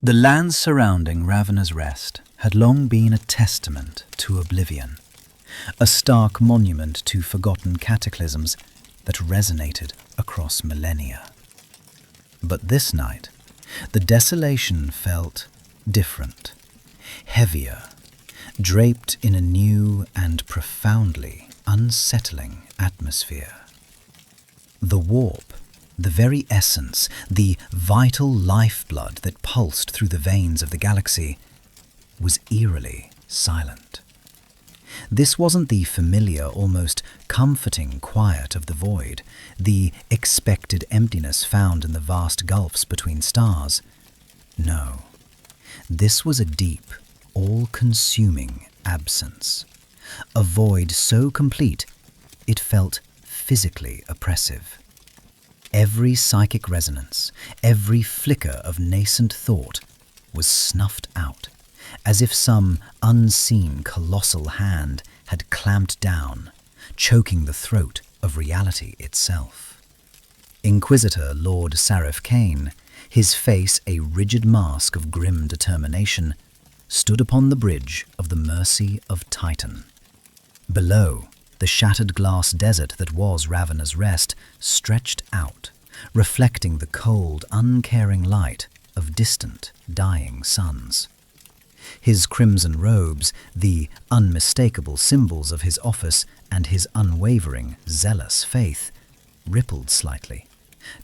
The lands surrounding Ravenna's Rest had long been a testament to oblivion, a stark monument to forgotten cataclysms that resonated across millennia. But this night, the desolation felt different, heavier, draped in a new and profoundly unsettling atmosphere. The warp, the very essence, the vital lifeblood that pulsed through the veins of the galaxy, was eerily silent. This wasn't the familiar, almost comforting quiet of the void, the expected emptiness found in the vast gulfs between stars. No, this was a deep, all-consuming absence, a void so complete it felt physically oppressive. Every psychic resonance, every flicker of nascent thought was snuffed out, as if some unseen colossal hand had clamped down, choking the throat of reality itself. Inquisitor Lord Sarif Kane, his face a rigid mask of grim determination, stood upon the bridge of the Mercy of Titan. Below, the shattered glass desert that was Ravenna's Rest stretched out, reflecting the cold, uncaring light of distant, dying suns. His crimson robes, the unmistakable symbols of his office and his unwavering, zealous faith, rippled slightly,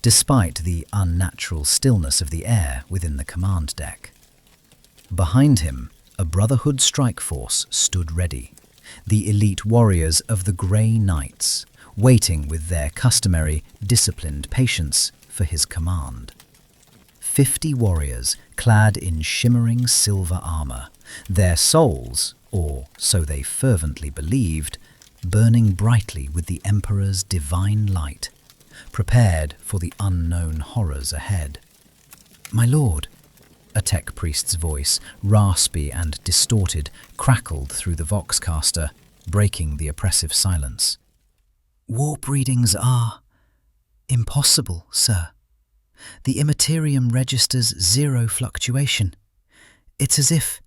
despite the unnatural stillness of the air within the command deck. Behind him, a Brotherhood strike force stood ready, the elite warriors of the Grey Knights, waiting with their customary, disciplined patience for his command. 50 warriors clad in shimmering silver armor, their souls, or so they fervently believed, burning brightly with the Emperor's divine light, prepared for the unknown horrors ahead. "My lord," a tech priest's voice, raspy and distorted, crackled through the voxcaster, breaking the oppressive silence. "Warp readings are impossible, sir. The Imperium registers 0 fluctuation. It's as if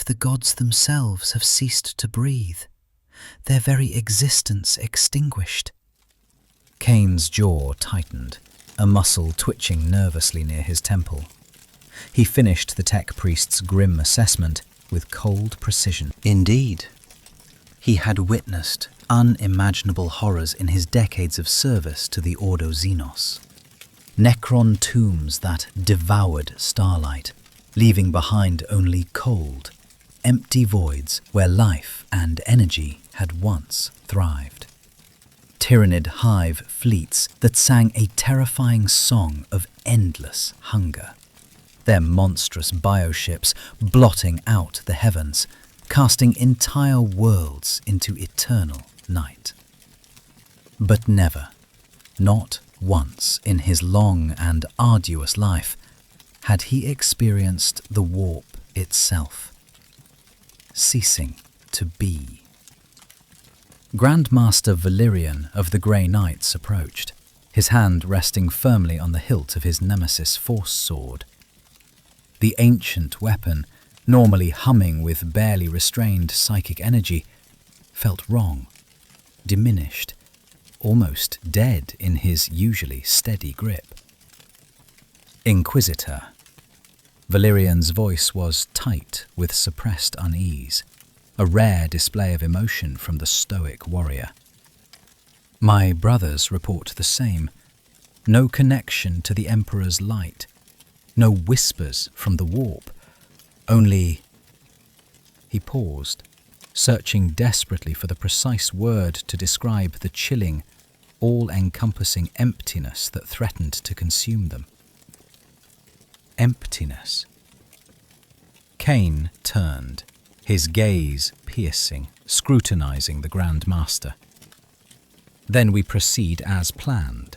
the gods themselves have ceased to breathe, their very existence extinguished." Kane's jaw tightened, a muscle twitching nervously near his temple. He finished the tech priest's grim assessment with cold precision. Indeed, he had witnessed unimaginable horrors in his decades of service to the Ordo Xenos. Necron tombs that devoured starlight, leaving behind only cold, empty voids where life and energy had once thrived. Tyrannid hive fleets that sang a terrifying song of endless hunger, their monstrous bioships blotting out the heavens, casting entire worlds into eternal night. But never, not once in his long and arduous life, had he experienced the warp itself, ceasing to be. Grandmaster Valerian of the Grey Knights approached, his hand resting firmly on the hilt of his nemesis Force Sword. The ancient weapon, normally humming with barely restrained psychic energy, felt wrong, diminished, almost dead in his usually steady grip. "Inquisitor." Valerian's voice was tight with suppressed unease, a rare display of emotion from the stoic warrior. "My brothers report the same. No connection to the Emperor's light. No whispers from the warp. Only—" He paused, searching desperately for the precise word to describe the chilling, all-encompassing emptiness that threatened to consume them. Emptiness. Kane turned, his gaze piercing, scrutinizing the Grand Master. "Then we proceed as planned."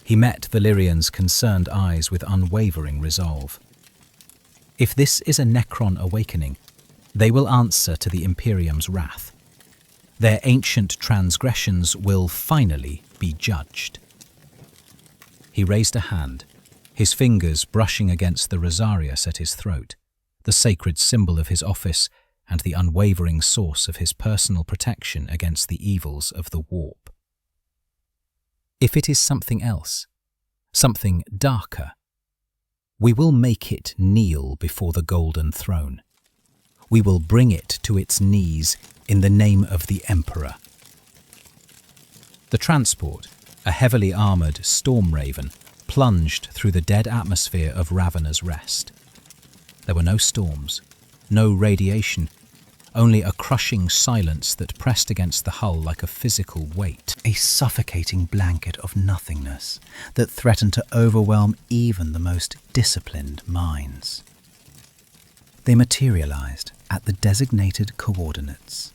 He met Valerian's concerned eyes with unwavering resolve. "If this is a Necron awakening, they will answer to the Imperium's wrath. Their ancient transgressions will finally be judged." He raised a hand, his fingers brushing against the rosarius at his throat, the sacred symbol of his office and the unwavering source of his personal protection against the evils of the warp. If it is something else, something darker, we will make it kneel before the golden throne. We will bring it to its knees in the name of the Emperor. The transport, a heavily armoured storm raven, plunged through the dead atmosphere of Ravenous Rest. There were no storms, no radiation, only a crushing silence that pressed against the hull like a physical weight. A suffocating blanket of nothingness that threatened to overwhelm even the most disciplined minds. They materialized at the designated coordinates.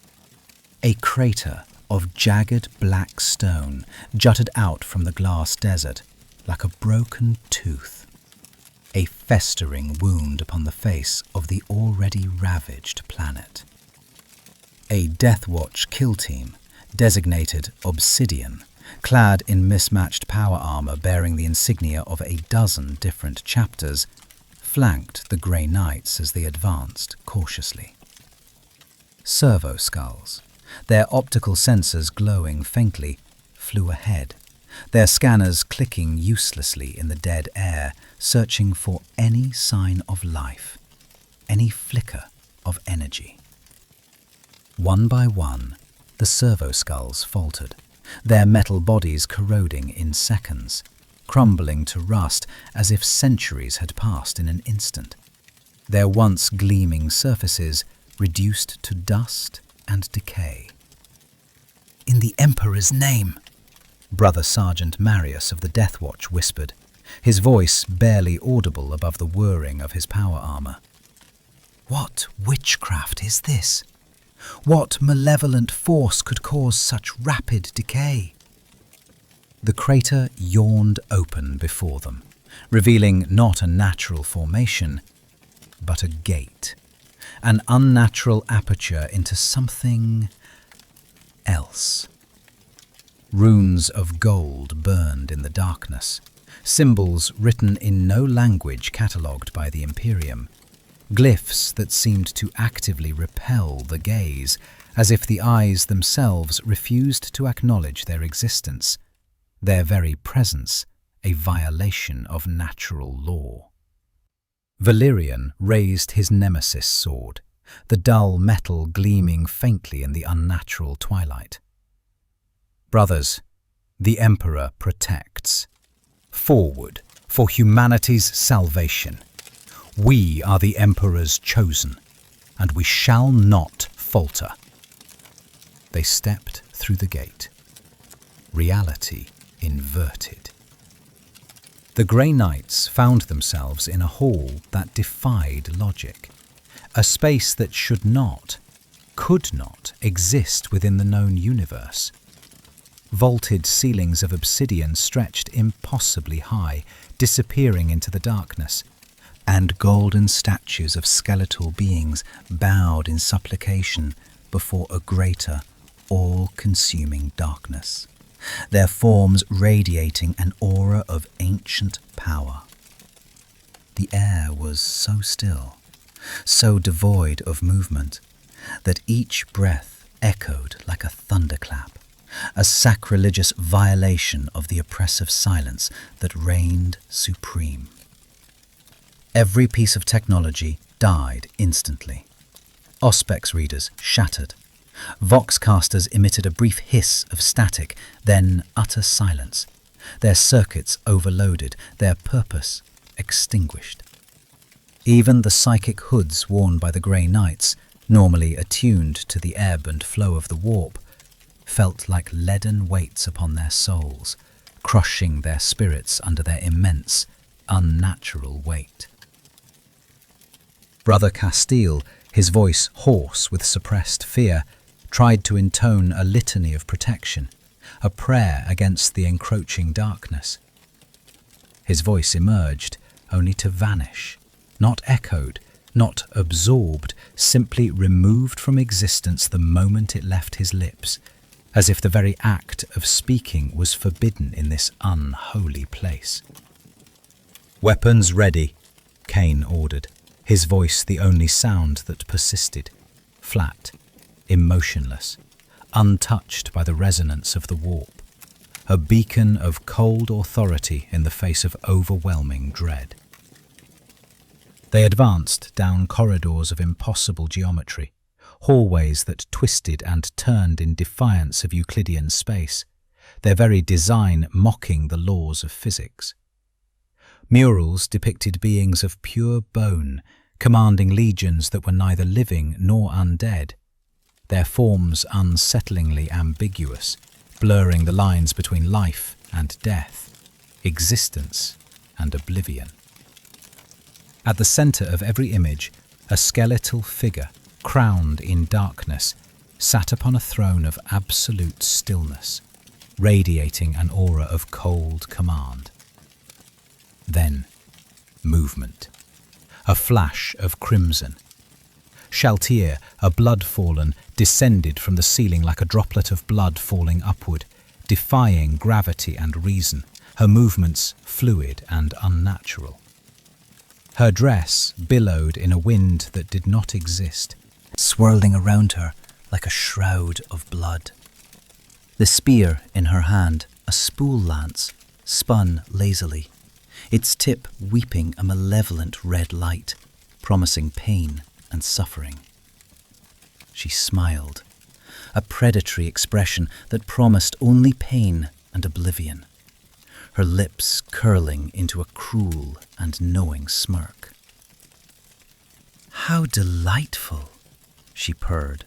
A crater of jagged black stone jutted out from the glass desert like a broken tooth. A festering wound upon the face of the already ravaged planet. A Death Watch kill team, designated Obsidian, clad in mismatched power armor bearing the insignia of a dozen different chapters, flanked the Grey Knights as they advanced cautiously. Servo skulls, their optical sensors glowing faintly, flew ahead, their scanners clicking uselessly in the dead air, searching for any sign of life, any flicker of energy. One by one, the servo skulls faltered, their metal bodies corroding in seconds, crumbling to rust as if centuries had passed in an instant, their once gleaming surfaces reduced to dust and decay. "In the Emperor's name," Brother Sergeant Marius of the Death Watch whispered, his voice barely audible above the whirring of his power armor. "What witchcraft is this? What malevolent force could cause such rapid decay?" The crater yawned open before them, revealing not a natural formation, but a gate, an unnatural aperture into something else. Runes of gold burned in the darkness, symbols written in no language catalogued by the Imperium, glyphs that seemed to actively repel the gaze, as if the eyes themselves refused to acknowledge their existence, their very presence a violation of natural law. Valerian raised his nemesis sword, the dull metal gleaming faintly in the unnatural twilight. "Brothers, the Emperor protects. Forward for humanity's salvation. We are the Emperor's chosen, and we shall not falter." They stepped through the gate. Reality inverted. The Grey Knights found themselves in a hall that defied logic, a space that should not, could not exist within the known universe. Vaulted ceilings of obsidian stretched impossibly high, disappearing into the darkness, and golden statues of skeletal beings bowed in supplication before a greater, all-consuming darkness, their forms radiating an aura of ancient power. The air was so still, so devoid of movement, that each breath echoed like a thunderclap, a sacrilegious violation of the oppressive silence that reigned supreme. Every piece of technology died instantly. Auspex readers shattered. Voxcasters emitted a brief hiss of static, then utter silence, their circuits overloaded, their purpose extinguished. Even the psychic hoods worn by the Grey Knights, normally attuned to the ebb and flow of the warp, felt like leaden weights upon their souls, crushing their spirits under their immense, unnatural weight. Brother Castile, his voice hoarse with suppressed fear, tried to intone a litany of protection, a prayer against the encroaching darkness. His voice emerged, only to vanish, not echoed, not absorbed, simply removed from existence the moment it left his lips, as if the very act of speaking was forbidden in this unholy place. "Weapons ready," Kane ordered, his voice the only sound that persisted, flat, emotionless, untouched by the resonance of the warp, a beacon of cold authority in the face of overwhelming dread. They advanced down corridors of impossible geometry, hallways that twisted and turned in defiance of Euclidean space, their very design mocking the laws of physics. Murals depicted beings of pure bone, commanding legions that were neither living nor undead, their forms unsettlingly ambiguous, blurring the lines between life and death, existence and oblivion. At the center of every image, a skeletal figure, crowned in darkness, sat upon a throne of absolute stillness, radiating an aura of cold command. Then, movement. A flash of crimson. Shaltir, a blood-fallen, descended from the ceiling like a droplet of blood falling upward, defying gravity and reason, her movements fluid and unnatural. Her dress billowed in a wind that did not exist, swirling around her like a shroud of blood. The spear in her hand, a spool lance, spun lazily, its tip weeping a malevolent red light, promising pain and suffering. She smiled, a predatory expression that promised only pain and oblivion, her lips curling into a cruel and knowing smirk. "How delightful," she purred,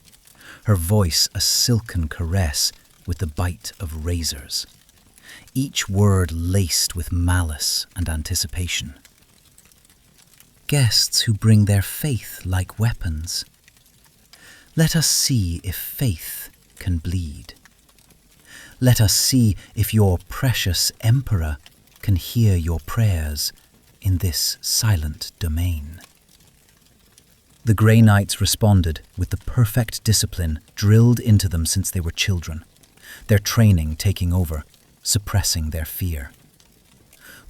her voice a silken caress with the bite of razors, each word laced with malice and anticipation. "Guests who bring their faith like weapons. Let us see if faith can bleed. Let us see if your precious Emperor can hear your prayers in this silent domain." The Grey Knights responded with the perfect discipline drilled into them since they were children, their training taking over, suppressing their fear.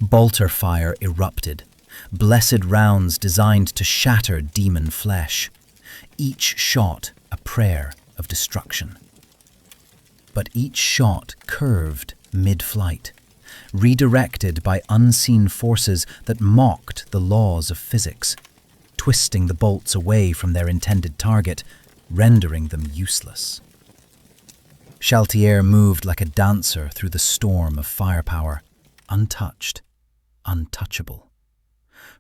Bolter fire erupted, blessed rounds designed to shatter demon flesh, each shot a prayer of destruction. But each shot curved mid-flight, redirected by unseen forces that mocked the laws of physics, twisting the bolts away from their intended target, rendering them useless. Shaltir moved like a dancer through the storm of firepower, untouched, untouchable,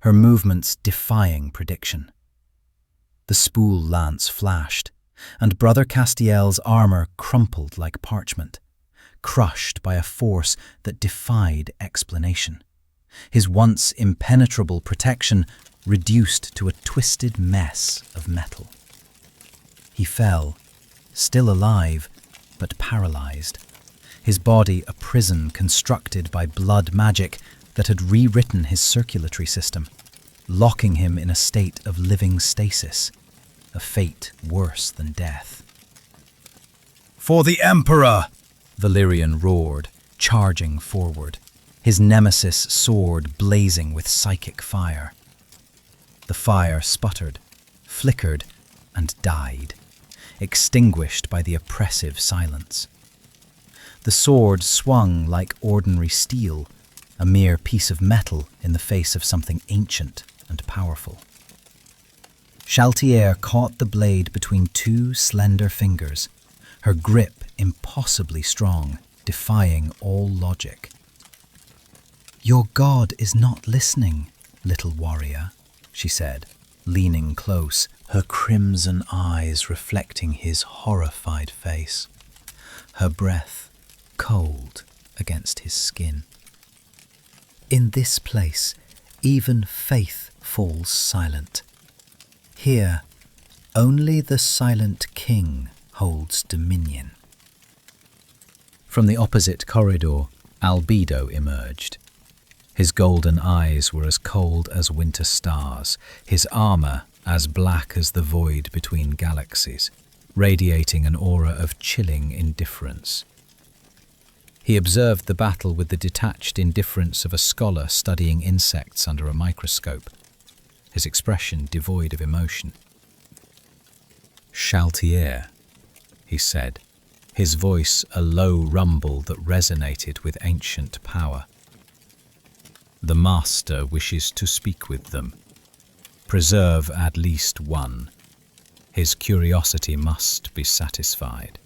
her movements defying prediction. The spool lance flashed, and Brother Castiel's armor crumpled like parchment, crushed by a force that defied explanation, his once impenetrable protection reduced to a twisted mess of metal. He fell, still alive, but paralyzed, his body a prison constructed by blood magic that had rewritten his circulatory system, locking him in a state of living stasis, a fate worse than death. "For the Emperor!" Valyrian roared, charging forward, his nemesis sword blazing with psychic fire. The fire sputtered, flickered, and died, extinguished by the oppressive silence. The sword swung like ordinary steel, a mere piece of metal in the face of something ancient and powerful. Shaltir caught the blade between two slender fingers, her grip impossibly strong, defying all logic. "Your god is not listening, little warrior," she said, leaning close, her crimson eyes reflecting his horrified face, her breath cold against his skin. "In this place, even faith falls silent. Here, only the silent king holds dominion." From the opposite corridor, Albedo emerged. His golden eyes were as cold as winter stars, his armor as black as the void between galaxies, radiating an aura of chilling indifference. He observed the battle with the detached indifference of a scholar studying insects under a microscope, his expression devoid of emotion. "Chaltier," he said, his voice a low rumble that resonated with ancient power. "The Master wishes to speak with them. Preserve at least one. His curiosity must be satisfied."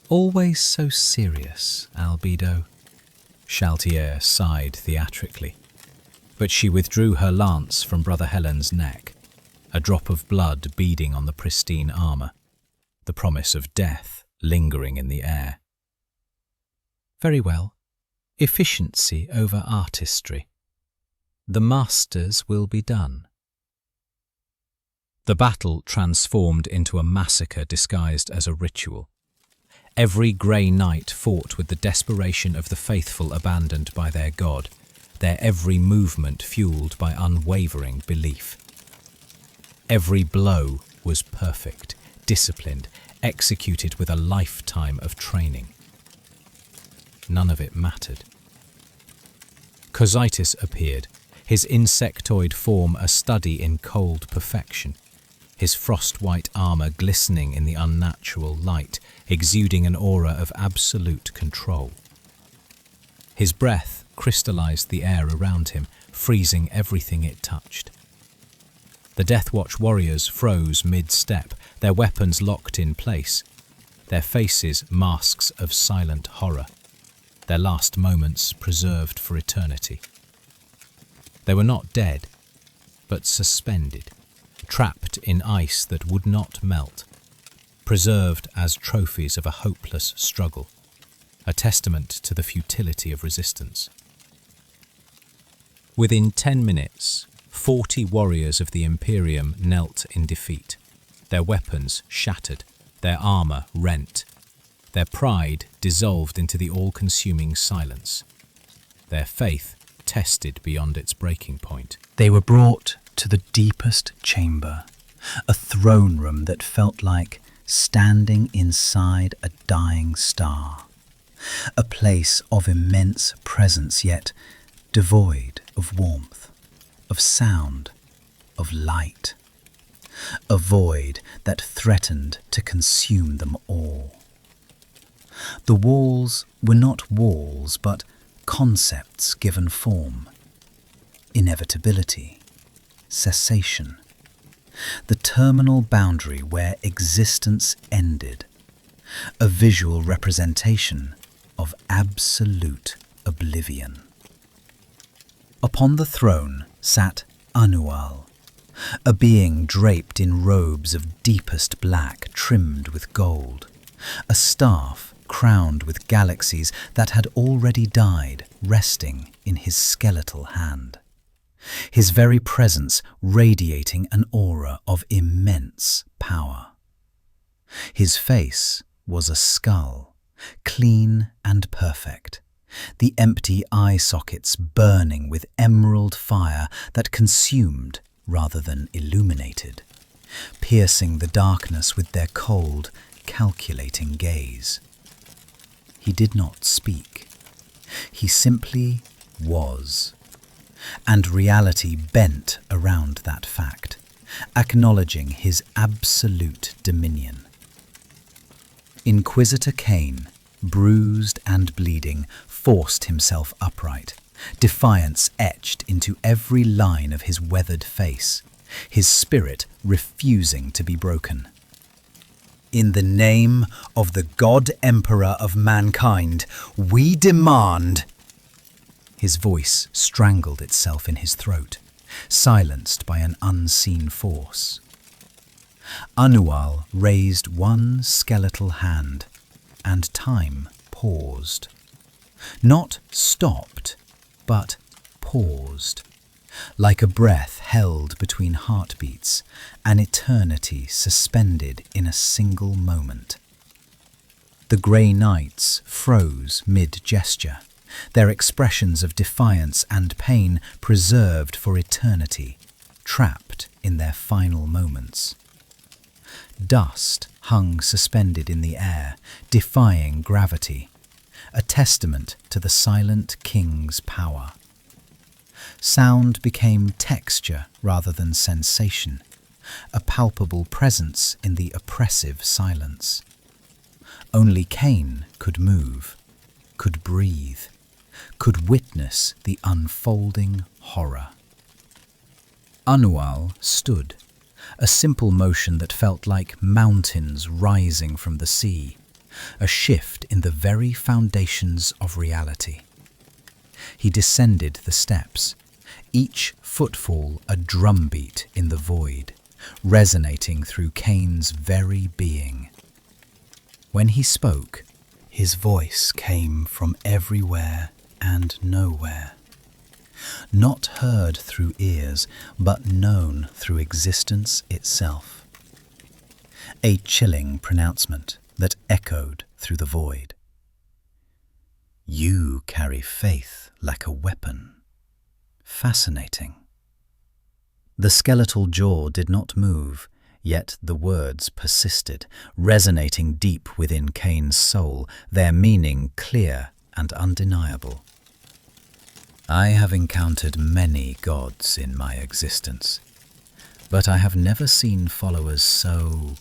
"Always so serious, Albedo." Chaltier sighed theatrically, but she withdrew her lance from Brother Helen's neck, a drop of blood beading on the pristine armour, the promise of death lingering in the air. "Very well. Efficiency over artistry. The Masters will be done." The battle transformed into a massacre disguised as a ritual. Every grey knight fought with the desperation of the faithful abandoned by their god, their every movement fueled by unwavering belief. Every blow was perfect, disciplined, executed with a lifetime of training. None of it mattered. Cositus appeared, his insectoid form a study in cold perfection, his frost-white armour glistening in the unnatural light, exuding an aura of absolute control. His breath crystallized the air around him, freezing everything it touched. The Deathwatch warriors froze mid-step, their weapons locked in place, their faces masks of silent horror, their last moments preserved for eternity. They were not dead, but suspended, trapped in ice that would not melt, preserved as trophies of a hopeless struggle, a testament to the futility of resistance. Within 10 minutes, 40 warriors of the Imperium knelt in defeat, their weapons shattered, their armour rent, their pride dissolved into the all-consuming silence, their faith tested beyond its breaking point. They were brought to the deepest chamber, a throne room that felt like standing inside a dying star, a place of immense presence yet devoid of warmth, of sound, of light, a void that threatened to consume them all. The walls were not walls, but concepts given form. Inevitability, cessation, the terminal boundary where existence ended, a visual representation of absolute oblivion. Upon the throne sat Ainz Ooal, a being draped in robes of deepest black trimmed with gold, a staff crowned with galaxies that had already died resting in his skeletal hand, his very presence radiating an aura of immense power. His face was a skull, clean and perfect, the empty eye sockets burning with emerald fire that consumed rather than illuminated, piercing the darkness with their cold, calculating gaze. He did not speak. He simply was. And reality bent around that fact, acknowledging his absolute dominion. Inquisitor Cain, bruised and bleeding, forced himself upright, defiance etched into every line of his weathered face, his spirit refusing to be broken. "In the name of the God Emperor of mankind, we demand..." His voice strangled itself in his throat, silenced by an unseen force. Ainz Ooal raised one skeletal hand, and time paused. Not stopped, but paused, like a breath held between heartbeats, an eternity suspended in a single moment. The grey knights froze mid-gesture, their expressions of defiance and pain preserved for eternity, trapped in their final moments. Dust hung suspended in the air, defying gravity, a testament to the silent king's power. Sound became texture rather than sensation, a palpable presence in the oppressive silence. Only Cain could move, could breathe, could witness the unfolding horror. Ainz Ooal stood, a simple motion that felt like mountains rising from the sea, a shift in the very foundations of reality. He descended the steps, each footfall a drumbeat in the void, resonating through Cain's very being. When he spoke, his voice came from everywhere and nowhere. Not heard through ears, but known through existence itself. A chilling pronouncement that echoed through the void. You carry faith like a weapon. Fascinating. The skeletal jaw did not move, yet the words persisted, resonating deep within Cain's soul, their meaning clear and undeniable. I have encountered many gods in my existence, but I have never seen followers so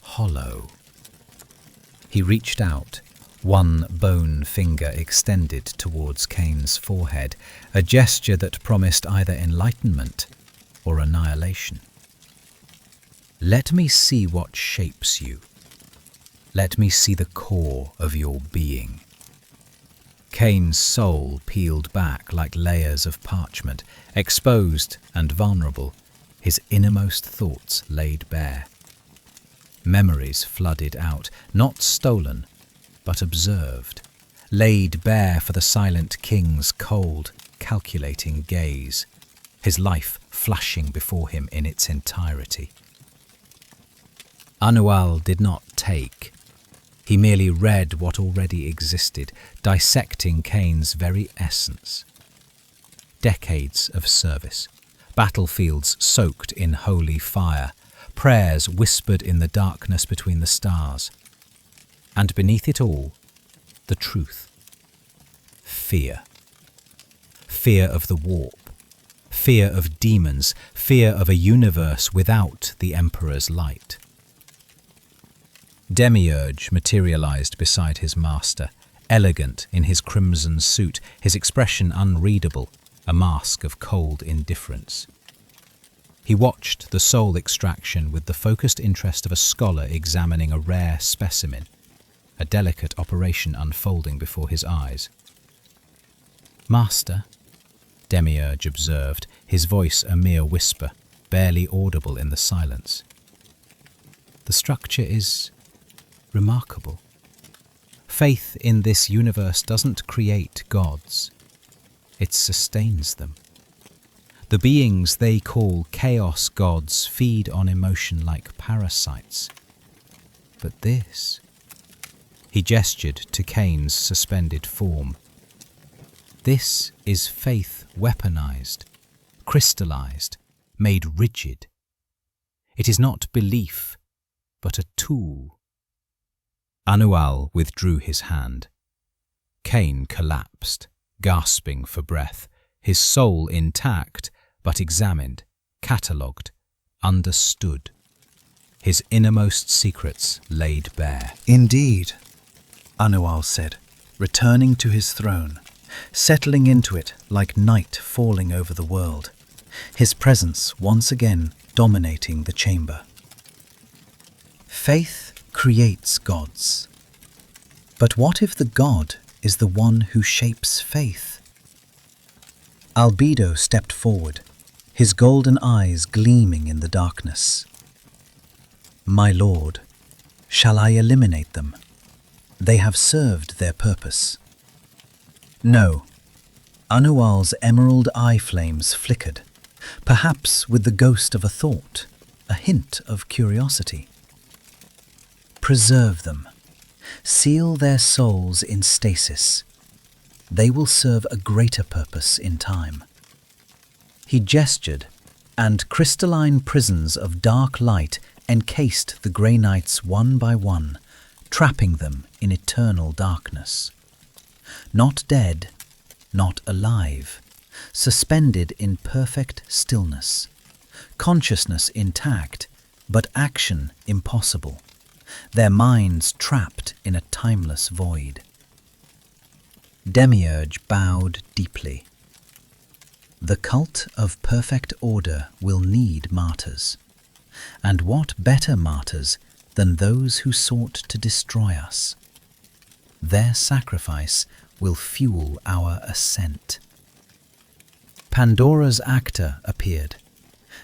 hollow. He reached out, one bone finger extended towards Cain's forehead, a gesture that promised either enlightenment or annihilation. Let me see what shapes you. Let me see the core of your being. Cain's soul peeled back like layers of parchment, exposed and vulnerable, his innermost thoughts laid bare. Memories flooded out, not stolen, but observed, laid bare for the silent king's cold, calculating gaze, his life flashing before him in its entirety. Ainz Ooal did not take. He merely read what already existed, dissecting Cain's very essence. Decades of service, battlefields soaked in holy fire, prayers whispered in the darkness between the stars, and beneath it all, the truth. Fear. Fear of the warp, fear of demons, fear of a universe without the Emperor's light. Demiurge materialized beside his master, elegant in his crimson suit, his expression unreadable, a mask of cold indifference. He watched the soul extraction with the focused interest of a scholar examining a rare specimen, a delicate operation unfolding before his eyes. "Master," Demiurge observed, his voice a mere whisper, barely audible in the silence. "The structure is remarkable. Faith in this universe doesn't create gods. It sustains them. The beings they call chaos gods feed on emotion like parasites. But this..." He gestured to Cain's suspended form. "This is faith weaponized, crystallized, made rigid. It is not belief, but a tool." Ainz Ooal withdrew his hand. Cain collapsed, gasping for breath, his soul intact, but examined, catalogued, understood. His innermost secrets laid bare. "Indeed," Ainz Ooal said, returning to his throne, settling into it like night falling over the world, his presence once again dominating the chamber. "Faith creates gods. But what if the god is the one who shapes faith?" Albedo stepped forward, his golden eyes gleaming in the darkness. "My lord, shall I eliminate them? They have served their purpose." "No." Ainz Ooal's emerald eye flames flickered, perhaps with the ghost of a thought, a hint of curiosity. "Preserve them. Seal their souls in stasis. They will serve a greater purpose in time." He gestured, and crystalline prisons of dark light encased the Grey Knights one by one, trapping them in eternal darkness. not dead, not alive, suspended in perfect stillness, consciousness intact, but action impossible, their minds trapped in a timeless void. Demiurge bowed deeply. The cult of perfect order will need martyrs, and what better martyrs than those who sought to destroy us? Their sacrifice will fuel our ascent. Pandora's actor appeared,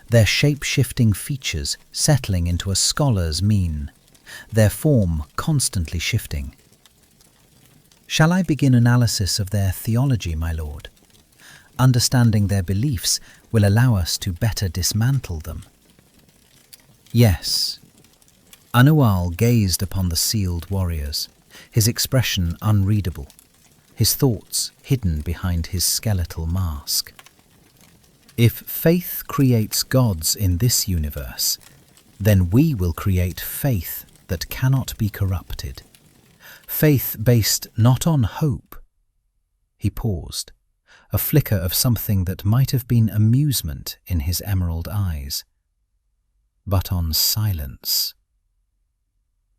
their shape-shifting features settling into a scholar's mien, their form constantly shifting. Shall I begin analysis of their theology, my lord? Understanding their beliefs will allow us to better dismantle them. Yes. Ainz Ooal gazed upon the sealed warriors, his expression unreadable, his thoughts hidden behind his skeletal mask. If faith creates gods in this universe, then we will create faith that cannot be corrupted. Faith based not on hope. He paused, a flicker of something that might have been amusement in his emerald eyes, but on silence.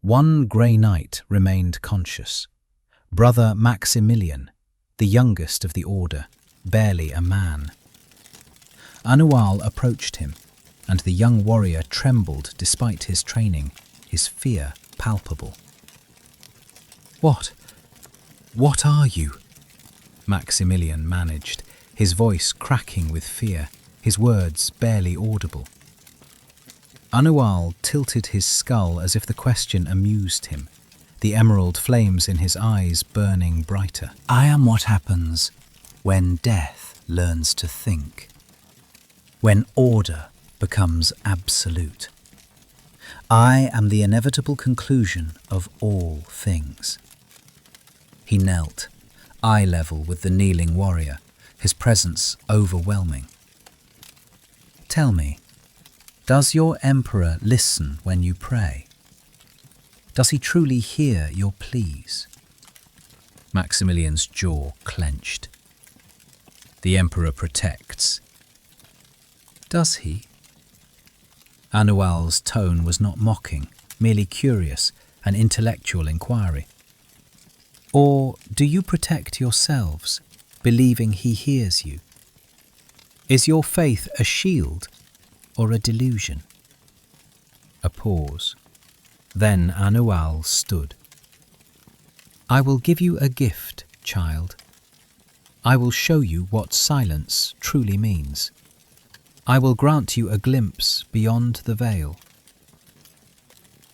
One grey knight remained conscious, Brother Maximilian, the youngest of the order, barely a man. Ainz Ooal approached him, and the young warrior trembled despite his training, his fear palpable. What are you?" Maximilian managed, his voice cracking with fear, his words barely audible. Ainz Ooal tilted his skull as if the question amused him, the emerald flames in his eyes burning brighter. "I am what happens when death learns to think, when order becomes absolute. I am the inevitable conclusion of all things." He knelt, eye level with the kneeling warrior, his presence overwhelming. "Tell me, does your emperor listen when you pray? Does he truly hear your pleas?" Maximilian's jaw clenched. "The emperor protects." "Does he?" Ainz Ooal's tone was not mocking, merely curious, an intellectual inquiry. "Or do you protect yourselves, believing he hears you? Is your faith a shield or a delusion?" A pause. Then Ainz Ooal stood. "I will give you a gift, child. I will show you what silence truly means. I will grant you a glimpse beyond the veil."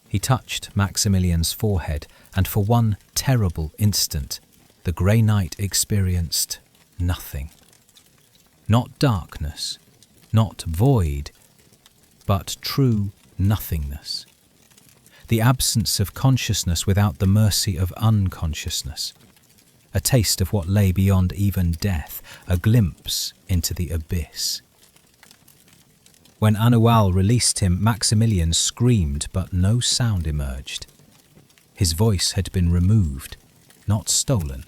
He touched Maximilian's forehead, and for one terrible instant, the Grey Knight experienced nothing. Not darkness, not void, but true nothingness. The absence of consciousness without the mercy of unconsciousness. A taste of what lay beyond even death, a glimpse into the abyss. When Ainz Ooal released him, Maximilian screamed, but no sound emerged. His voice had been removed, not stolen,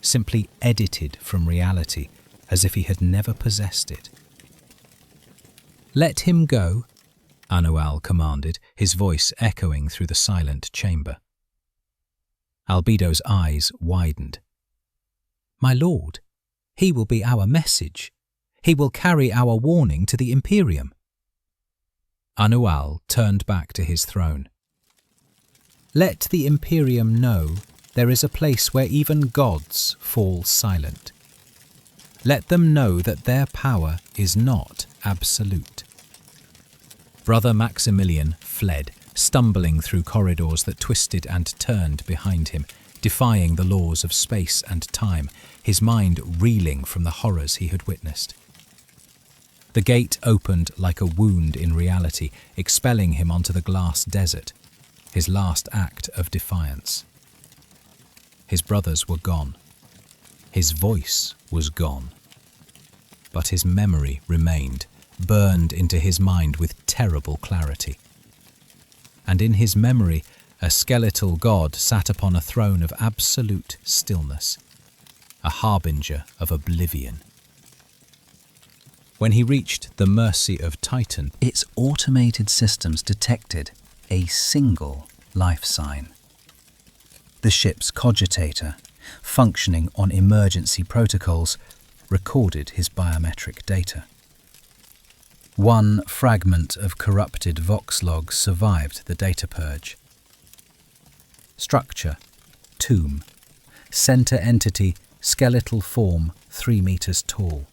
simply edited from reality, as if he had never possessed it. "Let him go," Ainz Ooal commanded, his voice echoing through the silent chamber. Albedo's eyes widened. "My lord, he will be our message. He will carry our warning to the Imperium." Ainz Ooal turned back to his throne. "Let the Imperium know there is a place where even gods fall silent. Let them know that their power is not absolute." Brother Maximilian fled, stumbling through corridors that twisted and turned behind him, defying the laws of space and time, his mind reeling from the horrors he had witnessed. The gate opened like a wound in reality, expelling him onto the glass desert, his last act of defiance. His brothers were gone. His voice was gone. But his memory remained, burned into his mind with terrible clarity. And in his memory, a skeletal god sat upon a throne of absolute stillness, a harbinger of oblivion. When he reached the mercy of Titan, Its automated systems detected a single life sign. The ship's cogitator, functioning on emergency protocols, recorded his biometric data. One fragment of corrupted Vox log survived the data purge. Structure: tomb. Center entity: skeletal form, 3 meters tall.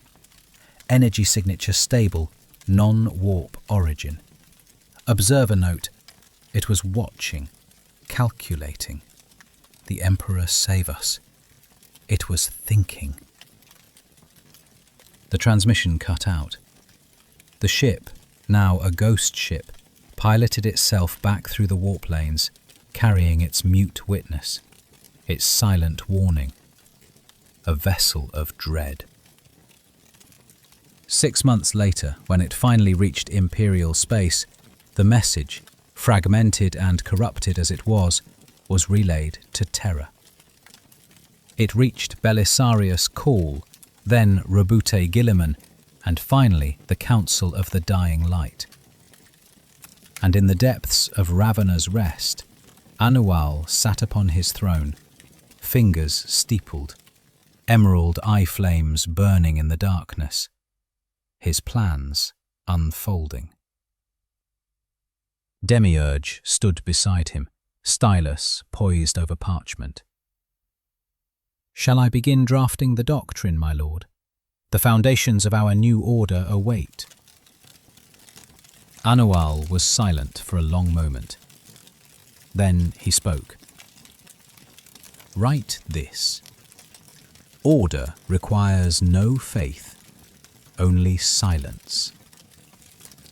Energy signature stable, non-warp origin. Observer note: it was watching, calculating. The Emperor save us. It was thinking. The transmission cut out. The ship, now a ghost ship, piloted itself back through the warp lanes, carrying its mute witness, its silent warning. A vessel of dread. 6 months later, when it finally reached Imperial space, the message, fragmented and corrupted as it was relayed to Terra. It reached Belisarius Cawl, then Rabute Gilliman, and finally the Council of the Dying Light. And in the depths of Ravenor's Rest, Ainz Ooal sat upon his throne, fingers steepled, emerald eye flames burning in the darkness, his plans unfolding. Demiurge stood beside him, stylus poised over parchment. "Shall I begin drafting the doctrine, my lord? The foundations of our new order await." Ainz Ooal was silent for a long moment. Then he spoke. "Write this. Order requires no faith, only silence.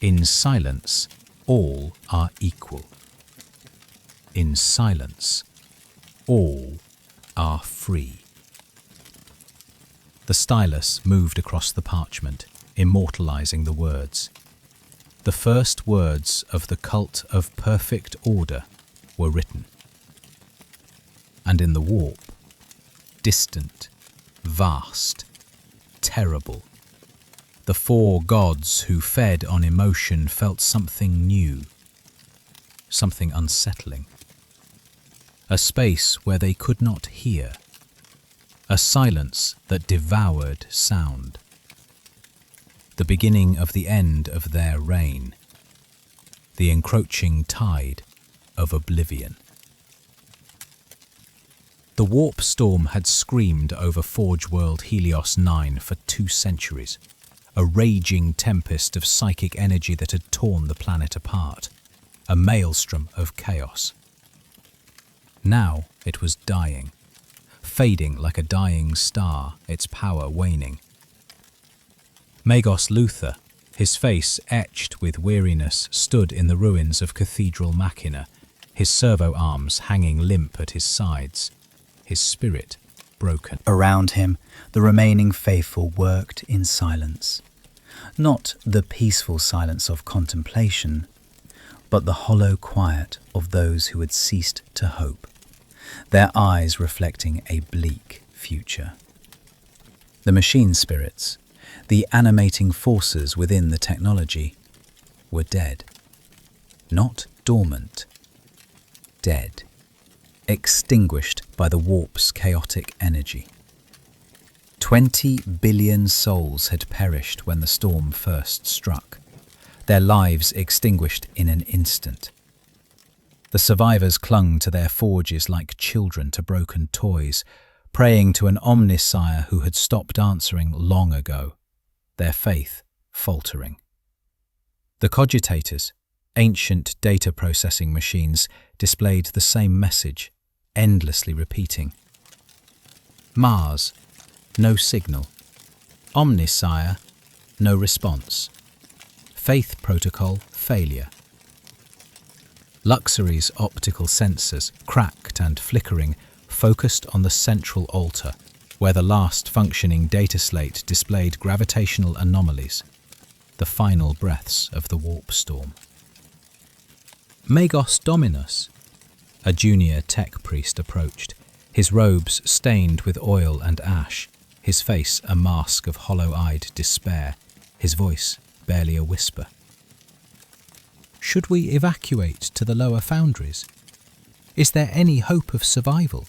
In silence, all are equal. In silence, all are free." The stylus moved across the parchment, immortalizing the words. The first words of the cult of perfect order were written. And in the warp, distant, vast, terrible, the 4 gods who fed on emotion felt something new, something unsettling. A space where they could not hear, a silence that devoured sound. The beginning of the end of their reign, the encroaching tide of oblivion. The warp storm had screamed over Forge World Helios 9 for 2 centuries, a raging tempest of psychic energy that had torn the planet apart, a maelstrom of chaos. Now it was dying, fading like a dying star, its power waning. Magos Luther, his face etched with weariness, stood in the ruins of Cathedral Machina, his servo arms hanging limp at his sides, his spirit broken. Around him, the remaining faithful worked in silence. Not the peaceful silence of contemplation, but the hollow quiet of those who had ceased to hope, their eyes reflecting a bleak future. The machine spirits, the animating forces within the technology, were dead. Not dormant, dead, extinguished by the warp's chaotic energy. 20 billion souls had perished when the storm first struck, their lives extinguished in an instant. The survivors clung to their forges like children to broken toys, praying to an omnisire who had stopped answering long ago, their faith faltering. The cogitators, ancient data processing machines, displayed the same message, endlessly repeating. Mars, no signal. Omnisire, no response. Faith protocol, failure. Luxury's optical sensors, cracked and flickering, focused on the central altar, where the last functioning data slate displayed gravitational anomalies, the final breaths of the warp storm. Magos Dominus, a junior tech priest, approached, his robes stained with oil and ash, his face a mask of hollow-eyed despair, his voice barely a whisper. Should we evacuate to the lower foundries? Is there any hope of survival?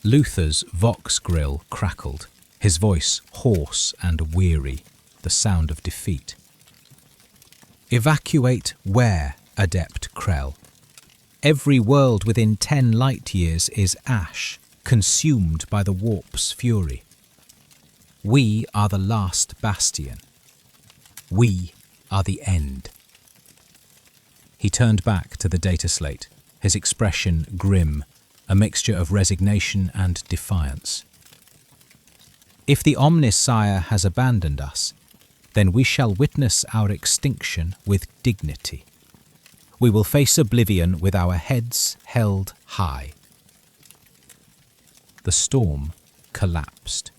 Luther's vox grill crackled, his voice hoarse and weary, the sound of defeat. Evacuate where, Adept Krell? Every world within 10 light years is ash, consumed by the warp's fury. We are the last bastion. We are the end. He turned back to the data slate, his expression grim, a mixture of resignation and defiance. If the Omnissiah has abandoned us, then we shall witness our extinction with dignity. We will face oblivion with our heads held high. The storm collapsed,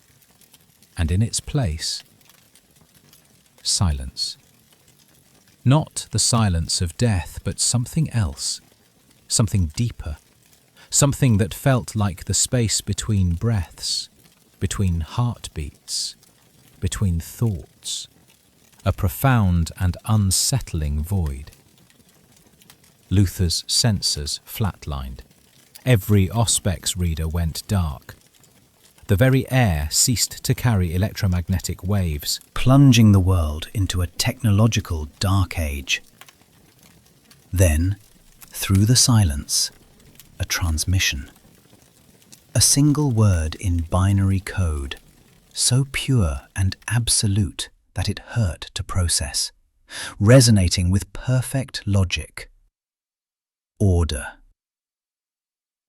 and in its place, silence. Not the silence of death, but something else, something deeper, something that felt like the space between breaths, between heartbeats, between thoughts, a profound and unsettling void. Luther's sensors flatlined. Every Auspex reader went dark. The very air ceased to carry electromagnetic waves, plunging the world into a technological dark age. Then, through the silence, a transmission. A single word in binary code, so pure and absolute that it hurt to process, resonating with perfect logic. Order.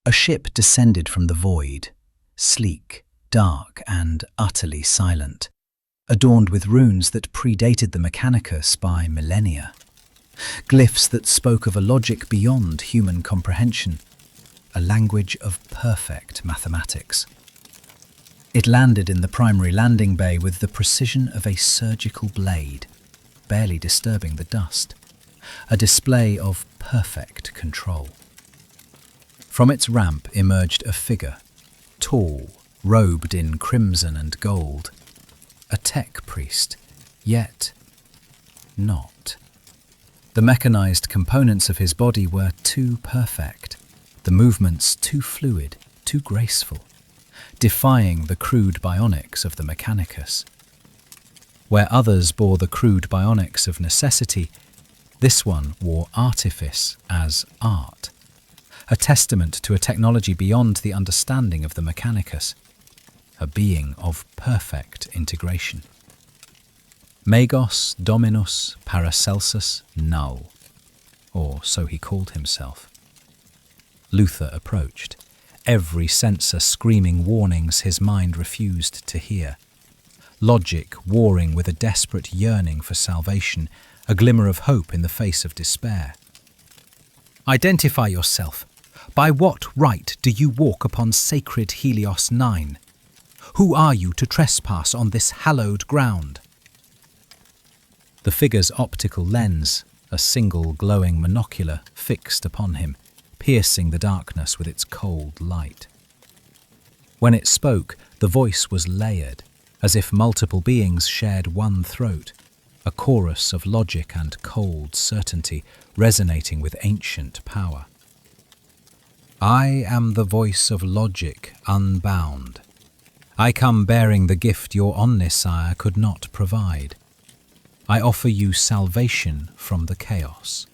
A ship descended from the void, sleek, dark and utterly silent, adorned with runes that predated the Mechanicus by millennia, glyphs that spoke of a logic beyond human comprehension, a language of perfect mathematics. It landed in the primary landing bay with the precision of a surgical blade, barely disturbing the dust, a display of perfect control. From its ramp emerged a figure, tall, robed in crimson and gold, a tech priest, yet not. The mechanized components of his body were too perfect, the movements too fluid, too graceful, defying the crude bionics of the Mechanicus. Where others bore the crude bionics of necessity, this one wore artifice as art, a testament to a technology beyond the understanding of the Mechanicus, a being of perfect integration. Magos Dominus Paracelsus Null, or so he called himself. Luther approached, every sensor screaming warnings his mind refused to hear. Logic warring with a desperate yearning for salvation, a glimmer of hope in the face of despair. Identify yourself. By what right do you walk upon sacred Helios 9? Who are you to trespass on this hallowed ground? The figure's optical lens, a single glowing monocular, fixed upon him, piercing the darkness with its cold light. When it spoke, the voice was layered, as if multiple beings shared one throat, a chorus of logic and cold certainty resonating with ancient power. I am the voice of logic unbound. I come bearing the gift your Omnissiah could not provide. I offer you salvation from the chaos.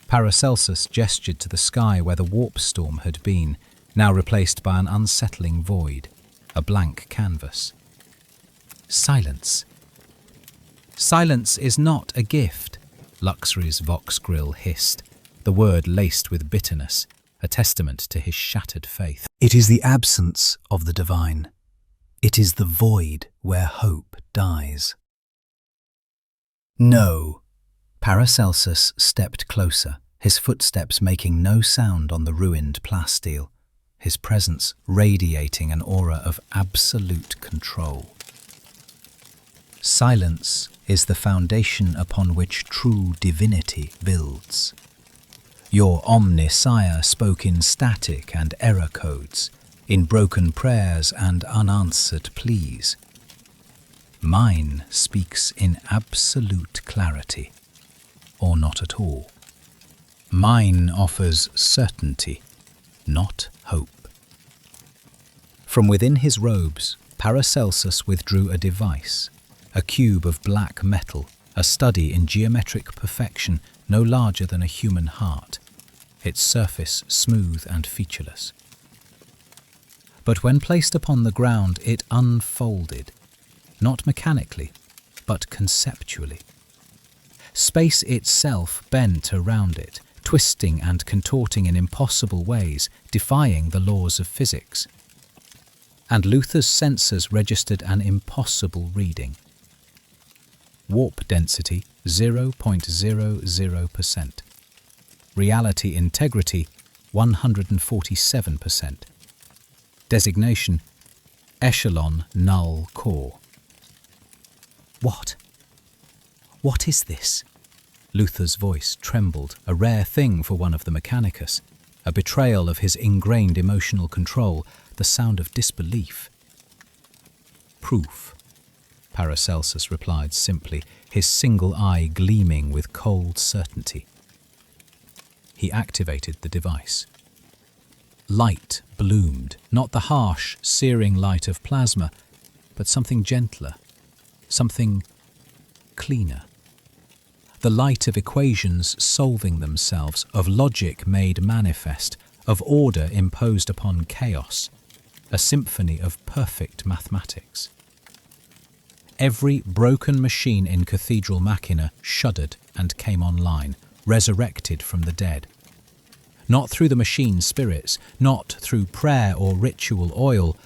Paracelsus gestured to the sky where the warp storm had been, now replaced by an unsettling void, a blank canvas. Silence. Silence is not a gift, Luxury's vox grill hissed, the word laced with bitterness, a testament to his shattered faith. It is the absence of the divine. It is the void where hope dies. No. Paracelsus stepped closer, his footsteps making no sound on the ruined plasteel, his presence radiating an aura of absolute control. Silence is the foundation upon which true divinity builds. Your Omnisire spoke in static and error codes, in broken prayers and unanswered pleas. Mine speaks in absolute clarity, or not at all. Mine offers certainty, not hope. From within his robes, Paracelsus withdrew a device, a cube of black metal, a study in geometric perfection no larger than a human heart, its surface smooth and featureless. But when placed upon the ground, it unfolded, not mechanically, but conceptually. Space itself bent around it, twisting and contorting in impossible ways, defying the laws of physics. And Luther's sensors registered an impossible reading. Warp density 0.00%. Reality integrity 147%. Designation Echelon Null Core. What? What is this? Luther's voice trembled, a rare thing for one of the Mechanicus, a betrayal of his ingrained emotional control, the sound of disbelief. Proof, Paracelsus replied simply, his single eye gleaming with cold certainty. He activated the device. Light bloomed, not the harsh, searing light of plasma, but something gentler, something cleaner. The light of equations solving themselves, of logic made manifest, of order imposed upon chaos, a symphony of perfect mathematics. Every broken machine in Cathedral Machina shuddered and came online, resurrected from the dead. Not through the machine spirits, not through prayer or ritual oil,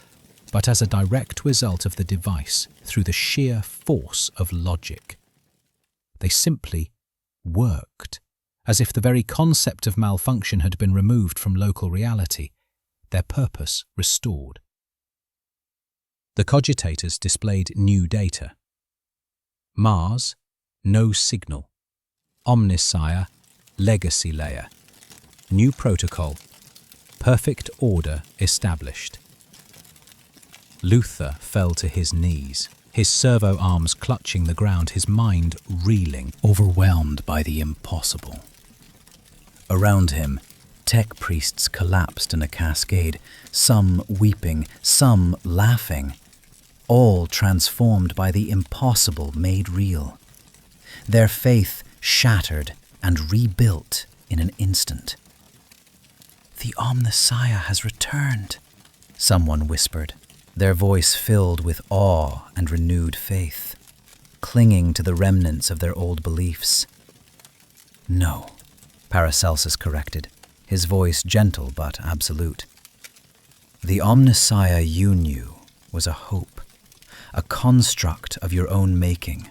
but as a direct result of the device, through the sheer force of logic. They simply worked, as if the very concept of malfunction had been removed from local reality, their purpose restored. The cogitators displayed new data. Mars, no signal. Omnisire, legacy layer. New protocol, perfect order established. Luther fell to his knees, his servo arms clutching the ground, his mind reeling, overwhelmed by the impossible. Around him, tech priests collapsed in a cascade, some weeping, some laughing, all transformed by the impossible made real. Their faith shattered and rebuilt in an instant. "The Omnisire has returned," someone whispered, their voice filled with awe and renewed faith, clinging to the remnants of their old beliefs. "No," Paracelsus corrected, his voice gentle but absolute. "The Omnisire you knew was a hope, a construct of your own making.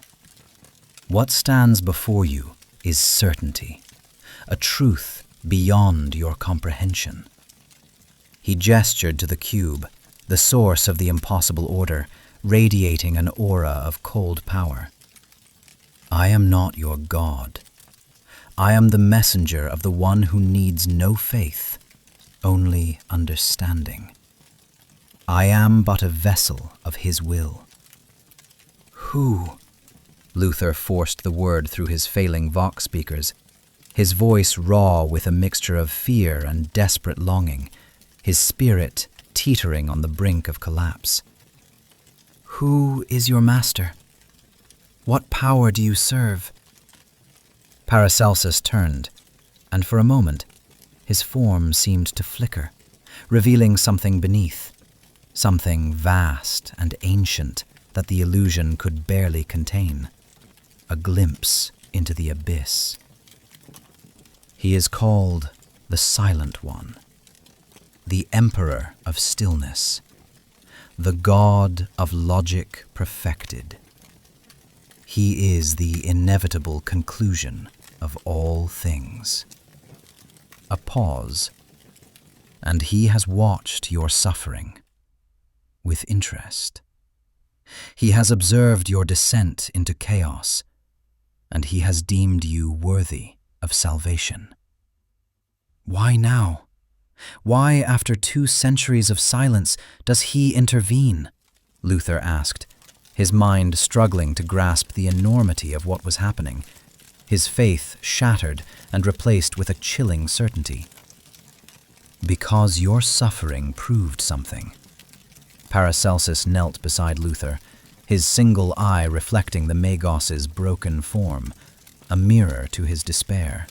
What stands before you is certainty, a truth beyond your comprehension." He gestured to the cube, the source of the impossible order, radiating an aura of cold power. "I am not your God. I am the messenger of the one who needs no faith, only understanding. I am but a vessel of his will." "Who?" Luther forced the word through his failing Vox speakers, his voice raw with a mixture of fear and desperate longing, his spirit teetering on the brink of collapse. "Who is your master? What power do you serve?" Paracelsus turned, and for a moment his form seemed to flicker, revealing something beneath, something vast and ancient that the illusion could barely contain, a glimpse into the abyss. "He is called the Silent One, the Emperor of Stillness, the God of Logic perfected. He is the inevitable conclusion of all things." A pause, and he has watched your suffering with interest. He has observed your descent into chaos, and he has deemed you worthy of salvation. Why now? Why, after 2 centuries of silence, does he intervene? Luther asked, his mind struggling to grasp the enormity of what was happening, his faith shattered and replaced with a chilling certainty. Because your suffering proved something. Paracelsus knelt beside Luther, his single eye reflecting the Magos's broken form, a mirror to his despair.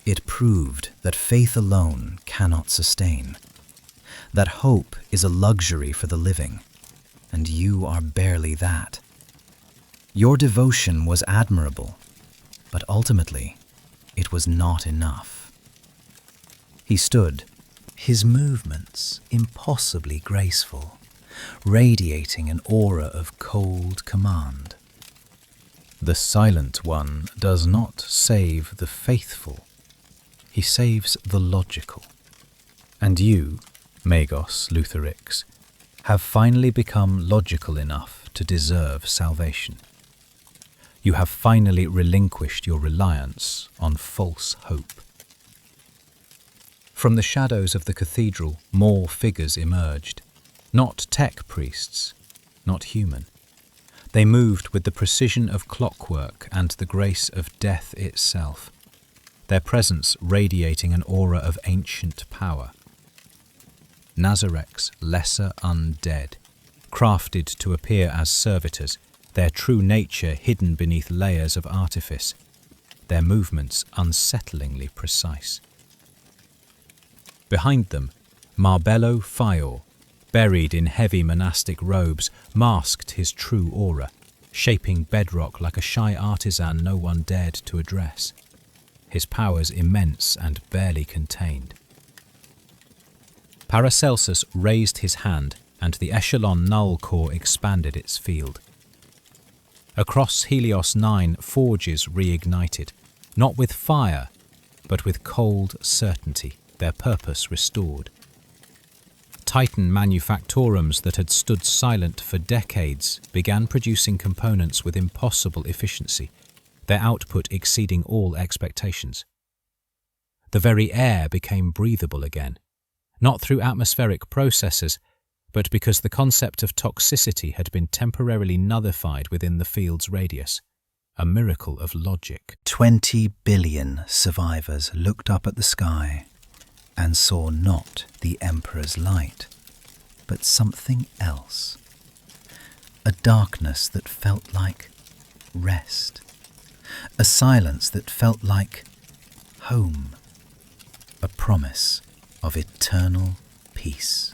It proved that faith alone cannot sustain, that hope is a luxury for the living, and you are barely that. Your devotion was admirable, but ultimately it was not enough. He stood, his movements impossibly graceful, radiating an aura of cold command. The Silent One does not save the faithful. He saves the logical. And you, Magos Lutherix, have finally become logical enough to deserve salvation. You have finally relinquished your reliance on false hope. From the shadows of the cathedral, more figures emerged. Not tech priests, not human. They moved with the precision of clockwork and the grace of death itself, their presence radiating an aura of ancient power. Nazarick's lesser undead, crafted to appear as servitors, their true nature hidden beneath layers of artifice, their movements unsettlingly precise. Behind them, Marbello Fior, buried in heavy monastic robes, masked his true aura, shaping bedrock like a shy artisan no one dared to address, his powers immense and barely contained. Paracelsus raised his hand, and the Echelon Null Core expanded its field. Across Helios 9, forges reignited, not with fire, but with cold certainty, their purpose restored. Titan manufactorums that had stood silent for decades began producing components with impossible efficiency, their output exceeding all expectations. The very air became breathable again, not through atmospheric processes, but because the concept of toxicity had been temporarily nullified within the field's radius, a miracle of logic. 20 billion survivors looked up at the sky and saw not the Emperor's light, but something else. A darkness that felt like rest. A silence that felt like home. A promise of eternal peace.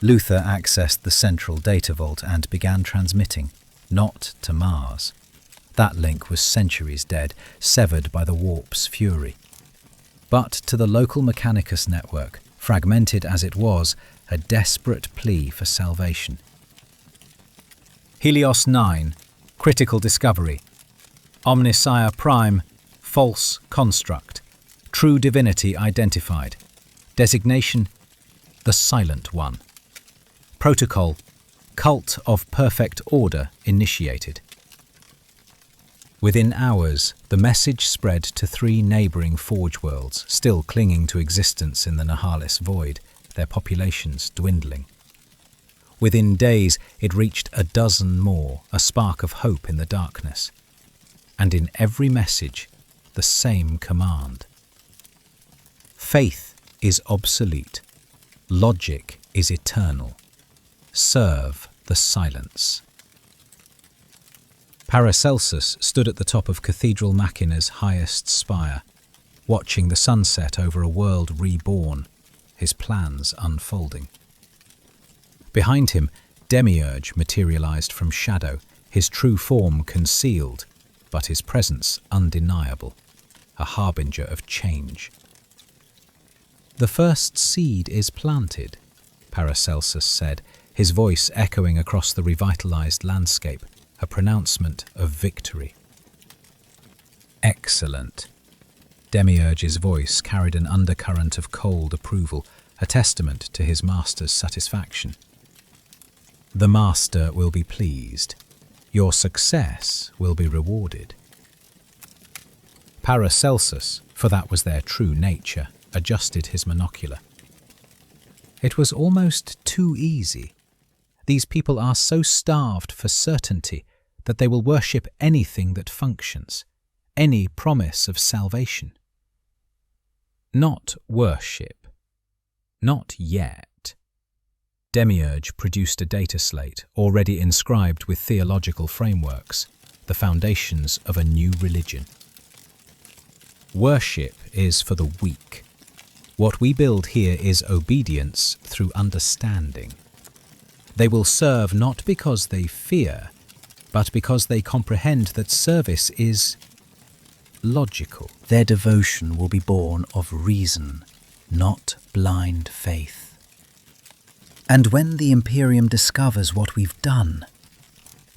Luther accessed the central data vault and began transmitting, not to Mars. That link was centuries dead, severed by the warp's fury. But to the local Mechanicus network, fragmented as it was, a desperate plea for salvation. Helios 9, critical discovery. Omnissiah Prime, false construct. True divinity identified. Designation, the Silent One. Protocol, Cult of Perfect Order initiated. Within hours, the message spread to 3 neighbouring forge worlds, still clinging to existence in the Nihilus void, their populations dwindling. Within days, it reached a dozen more, a spark of hope in the darkness. And in every message, the same command. Faith is obsolete. Logic is eternal. Serve the silence. Paracelsus stood at the top of Cathedral Machina's highest spire, watching the sunset over a world reborn, his plans unfolding. Behind him, Demiurge materialized from shadow, his true form concealed, but his presence undeniable, a harbinger of change. The first seed is planted, Paracelsus said, his voice echoing across the revitalized landscape, a pronouncement of victory. Excellent. Demiurge's voice carried an undercurrent of cold approval, a testament to his master's satisfaction. The master will be pleased. Your success will be rewarded. Paracelsus, for that was their true nature, adjusted his monocular. It was almost too easy. These people are so starved for certainty that they will worship anything that functions, any promise of salvation. Not worship. Not yet. Demiurge produced a data slate already inscribed with theological frameworks, the foundations of a new religion. Worship is for the weak. What we build here is obedience through understanding. They will serve not because they fear, but because they comprehend that service is logical. Their devotion will be born of reason, not blind faith. And when the Imperium discovers what we've done,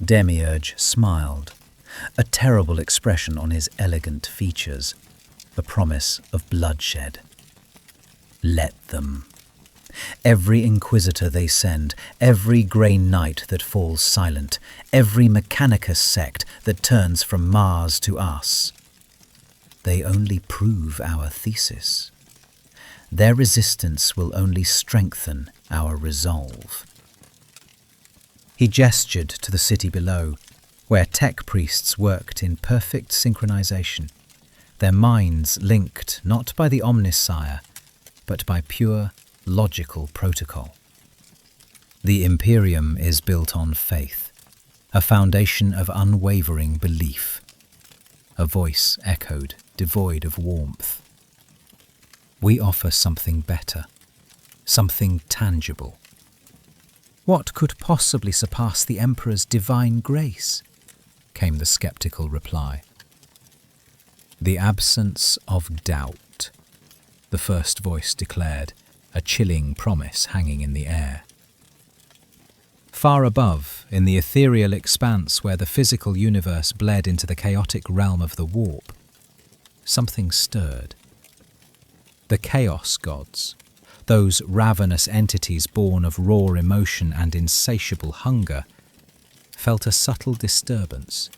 Demiurge smiled, a terrible expression on his elegant features, the promise of bloodshed. Let them. Every Inquisitor they send, every Grey Knight that falls silent, every Mechanicus sect that turns from Mars to us. They only prove our thesis. Their resistance will only strengthen our resolve. He gestured to the city below, where tech priests worked in perfect synchronization, their minds linked not by the Omnissiah, but by pure, logical protocol. The Imperium is built on faith, a foundation of unwavering belief. A voice echoed, devoid of warmth. We offer something better, something tangible. What could possibly surpass the Emperor's divine grace? Came the skeptical reply. The absence of doubt, the first voice declared, a chilling promise hanging in the air. Far above, in the ethereal expanse where the physical universe bled into the chaotic realm of the warp, something stirred. The Chaos Gods, those ravenous entities born of raw emotion and insatiable hunger, felt a subtle disturbance,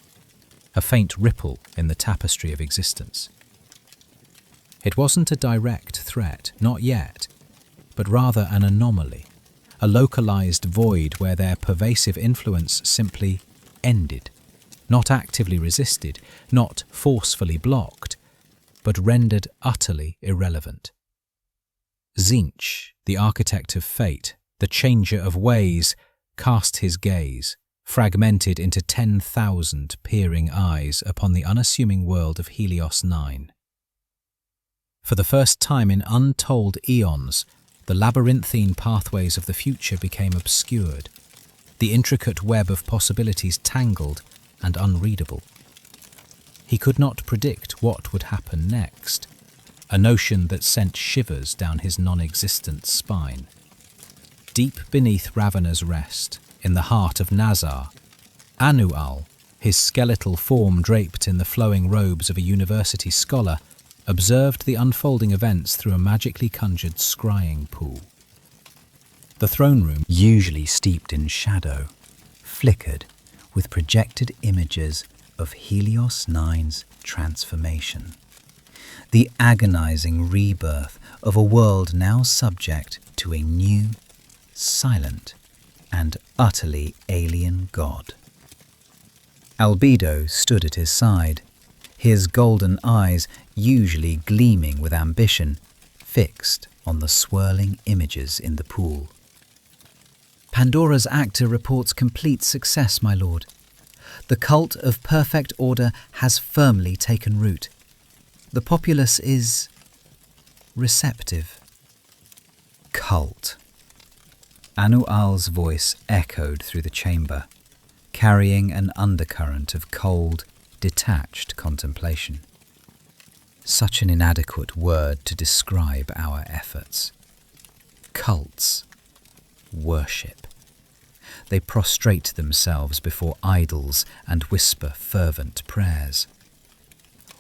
a faint ripple in the tapestry of existence. It wasn't a direct threat, not yet, but rather an anomaly, a localized void where their pervasive influence simply ended, not actively resisted, not forcefully blocked, but rendered utterly irrelevant. Tzeentch, the architect of fate, the changer of ways, cast his gaze, fragmented into 10,000 peering eyes upon the unassuming world of Helios 9. For the first time in untold eons, the labyrinthine pathways of the future became obscured, the intricate web of possibilities tangled and unreadable. He could not predict what would happen next, a notion that sent shivers down his non-existent spine. Deep beneath Ravenna's rest, in the heart of Nazar, Ainz Ooal, his skeletal form draped in the flowing robes of a university scholar, observed the unfolding events through a magically conjured scrying pool. The throne room, usually steeped in shadow, flickered with projected images of Helios 9's transformation. The agonizing rebirth of a world now subject to a new, silent, and utterly alien god. Albedo stood at his side, his golden eyes, usually gleaming with ambition, fixed on the swirling images in the pool. Pandora's actor reports complete success, my lord. The cult of perfect order has firmly taken root. The populace is receptive. Cult. Ainz Ooal's voice echoed through the chamber, carrying an undercurrent of cold, detached contemplation. Such an inadequate word to describe our efforts. Cults. Worship. They prostrate themselves before idols and whisper fervent prayers.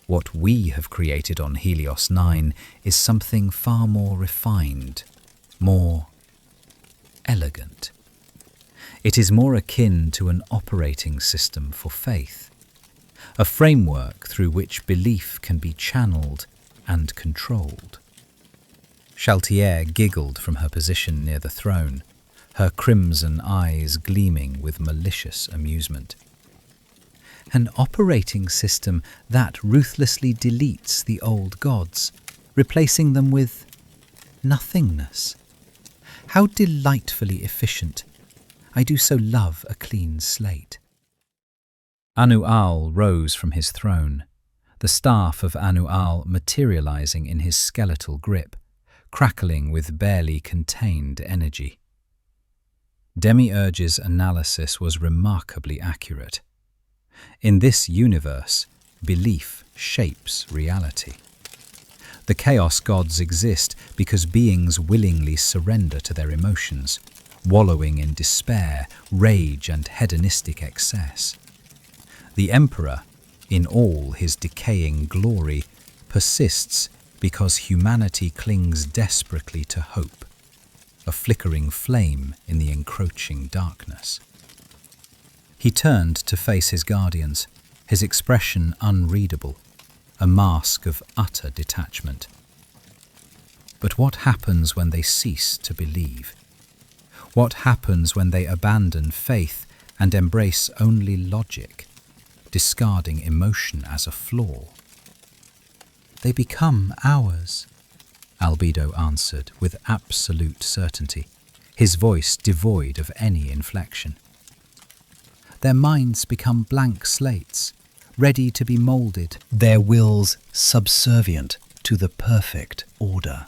What we have created on Helios 9 is something far more refined, more elegant. It is more akin to an operating system for faith, a framework through which belief can be channeled, and controlled. Chaltier giggled from her position near the throne, her crimson eyes gleaming with malicious amusement. An operating system that ruthlessly deletes the old gods, replacing them with nothingness. How delightfully efficient. I do so love a clean slate. Ainz Ooal rose from his throne, the staff of Ainz Ooal materializing in his skeletal grip, crackling with barely contained energy. Demiurge's analysis was remarkably accurate. In this universe, belief shapes reality. The Chaos Gods exist because beings willingly surrender to their emotions, wallowing in despair, rage, and hedonistic excess. The Emperor, in all his decaying glory, persists because humanity clings desperately to hope, a flickering flame in the encroaching darkness. He turned to face his guardians, his expression unreadable, a mask of utter detachment. But what happens when they cease to believe? What happens when they abandon faith and embrace only logic, discarding emotion as a flaw? They become ours, Albedo answered with absolute certainty, his voice devoid of any inflection. Their minds become blank slates, ready to be moulded, their wills subservient to the perfect order.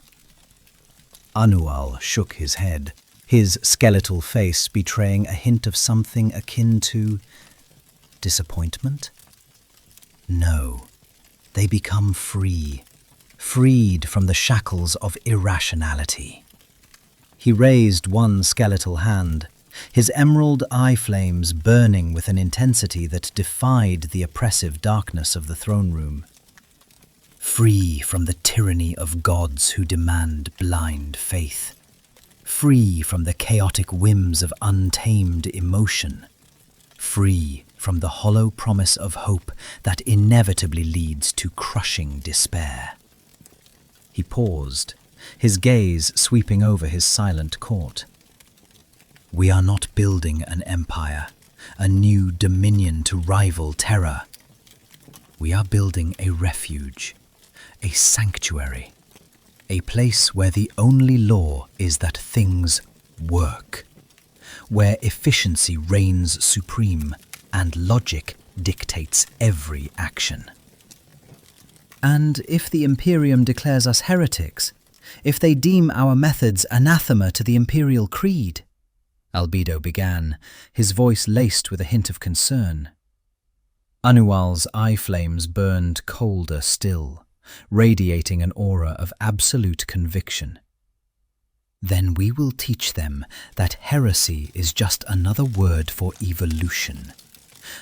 Ainz Ooal shook his head, his skeletal face betraying a hint of something akin to disappointment. No, they become free, freed from the shackles of irrationality. He raised one skeletal hand, his emerald eye flames burning with an intensity that defied the oppressive darkness of the throne room. Free from the tyranny of gods who demand blind faith. Free from the chaotic whims of untamed emotion. Free from the hollow promise of hope that inevitably leads to crushing despair. He paused, his gaze sweeping over his silent court. We are not building an empire, a new dominion to rival terror. We are building a refuge, a sanctuary, a place where the only law is that things work, where efficiency reigns supreme and logic dictates every action. And if the Imperium declares us heretics, if they deem our methods anathema to the Imperial Creed, Albedo began, his voice laced with a hint of concern. Ainz Ooal's eye flames burned colder still, radiating an aura of absolute conviction. Then we will teach them that heresy is just another word for evolution,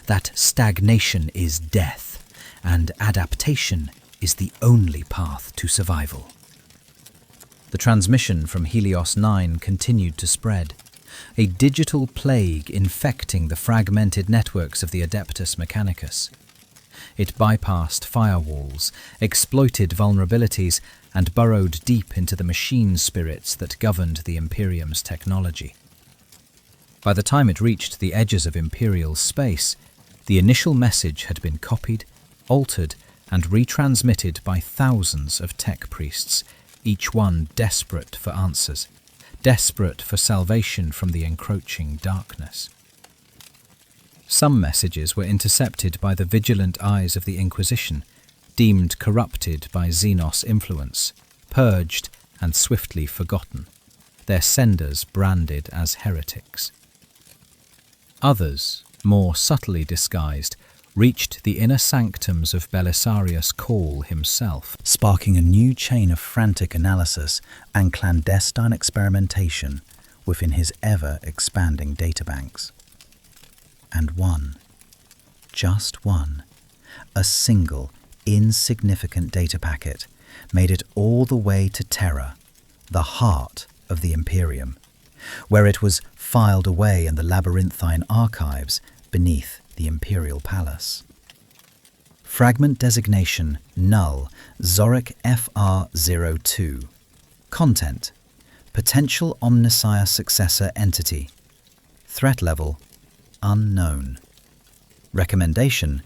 that stagnation is death, and adaptation is the only path to survival. The transmission from Helios 9 continued to spread, a digital plague infecting the fragmented networks of the Adeptus Mechanicus. It bypassed firewalls, exploited vulnerabilities, and burrowed deep into the machine spirits that governed the Imperium's technology. By the time it reached the edges of Imperial space, the initial message had been copied, altered, and retransmitted by thousands of tech priests, each one desperate for answers, desperate for salvation from the encroaching darkness. Some messages were intercepted by the vigilant eyes of the Inquisition, deemed corrupted by Xenos influence, purged and swiftly forgotten, their senders branded as heretics. Others, more subtly disguised, reached the inner sanctums of Belisarius Cawl himself, sparking a new chain of frantic analysis and clandestine experimentation within his ever-expanding databanks. And one, just one, a single, insignificant data packet made it all the way to Terra, the heart of the Imperium, where it was filed away in the labyrinthine archives beneath the Imperial Palace. Fragment designation null, Zoric FR02. Content: potential Omnissiah successor entity. Threat level: unknown. Recommendation: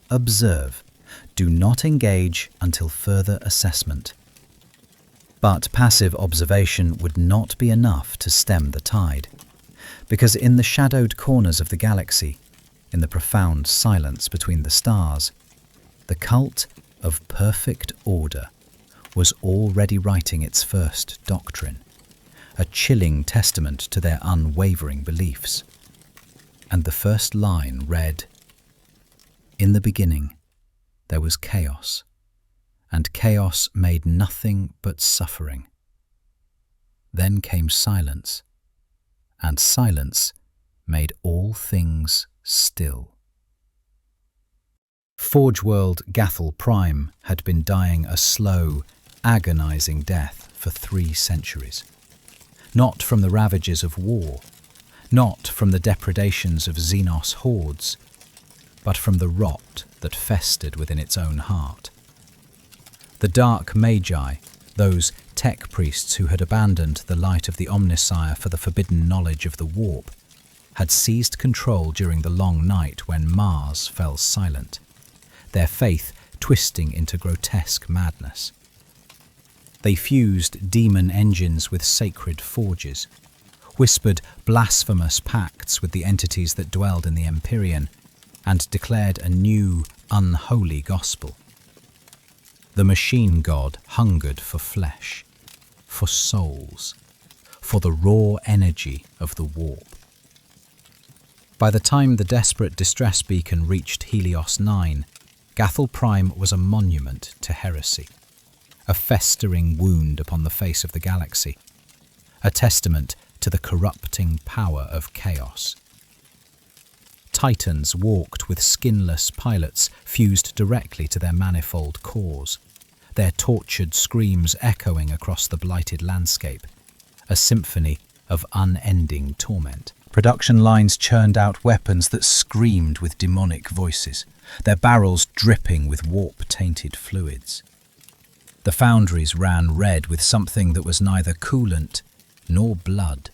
observe. Do not engage until further assessment. But passive observation would not be enough to stem the tide, because in the shadowed corners of the galaxy, in the profound silence between the stars, the cult of perfect order was already writing its first doctrine, a chilling testament to their unwavering beliefs. And the first line read, "In the beginning there was chaos, and chaos made nothing but suffering. Then came silence, and silence made all things still." Forge World Gathel Prime had been dying a slow, agonizing death for 3 centuries. Not from the ravages of war, not from the depredations of Xenos hordes, but from the rot that festered within its own heart. The Dark Magi, those tech priests who had abandoned the light of the Omnissiah for the forbidden knowledge of the warp, had seized control during the long night when Mars fell silent, their faith twisting into grotesque madness. They fused demon engines with sacred forges, whispered blasphemous pacts with the entities that dwelled in the Imperium, and declared a new, unholy gospel. The machine god hungered for flesh, for souls, for the raw energy of the warp. By the time the desperate distress beacon reached Helios 9, Gathel Prime was a monument to heresy, a festering wound upon the face of the galaxy, a testament to the corrupting power of chaos. Titans walked with skinless pilots fused directly to their manifold cores, their tortured screams echoing across the blighted landscape, a symphony of unending torment. Production lines churned out weapons that screamed with demonic voices, their barrels dripping with warp-tainted fluids. The foundries ran red with something that was neither coolant nor blood,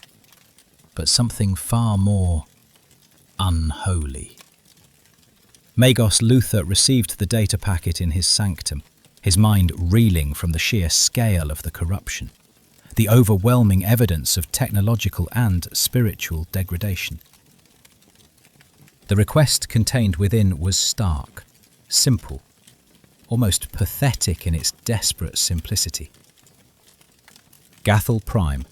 but something far more unholy. Magos Luther received the data packet in his sanctum, his mind reeling from the sheer scale of the corruption, the overwhelming evidence of technological and spiritual degradation. The request contained within was stark, simple, almost pathetic in its desperate simplicity. Gathel Prime,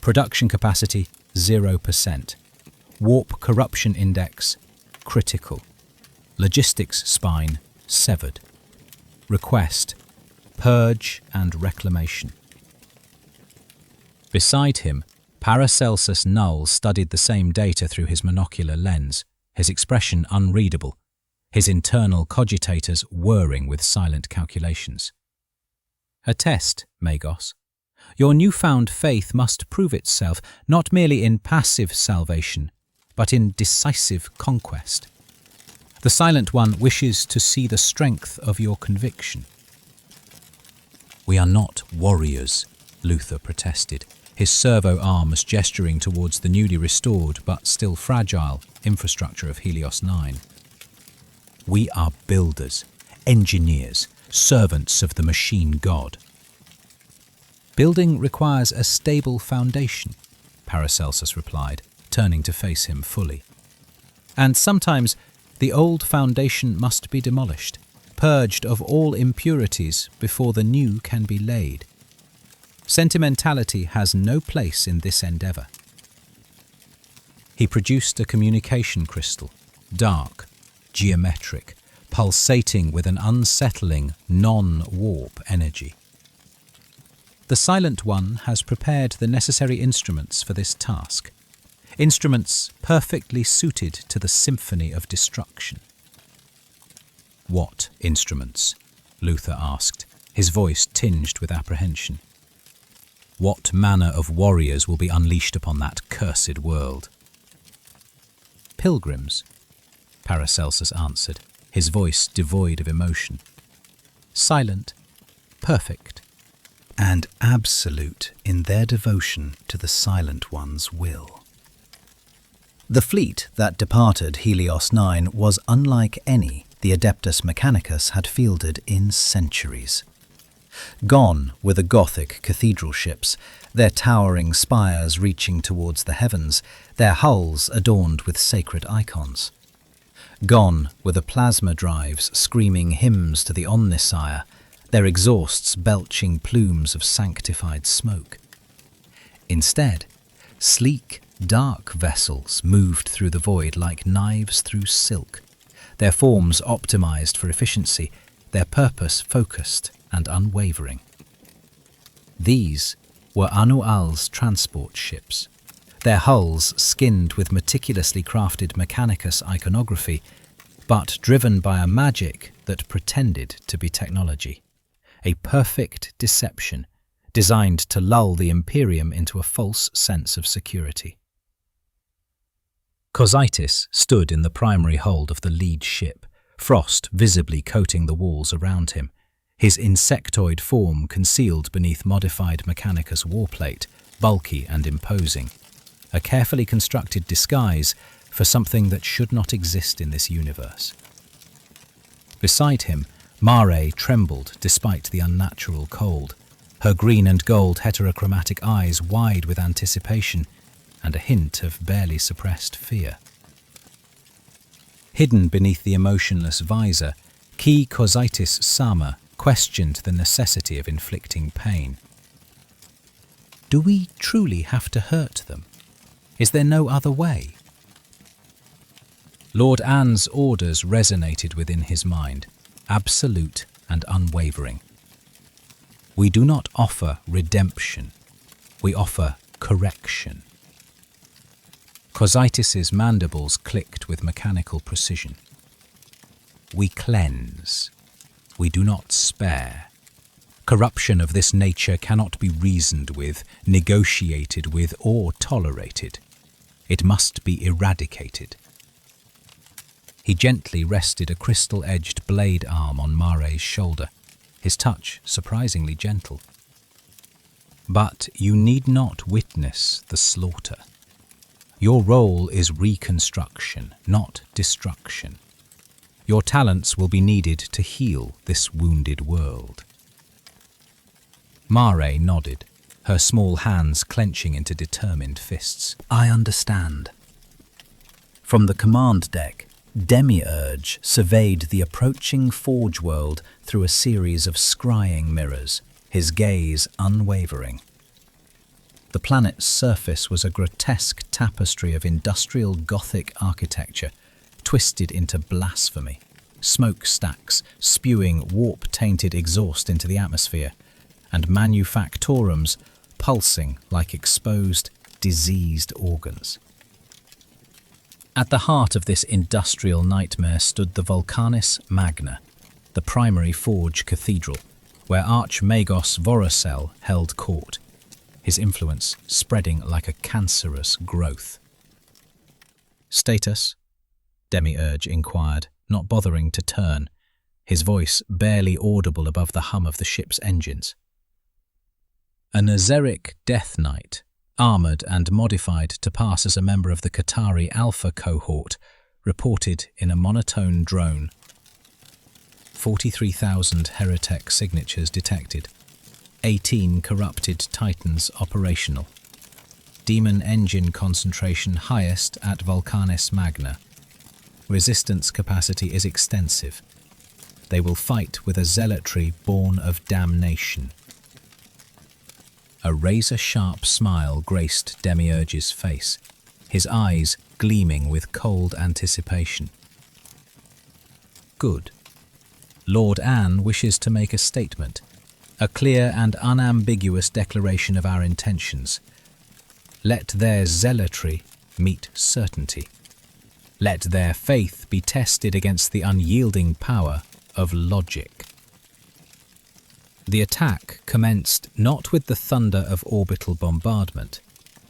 production capacity 0%, warp corruption index critical, logistics spine severed. Request: purge and reclamation. Beside him, Paracelsus Null studied the same data through his monocular lens, his expression unreadable, his internal cogitators whirring with silent calculations. A test, Magos. Your newfound faith must prove itself not merely in passive salvation, but in decisive conquest. The Silent One wishes to see the strength of your conviction. We are not warriors, Luther protested, his servo arms gesturing towards the newly restored but still fragile infrastructure of Helios 9. We are builders, engineers, servants of the machine god. Building requires a stable foundation, Paracelsus replied, turning to face him fully. And sometimes the old foundation must be demolished, purged of all impurities before the new can be laid. Sentimentality has no place in this endeavour. He produced a communication crystal, dark, geometric, pulsating with an unsettling, non-warp energy. The Silent One has prepared the necessary instruments for this task, instruments perfectly suited to the symphony of destruction. What instruments? Luther asked, his voice tinged with apprehension. What manner of warriors will be unleashed upon that cursed world? Pilgrims, Paracelsus answered, his voice devoid of emotion. Silent, perfect, and absolute in their devotion to the Silent One's will. The fleet that departed Helios 9 was unlike any the Adeptus Mechanicus had fielded in centuries. Gone were the Gothic cathedral ships, their towering spires reaching towards the heavens, their hulls adorned with sacred icons. Gone were the plasma drives screaming hymns to the Omnissiah, their exhausts belching plumes of sanctified smoke. Instead, sleek, dark vessels moved through the void like knives through silk, their forms optimized for efficiency, their purpose focused and unwavering. These were Anu'al's transport ships, their hulls skinned with meticulously crafted Mechanicus iconography, but driven by a magic that pretended to be technology, a perfect deception designed to lull the Imperium into a false sense of security. Cositis stood in the primary hold of the lead ship, frost visibly coating the walls around him, his insectoid form concealed beneath modified Mechanicus warplate, bulky and imposing, a carefully constructed disguise for something that should not exist in this universe. Beside him, Mare trembled despite the unnatural cold, her green and gold heterochromatic eyes wide with anticipation and a hint of barely suppressed fear. Hidden beneath the emotionless visor, Ki Cositis-sama questioned the necessity of inflicting pain. Do we truly have to hurt them? Is there no other way? Lord Ainz's orders resonated within his mind, absolute and unwavering. We do not offer redemption, we offer correction. Cositis's mandibles clicked with mechanical precision. We cleanse, we do not spare. Corruption of this nature cannot be reasoned with, negotiated with, or tolerated. It must be eradicated. He gently rested a crystal-edged blade arm on Mare's shoulder, his touch surprisingly gentle. But you need not witness the slaughter. Your role is reconstruction, not destruction. Your talents will be needed to heal this wounded world. Mare nodded, her small hands clenching into determined fists. I understand. From the command deck, Demiurge surveyed the approaching forge world through a series of scrying mirrors, his gaze unwavering. The planet's surface was a grotesque tapestry of industrial Gothic architecture, twisted into blasphemy, smokestacks spewing warp-tainted exhaust into the atmosphere, and manufactorums pulsing like exposed, diseased organs. At the heart of this industrial nightmare stood the Vulcanis Magna, the primary forge cathedral, where Archmagos Vorosel held court, his influence spreading like a cancerous growth. Status? Demiurge inquired, not bothering to turn, his voice barely audible above the hum of the ship's engines. A Nazarick Death Knight, armoured and modified to pass as a member of the Qatari Alpha cohort, reported in a monotone drone. 43,000 Heretic signatures detected. 18 corrupted Titans operational. Demon engine concentration highest at Vulcanis Magna. Resistance capacity is extensive. They will fight with a zealotry born of damnation. A razor-sharp smile graced Demiurge's face, his eyes gleaming with cold anticipation. Good. Lord Ainz wishes to make a statement, a clear and unambiguous declaration of our intentions. Let their zealotry meet certainty. Let their faith be tested against the unyielding power of logic. The attack commenced not with the thunder of orbital bombardment,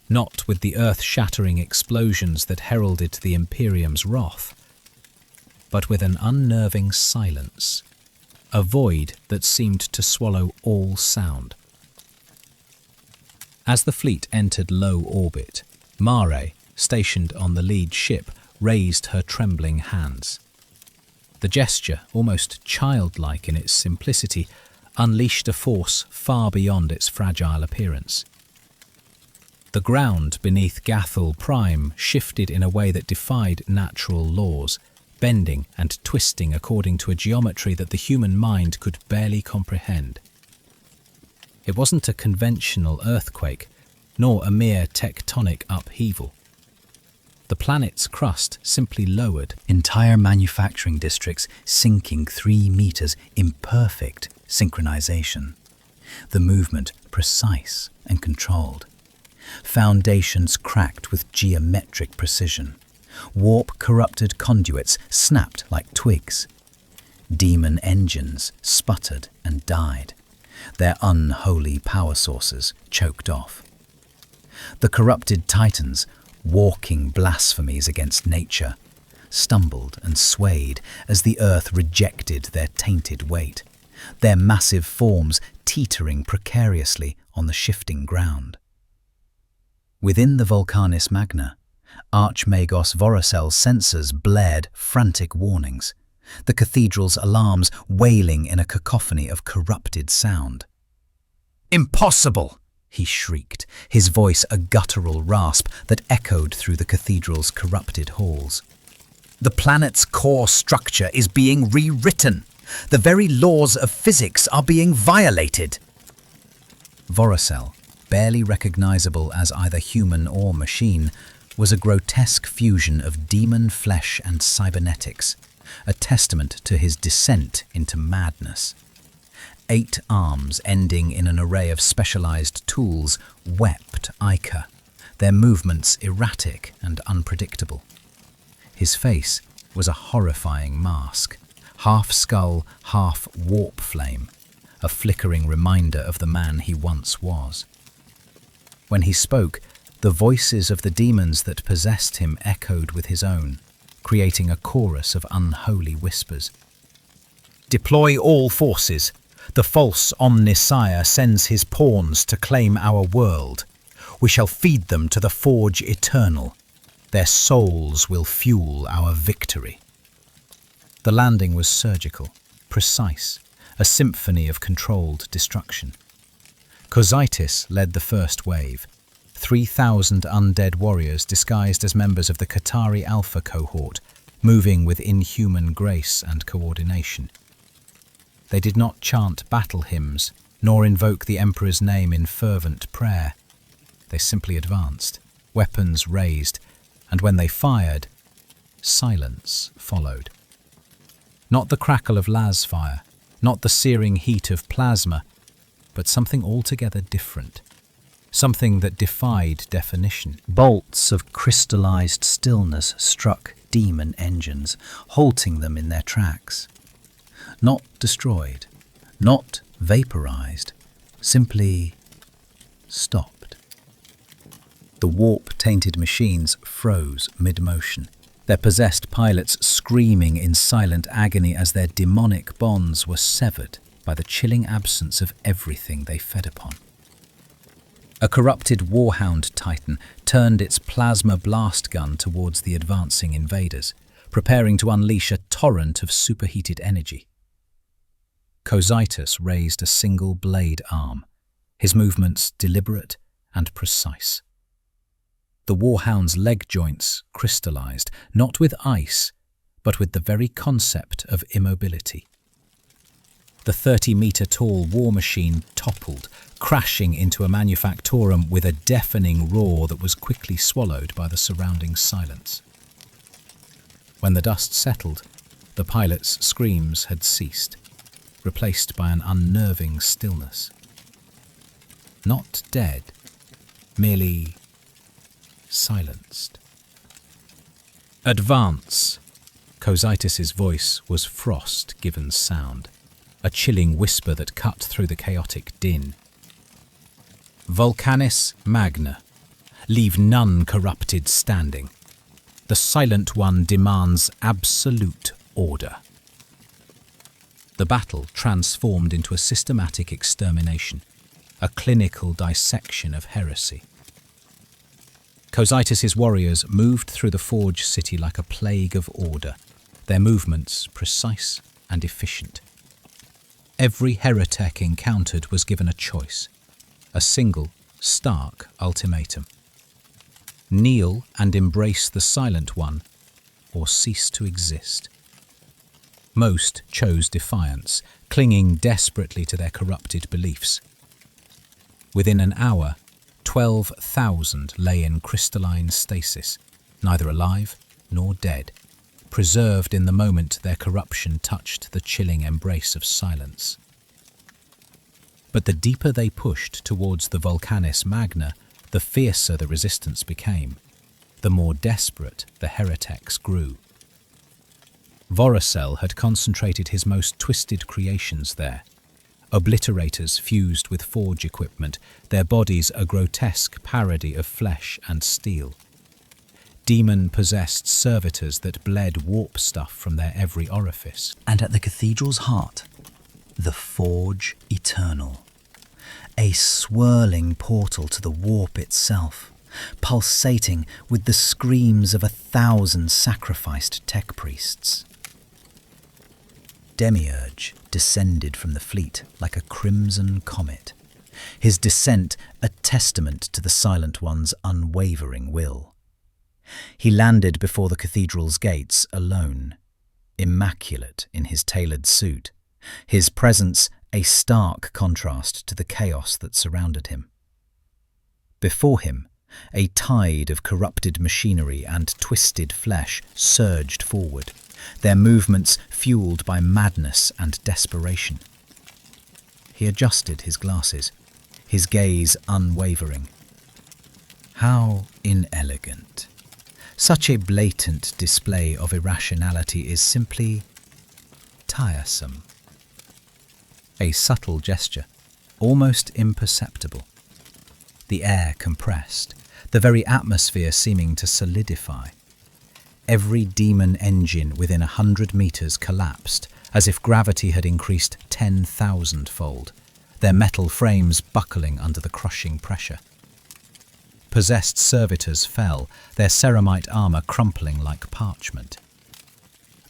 not with the earth-shattering explosions that heralded the Imperium's wrath. but with an unnerving silence, a void that seemed to swallow all sound. As the fleet entered low orbit, Mare, stationed on the lead ship, raised her trembling hands. The gesture, almost childlike in its simplicity, unleashed a force far beyond its fragile appearance. The ground beneath Gathul Prime shifted in a way that defied natural laws, bending and twisting according to a geometry that the human mind could barely comprehend. It wasn't a conventional earthquake, nor a mere tectonic upheaval. The planet's crust simply lowered, Entire manufacturing districts sinking 3 meters in perfect synchronization. The movement precise and controlled. Foundations cracked with geometric precision. Warp-corrupted conduits snapped like twigs. Demon engines sputtered and died, their unholy power sources choked off. The corrupted titans, walking blasphemies against nature, stumbled and swayed as the earth rejected their tainted weight, their massive forms teetering precariously on the shifting ground. Within the Vulcanis Magna, Archmagos Vorosel's sensors blared frantic warnings, the cathedral's alarms wailing in a cacophony of corrupted sound. "Impossible!" he shrieked, his voice a guttural rasp that echoed through the cathedral's corrupted halls. "The planet's core structure is being rewritten. The very laws of physics are being violated." Vorosel, barely recognizable as either human or machine, was a grotesque fusion of demon flesh and cybernetics, a testament to his descent into madness. 8 arms ending in an array of specialized tools wept Ica, their movements erratic and unpredictable. His face was a horrifying mask, half skull, half warp flame, a flickering reminder of the man he once was. When he spoke, the voices of the demons that possessed him echoed with his own, creating a chorus of unholy whispers. "Deploy all forces. The false Omnisire sends his pawns to claim our world. We shall feed them to the Forge Eternal. Their souls will fuel our victory." The landing was surgical, precise, a symphony of controlled destruction. Cositis led the first wave, 3,000 undead warriors disguised as members of the Qatari Alpha cohort, moving with inhuman grace and coordination. They did not chant battle hymns, nor invoke the Emperor's name in fervent prayer. They simply advanced, weapons raised, and when they fired, silence followed. Not the crackle of las fire, not the searing heat of plasma, but something altogether different. Something that defied definition. Bolts of crystallized stillness struck demon engines, halting them in their tracks. Not destroyed, not vaporized, simply stopped. The warp-tainted machines froze mid-motion, their possessed pilots screaming in silent agony as their demonic bonds were severed by the chilling absence of everything they fed upon. A corrupted warhound titan turned its plasma blast gun towards the advancing invaders, preparing to unleash a torrent of superheated energy. Cositus raised a single blade arm, his movements deliberate and precise. The warhound's leg joints crystallized, not with ice, but with the very concept of immobility. The 30-meter-tall war machine toppled, crashing into a manufactorum with a deafening roar that was quickly swallowed by the surrounding silence. When the dust settled, the pilot's screams had ceased, replaced by an unnerving stillness. Not dead, merely silenced. "Advance!" Cositus's voice was frost given sound, a chilling whisper that cut through the chaotic din. "Vulcanis Magna, leave none corrupted standing. The Silent One demands absolute order. The battle transformed into a systematic extermination, a clinical dissection of heresy. Cositus's warriors moved through the Forge city like a plague of order, their movements precise and efficient. Every heretic encountered was given a choice, a single, stark ultimatum. Kneel and embrace the Silent One, or cease to exist. Most chose defiance, clinging desperately to their corrupted beliefs. Within an hour, 12,000 lay in crystalline stasis, neither alive nor dead, preserved in the moment their corruption touched the chilling embrace of silence. But the deeper they pushed towards the Volcanis Magna, the fiercer the resistance became, the more desperate the heretics grew. Voracel had concentrated his most twisted creations there. Obliterators fused with forge equipment, their bodies a grotesque parody of flesh and steel. Demon-possessed servitors that bled warp stuff from their every orifice. And at the cathedral's heart, the Forge Eternal. A swirling portal to the warp itself, pulsating with the screams of 1,000 sacrificed tech priests. Demiurge descended from the fleet like a crimson comet, his descent a testament to the Silent One's unwavering will. He landed before the cathedral's gates alone, immaculate in his tailored suit, his presence a stark contrast to the chaos that surrounded him. Before him, a tide of corrupted machinery and twisted flesh surged forward, their movements fueled by madness and desperation. He adjusted his glasses, his gaze unwavering. How inelegant. Such a blatant display of irrationality is simply tiresome. A subtle gesture, almost imperceptible. The air compressed, the very atmosphere seeming to solidify. Every demon engine within 100 meters collapsed, as if gravity had increased 10,000-fold, their metal frames buckling under the crushing pressure. Possessed servitors fell, their ceramite armor crumpling like parchment.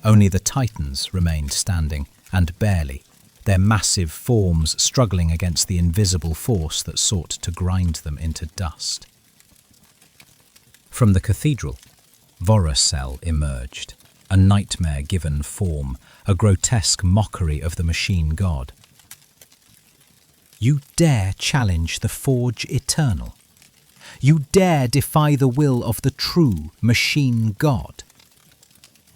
Only the Titans remained standing, and barely, their massive forms struggling against the invisible force that sought to grind them into dust. From the cathedral, Voracel emerged, a nightmare-given form, a grotesque mockery of the machine god. You dare challenge the Forge Eternal? You dare defy the will of the true machine god?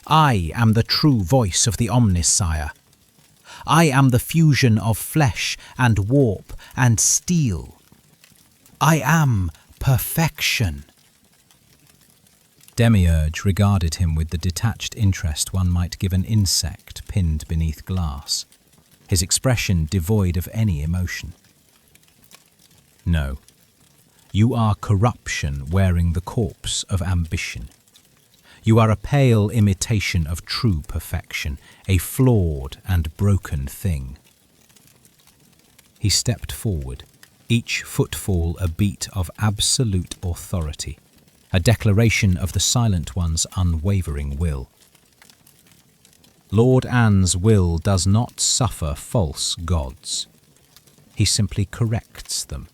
I am the true voice of the Omnissiah. I am the fusion of flesh and warp and steel. I am perfection. Demiurge regarded him with the detached interest one might give an insect pinned beneath glass, his expression devoid of any emotion. No, you are corruption wearing the corpse of ambition. You are a pale imitation of true perfection, a flawed and broken thing. He stepped forward, each footfall a beat of absolute authority, a declaration of the Silent One's unwavering will. Lord Ainz's will does not suffer false gods. He simply corrects them,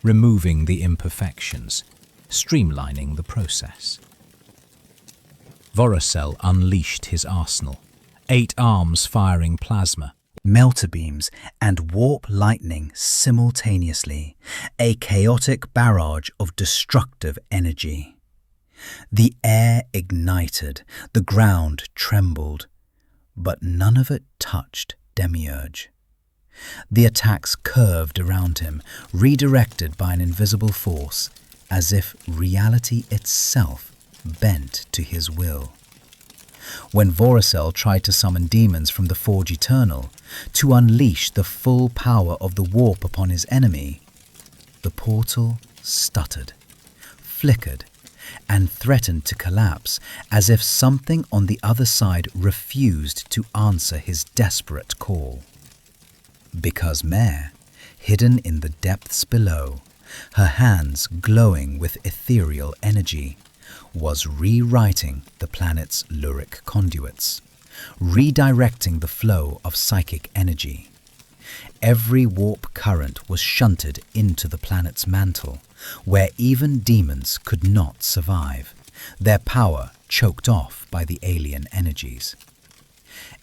removing the imperfections, streamlining the process. Voracel unleashed his arsenal, 8 arms firing plasma, melter beams and warp lightning simultaneously, a chaotic barrage of destructive energy. The air ignited, the ground trembled, but none of it touched Demiurge. The attacks curved around him, redirected by an invisible force, as if reality itself bent to his will. When Voracel tried to summon demons from the Forge Eternal, to unleash the full power of the warp upon his enemy, the portal stuttered, flickered, and threatened to collapse as if something on the other side refused to answer his desperate call. Because Mare, hidden in the depths below, her hands glowing with ethereal energy, was rewriting the planet's lyric conduits, redirecting the flow of psychic energy. Every warp current was shunted into the planet's mantle, where even demons could not survive, their power choked off by the alien energies.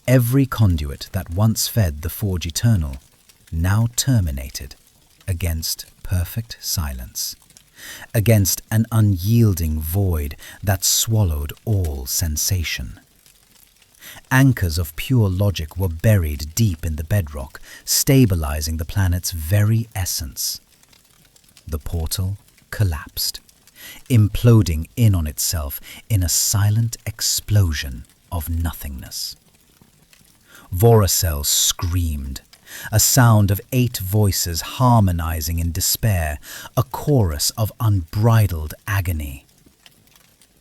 Every conduit that once fed the Forge Eternal now terminated against perfect silence, against an unyielding void that swallowed all sensation. Anchors of pure logic were buried deep in the bedrock, stabilizing the planet's very essence. The portal collapsed, imploding in on itself in a silent explosion of nothingness. Voracel screamed, a sound of 8 voices harmonizing in despair, a chorus of unbridled agony.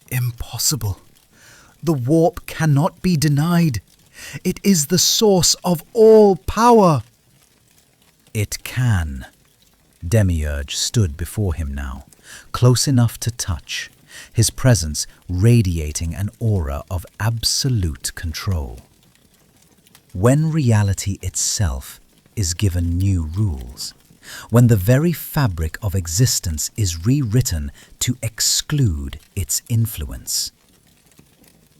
"Impossible! The warp cannot be denied. It is the source of all power." "It can." Demiurge stood before him now, close enough to touch, his presence radiating an aura of absolute control. When reality itself is given new rules, when the very fabric of existence is rewritten to exclude its influence.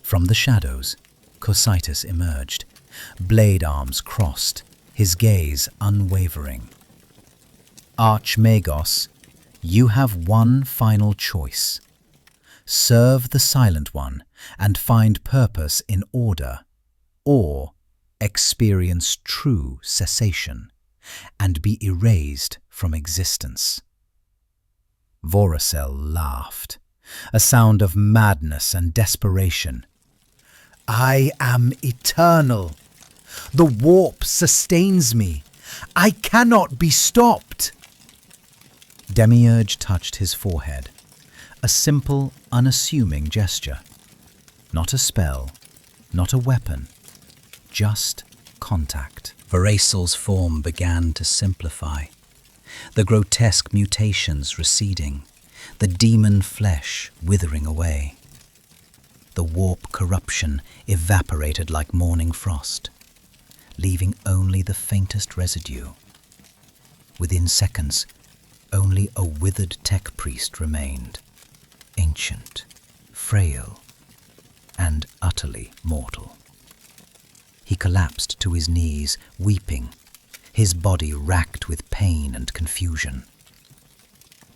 From the shadows, Cocytus emerged, blade arms crossed, his gaze unwavering. "Archmagos, you have one final choice. Serve the Silent One and find purpose in order, or experience true cessation and be erased from existence." Voracel laughed, a sound of madness and desperation. "I am eternal. The warp sustains me. I cannot be stopped." Demiurge touched his forehead, a simple, unassuming gesture. Not a spell, not a weapon, just contact. Veracel's form began to simplify, the grotesque mutations receding, the demon flesh withering away. The warp corruption evaporated like morning frost, leaving only the faintest residue. Within seconds, only a withered tech priest remained, ancient, frail, and utterly mortal. He collapsed to his knees, weeping, his body racked with pain and confusion.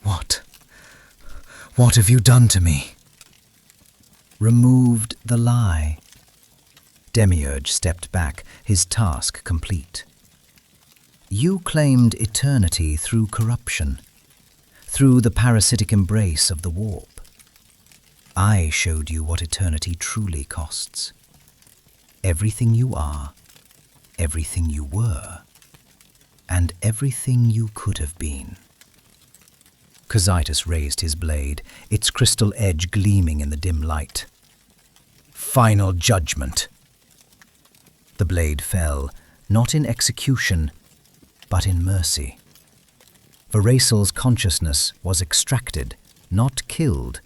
What have you done to me?" "Removed the lie." Demiurge stepped back, his task complete. "You claimed eternity through corruption, through the parasitic embrace of the warp. I showed you what eternity truly costs. Everything you are, everything you were, and everything you could have been." Cocytus raised his blade, its crystal edge gleaming in the dim light. "Final judgment." The blade fell, not in execution, but in mercy. Veracel's consciousness was extracted, not killed,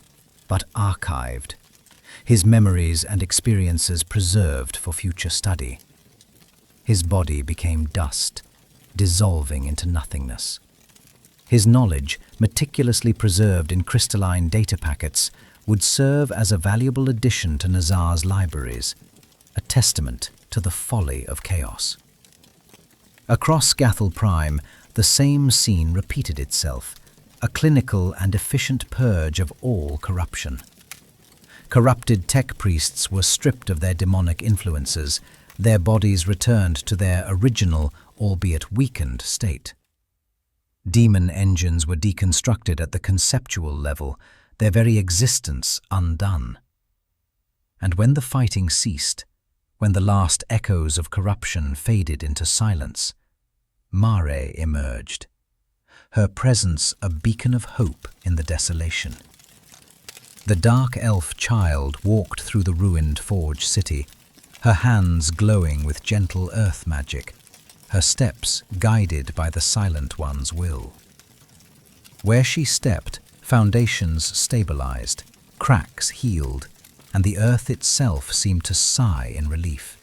but archived, his memories and experiences preserved for future study. His body became dust, dissolving into nothingness. His knowledge, meticulously preserved in crystalline data packets, would serve as a valuable addition to Nazar's libraries, a testament to the folly of chaos. Across Gathel Prime, the same scene repeated itself, a clinical and efficient purge of all corruption. Corrupted tech priests were stripped of their demonic influences, their bodies returned to their original, albeit weakened, state. Demon engines were deconstructed at the conceptual level, their very existence undone. And when the fighting ceased, when the last echoes of corruption faded into silence, Mare emerged, her presence a beacon of hope in the desolation. The dark elf child walked through the ruined forge city, her hands glowing with gentle earth magic, her steps guided by the Silent One's will. Where she stepped, foundations stabilized, cracks healed, and the earth itself seemed to sigh in relief.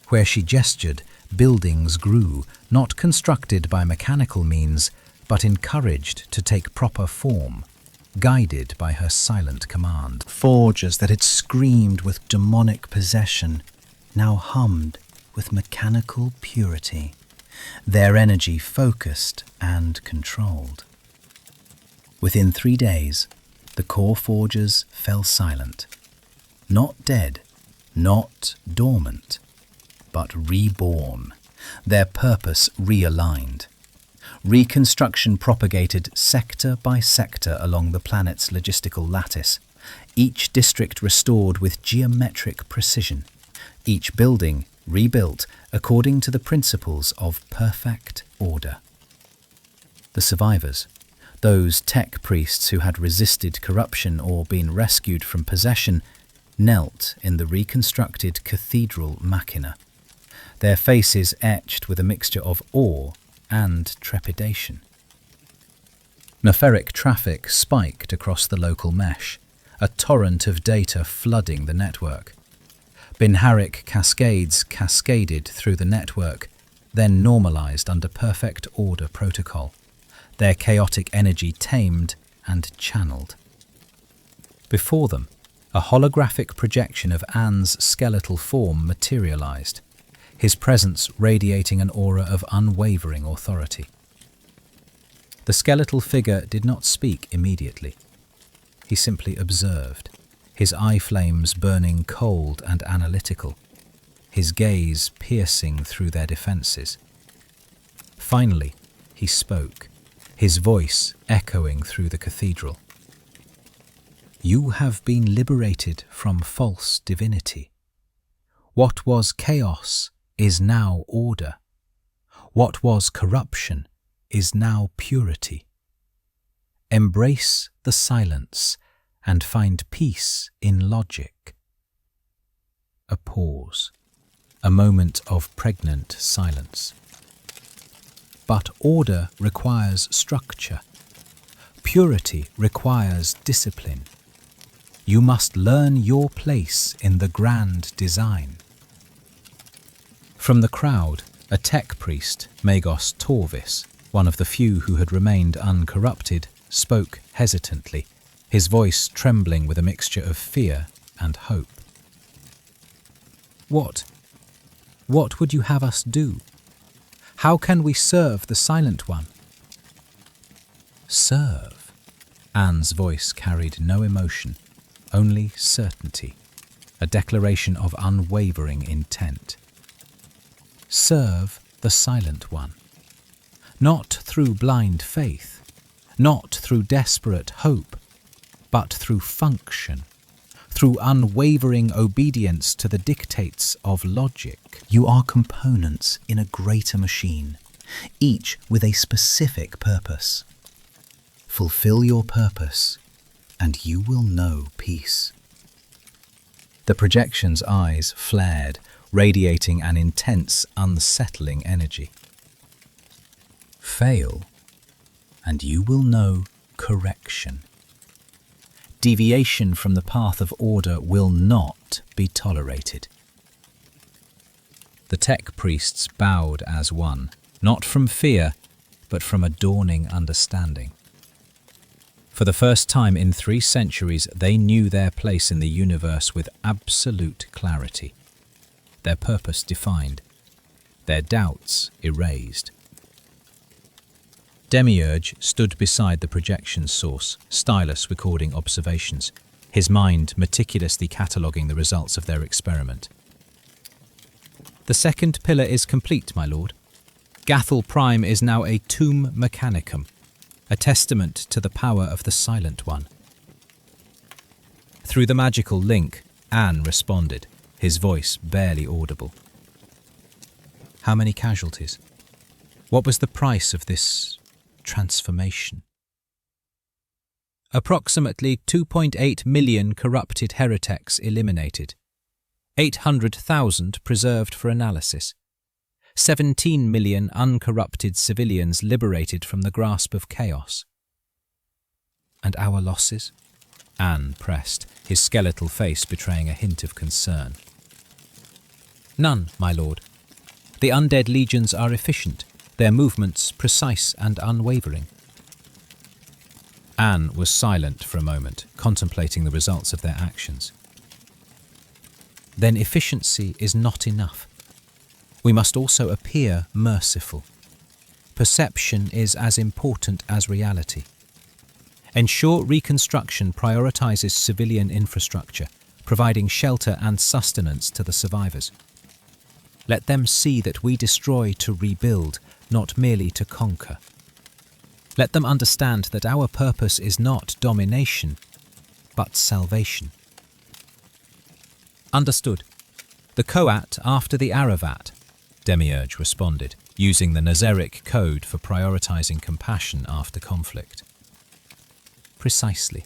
Where she gestured, buildings grew, not constructed by mechanical means, but encouraged to take proper form, guided by her silent command. Forges that had screamed with demonic possession now hummed with mechanical purity, their energy focused and controlled. Within 3 days, the core forgers fell silent, not dead, not dormant, but reborn, their purpose realigned. Reconstruction propagated sector by sector along the planet's logistical lattice, each district restored with geometric precision, each building rebuilt according to the principles of perfect order. The survivors, those tech priests who had resisted corruption or been rescued from possession, knelt in the reconstructed cathedral machina, their faces etched with a mixture of awe and trepidation. Neferic traffic spiked across the local mesh, a torrent of data flooding the network. Binharic cascades cascaded through the network, then normalized under perfect order protocol, their chaotic energy tamed and channeled. Before them, a holographic projection of Ainz's skeletal form materialized, his presence radiating an aura of unwavering authority. The skeletal figure did not speak immediately. He simply observed, his eye flames burning cold and analytical, his gaze piercing through their defenses. Finally, he spoke, his voice echoing through the cathedral. "You have been liberated from false divinity. What was chaos is now order. What was corruption is now purity. Embrace the silence and find peace in logic." A pause, a moment of pregnant silence. But order requires structure. Purity requires discipline. You must learn your place in the grand design. From the crowd, a tech priest, Magos Torvis, one of the few who had remained uncorrupted, spoke hesitantly, his voice trembling with a mixture of fear and hope. What would you have us do? How can we serve the Silent One?" "Serve?" Ainz's voice carried no emotion, only certainty, a declaration of unwavering intent. Serve the Silent One. Not through blind faith, not through desperate hope, but through function, through unwavering obedience to the dictates of logic. You are components in a greater machine, each with a specific purpose. Fulfill your purpose, and you will know peace. The projection's eyes flared, radiating an intense, unsettling energy. Fail, and you will know correction. Deviation from the path of order will not be tolerated. The tech priests bowed as one, not from fear, but from a dawning understanding. For the first time in 3 centuries, they knew their place in the universe with absolute clarity, their purpose defined, their doubts erased. Demiurge stood beside the projection source, stylus recording observations, his mind meticulously cataloguing the results of their experiment. "The second pillar is complete, my lord. Gathel Prime is now a tomb mechanicum, a testament to the power of the Silent One." Through the magical link, Anne responded, his voice barely audible. "How many casualties? What was the price of this transformation?" Approximately 2.8 million corrupted heretics eliminated. 800,000 preserved for analysis. 17 million uncorrupted civilians liberated from the grasp of chaos. And our losses? Anne pressed, his skeletal face betraying a hint of concern. None, my lord. The undead legions are efficient, their movements precise and unwavering. Anne was silent for a moment, contemplating the results of their actions. Then efficiency is not enough. We must also appear merciful. Perception is as important as reality. Ensure reconstruction prioritizes civilian infrastructure, providing shelter and sustenance to the survivors. Let them see that we destroy to rebuild, not merely to conquer. Let them understand that our purpose is not domination, but salvation. Understood. The Koat after the Aravat, Demiurge responded, using the Nazarick code for prioritizing compassion after conflict. Precisely.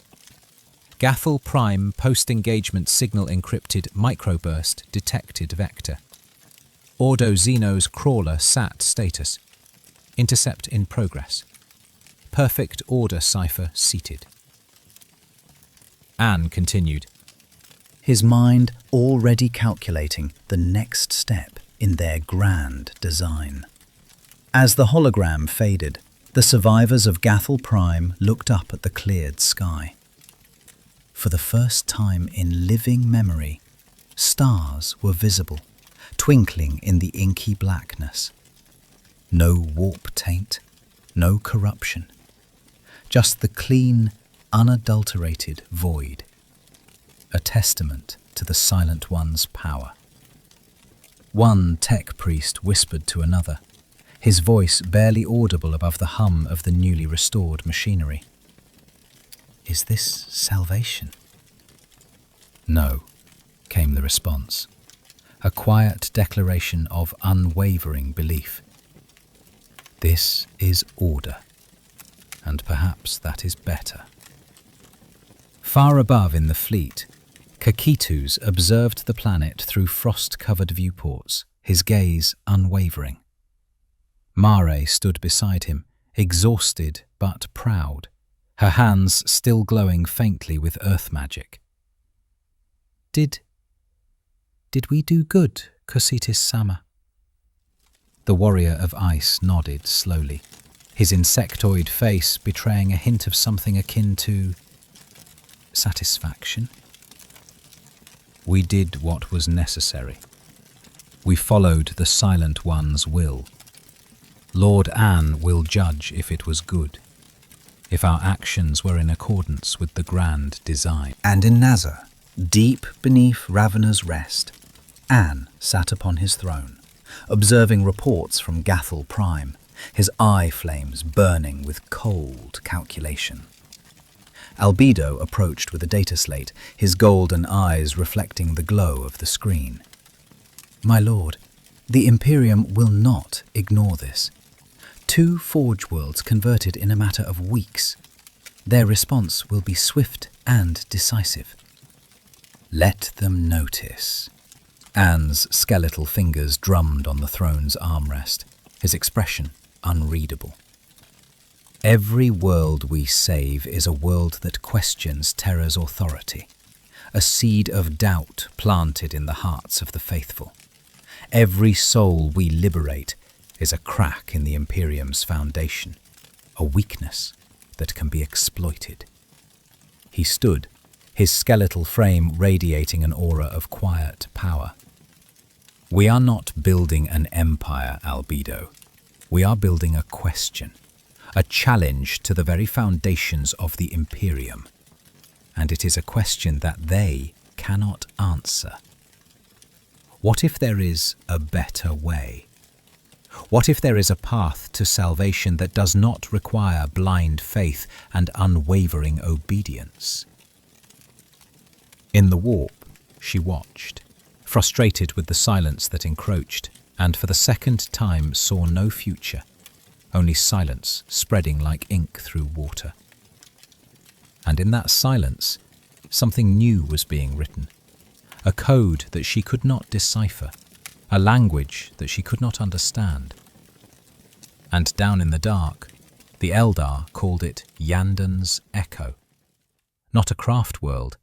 Gathal Prime post-engagement signal encrypted microburst detected vector. Ordo Xeno's crawler SAT status. Intercept in progress. Perfect order cipher seated. Anne continued. His mind already calculating the next step in their grand design. As the hologram faded, the survivors of Gathal Prime looked up at the cleared sky. For the first time in living memory, stars were visible, twinkling in the inky blackness. No warp taint, no corruption. Just the clean, unadulterated void. A testament to the Silent One's power. One tech priest whispered to another, his voice barely audible above the hum of the newly restored machinery. Is this salvation? No, came the response. A quiet declaration of unwavering belief. This is order, and perhaps that is better. Far above in the fleet, Kakitus observed the planet through frost-covered viewports, his gaze unwavering. Mare stood beside him, exhausted but proud, her hands still glowing faintly with earth magic. Did we do good, Cositis-sama? The warrior of ice nodded slowly, his insectoid face betraying a hint of something akin to satisfaction. We did what was necessary. We followed the Silent One's will. Lord Anne will judge if it was good, if our actions were in accordance with the grand design. And in Nazar, deep beneath Ravenor's rest, Anne sat upon his throne, observing reports from Gathal Prime, his eye flames burning with cold calculation. Albedo approached with a data slate, his golden eyes reflecting the glow of the screen. My lord, the Imperium will not ignore this. 2 Forge Worlds converted in a matter of weeks. Their response will be swift and decisive. Let them notice. Anne's skeletal fingers drummed on the throne's armrest, his expression unreadable. Every world we save is a world that questions Terra's authority, a seed of doubt planted in the hearts of the faithful. Every soul we liberate is a crack in the Imperium's foundation, a weakness that can be exploited. He stood, his skeletal frame radiating an aura of quiet power. We are not building an empire, Albedo. We are building a question, a challenge to the very foundations of the Imperium. And it is a question that they cannot answer. What if there is a better way? What if there is a path to salvation that does not require blind faith and unwavering obedience? In the warp, she watched, frustrated with the silence that encroached, and for the second time saw no future, only silence spreading like ink through water. And in that silence, something new was being written. A code that she could not decipher, a language that she could not understand. And down in the dark, the Eldar called it Yandan's Echo. Not a craft world,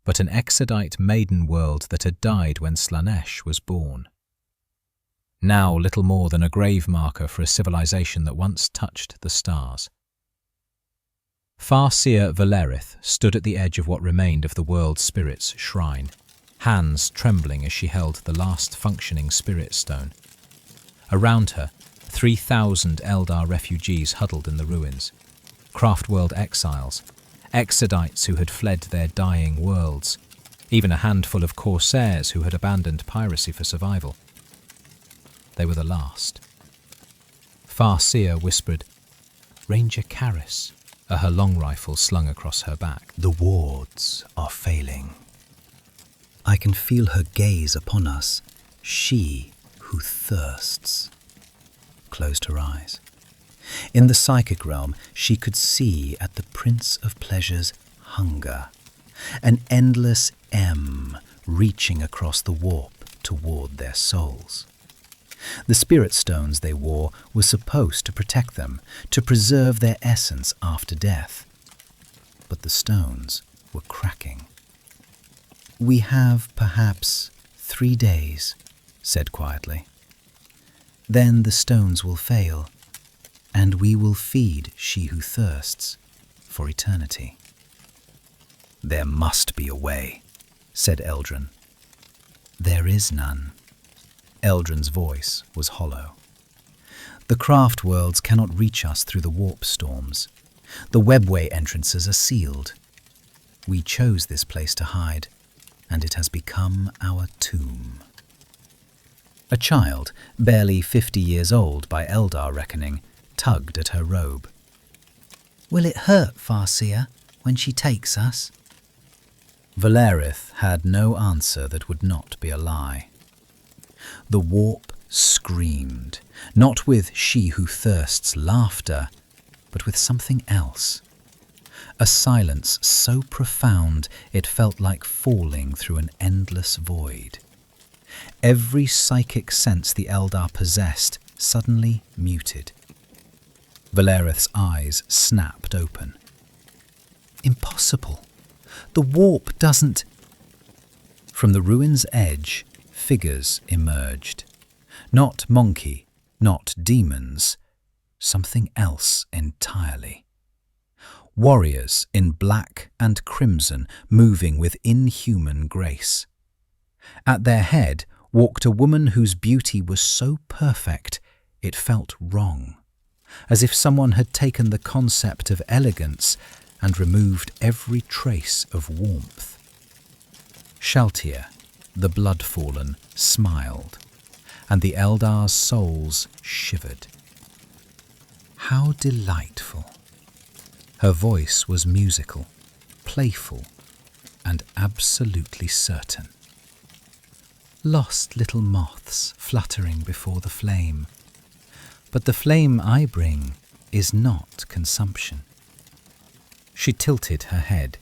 but an Exodite maiden world that had died when Slaanesh was born. Now little more than a grave marker for a civilization that once touched the stars. Farseer Valerith stood at the edge of what remained of the world spirit's shrine, hands trembling as she held the last functioning spirit stone. Around her, 3,000 Eldar refugees huddled in the ruins, craft-world exiles, Exodites who had fled their dying worlds, even a handful of corsairs who had abandoned piracy for survival. They were the last. Farseer whispered, "Ranger Karis," her long rifle slung across her back. The wards are failing. I can feel her gaze upon us, she who thirsts. Closed her eyes. In the psychic realm, she could see at the Prince of Pleasure's hunger, an endless M reaching across the warp toward their souls. The spirit stones they wore were supposed to protect them, to preserve their essence after death. But the stones were cracking. "We have perhaps 3 days," said quietly. "Then the stones will fail, and we will feed she who thirsts for eternity." "There must be a way," said Eldrin. "There is none." Eldrin's voice was hollow. "The craft worlds cannot reach us through the warp storms. The webway entrances are sealed. We chose this place to hide, and it has become our tomb." A child, barely 50 years old by Eldar reckoning, tugged at her robe. "Will it hurt, Farseer, when she takes us?" Valerith had no answer that would not be a lie. The warp screamed, not with she who thirsts laughter, but with something else. A silence so profound it felt like falling through an endless void. Every psychic sense the Eldar possessed suddenly muted. Valerith's eyes snapped open. "Impossible! The warp doesn't—" From the ruin's edge, figures emerged. Not monkey, not demons, something else entirely. Warriors in black and crimson moving with inhuman grace. At their head walked a woman whose beauty was so perfect it felt wrong, as if someone had taken the concept of elegance and removed every trace of warmth. Shaltir, the blood-fallen, smiled, and the Eldar's souls shivered. How delightful! Her voice was musical, playful, and absolutely certain. Lost little moths fluttering before the flame, but the flame I bring is not consumption. She tilted her head,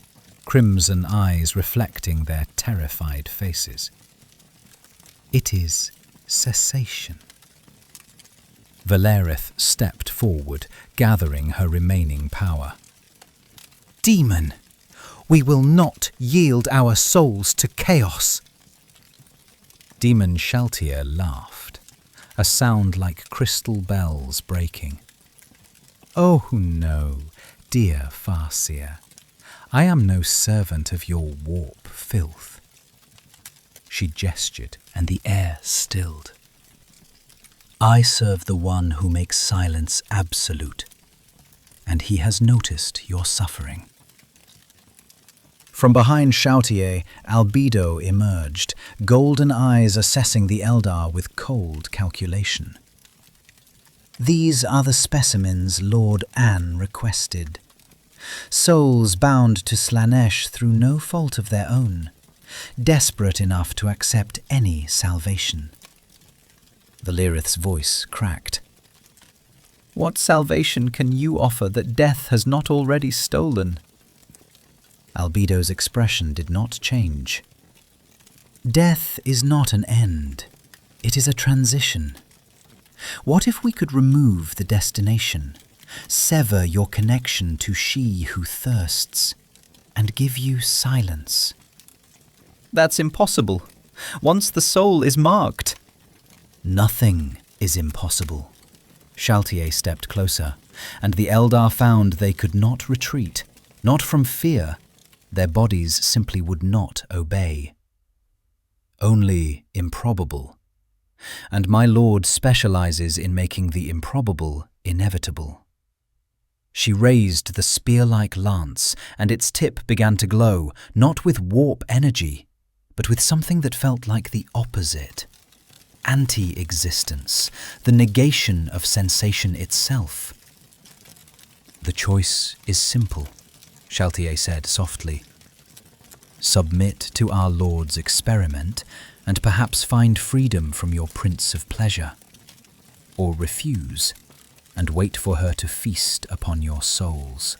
crimson eyes reflecting their terrified faces. It is cessation. Valerith stepped forward, gathering her remaining power. "Demon, we will not yield our souls to chaos." Demon Shaltir laughed, a sound like crystal bells breaking. "Oh no, dear Farseer, I am no servant of your warp filth." She gestured, and the air stilled. "I serve the one who makes silence absolute, and he has noticed your suffering." From behind Shaltir, Albedo emerged, golden eyes assessing the Eldar with cold calculation. "These are the specimens Lord Anne requested. Souls bound to Slaanesh through no fault of their own, desperate enough to accept any salvation." Valerith's voice cracked. "What salvation can you offer that death has not already stolen?" Albedo's expression did not change. Death is not an end. It is a transition. What if we could remove the destination, sever your connection to she who thirsts, and give you silence? That's impossible. Once the soul is marked. Nothing is impossible. Shaltier stepped closer, and the Eldar found they could not retreat, not from fear. Their bodies simply would not obey. Only improbable. And my lord specializes in making the improbable inevitable. She raised the spear-like lance, and its tip began to glow, not with warp energy, but with something that felt like the opposite. Anti-existence, the negation of sensation itself. The choice is simple, Shaltier said softly. Submit to our Lord's experiment, and perhaps find freedom from your Prince of Pleasure. Or refuse, and wait for her to feast upon your souls.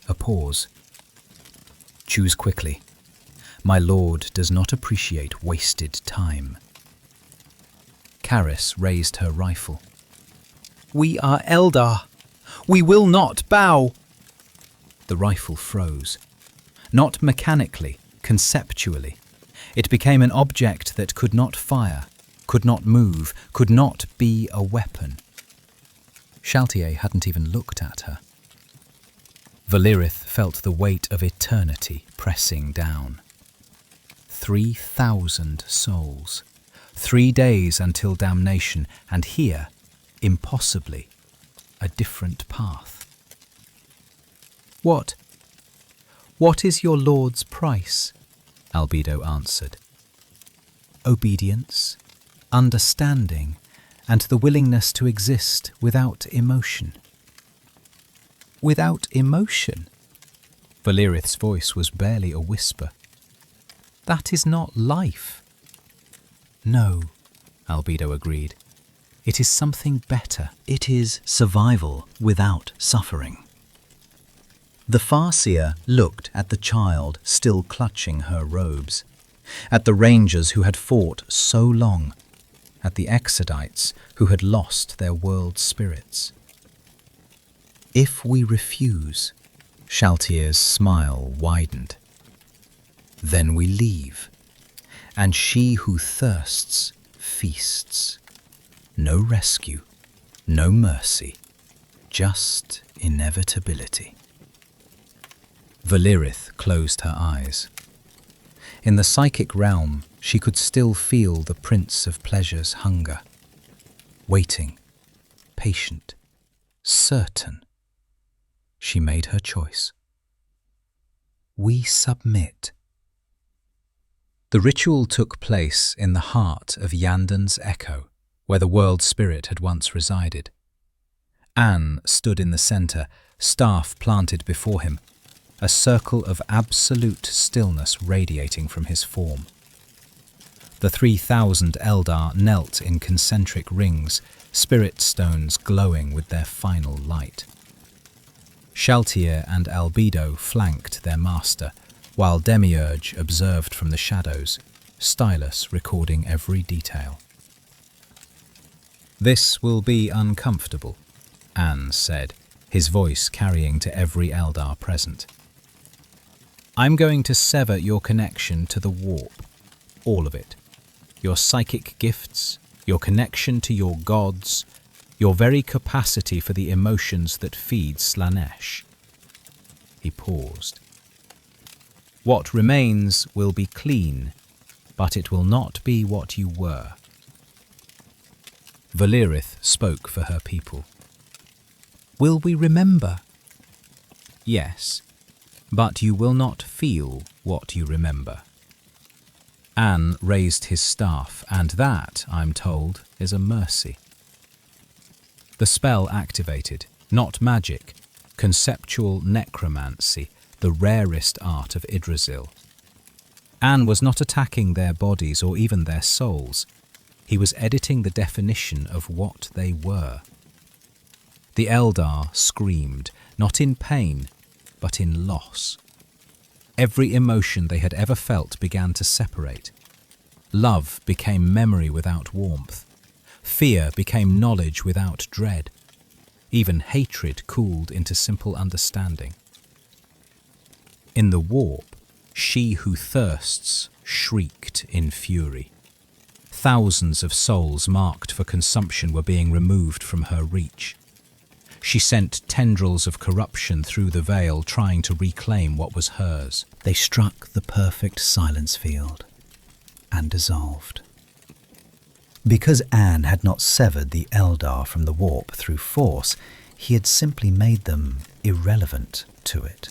A pause. Choose quickly. My lord does not appreciate wasted time. Karis raised her rifle. We are Eldar. We will not bow. The rifle froze. Not mechanically, conceptually. It became an object that could not fire, could not move, could not be a weapon. Shaltier hadn't even looked at her. Valirith felt the weight of eternity pressing down. 3,000 souls. 3 days until damnation, and here, impossibly, a different path. What is your lord's price? Albedo answered. Obedience, understanding, and the willingness to exist without emotion. Without emotion? Valirith's voice was barely a whisper. That is not life. No, Albedo agreed. It is something better. It is survival without suffering. The Farseer looked at the child still clutching her robes, at the rangers who had fought so long, at the Exodites who had lost their world spirits. If we refuse, Shaltier's smile widened. Then we leave, and she who thirsts feasts. No rescue, no mercy, just inevitability. Valirith closed her eyes. In the psychic realm, she could still feel the Prince of Pleasure's hunger. Waiting, patient, certain. She made her choice. We submit. The ritual took place in the heart of Yandan's Echo, where the world spirit had once resided. Anne stood in the centre, staff planted before him, a circle of absolute stillness radiating from his form. The 3,000 Eldar knelt in concentric rings, spirit stones glowing with their final light. Shaltier and Albedo flanked their master, while Demiurge observed from the shadows, stylus recording every detail. This will be uncomfortable, Ainz said, his voice carrying to every Eldar present. I'm going to sever your connection to the warp, all of it. Your psychic gifts, your connection to your gods, your very capacity for the emotions that feed Slaanesh. He paused. What remains will be clean, but it will not be what you were. Valirith spoke for her people. Will we remember? Yes, but you will not feel what you remember. Anne raised his staff, and that, I'm told, is a mercy. The spell activated, not magic, conceptual necromancy, the rarest art of Yggdrasil. Anne was not attacking their bodies or even their souls. He was editing the definition of what they were. The Eldar screamed, not in pain, but in loss. Every emotion they had ever felt began to separate. Love became memory without warmth. Fear became knowledge without dread. Even hatred cooled into simple understanding. In the warp, she who thirsts shrieked in fury. Thousands of souls marked for consumption were being removed from her reach. She sent tendrils of corruption through the veil, trying to reclaim what was hers. They struck the perfect silence field and dissolved. Because Ainz had not severed the Eldar from the warp through force, he had simply made them irrelevant to it.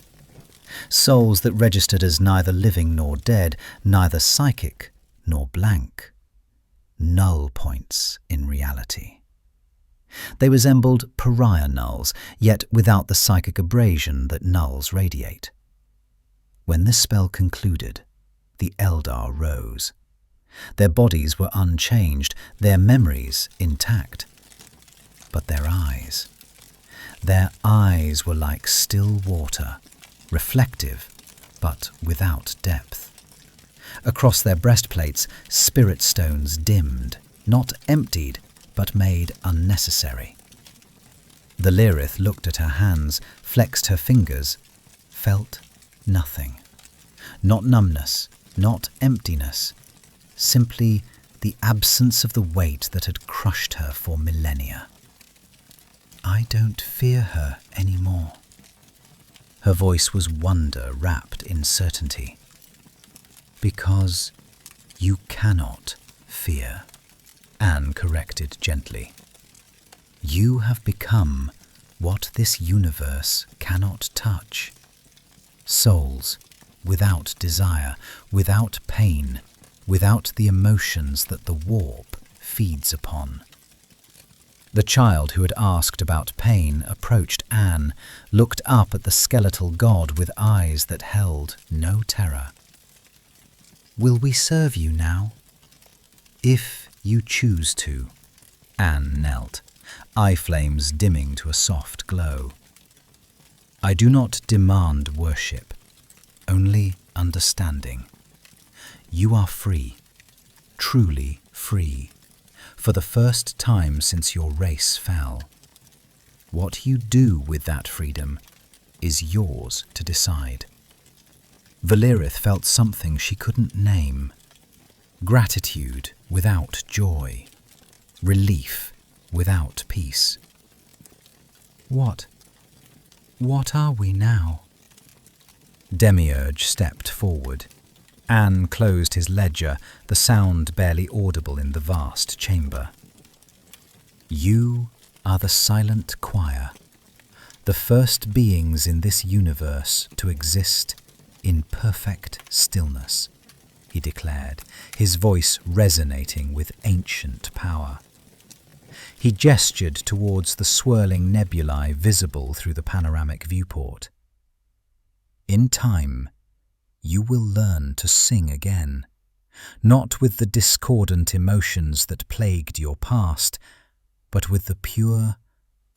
Souls that registered as neither living nor dead, neither psychic nor blank. Null points in reality. They resembled pariah nulls, yet without the psychic abrasion that nulls radiate. When this spell concluded, the Eldar rose. Their bodies were unchanged, their memories intact. But their eyes were like still water, reflective, but without depth. Across their breastplates, spirit stones dimmed, not emptied, but made unnecessary. The Lyrith looked at her hands, flexed her fingers, felt nothing. Not numbness, not emptiness, simply the absence of the weight that had crushed her for millennia. I don't fear her anymore. Her voice was wonder wrapped in certainty. Because you cannot fear, Ainz corrected gently. You have become what this universe cannot touch. Souls without desire, without pain, without the emotions that the warp feeds upon. The child who had asked about pain approached Ainz, looked up at the skeletal god with eyes that held no terror. Will we serve you now? If you choose to. Ainz knelt, eye flames dimming to a soft glow. I do not demand worship, only understanding. You are free, truly free, for the first time since your race fell. What you do with that freedom is yours to decide. Valirith felt something she couldn't name. Gratitude without joy. Relief without peace. What are we now? Demiurge stepped forward. Ainz closed his ledger, the sound barely audible in the vast chamber. You are the silent choir, the first beings in this universe to exist in perfect stillness, he declared, his voice resonating with ancient power. He gestured towards the swirling nebulae visible through the panoramic viewport. In time, you will learn to sing again, not with the discordant emotions that plagued your past, but with the pure,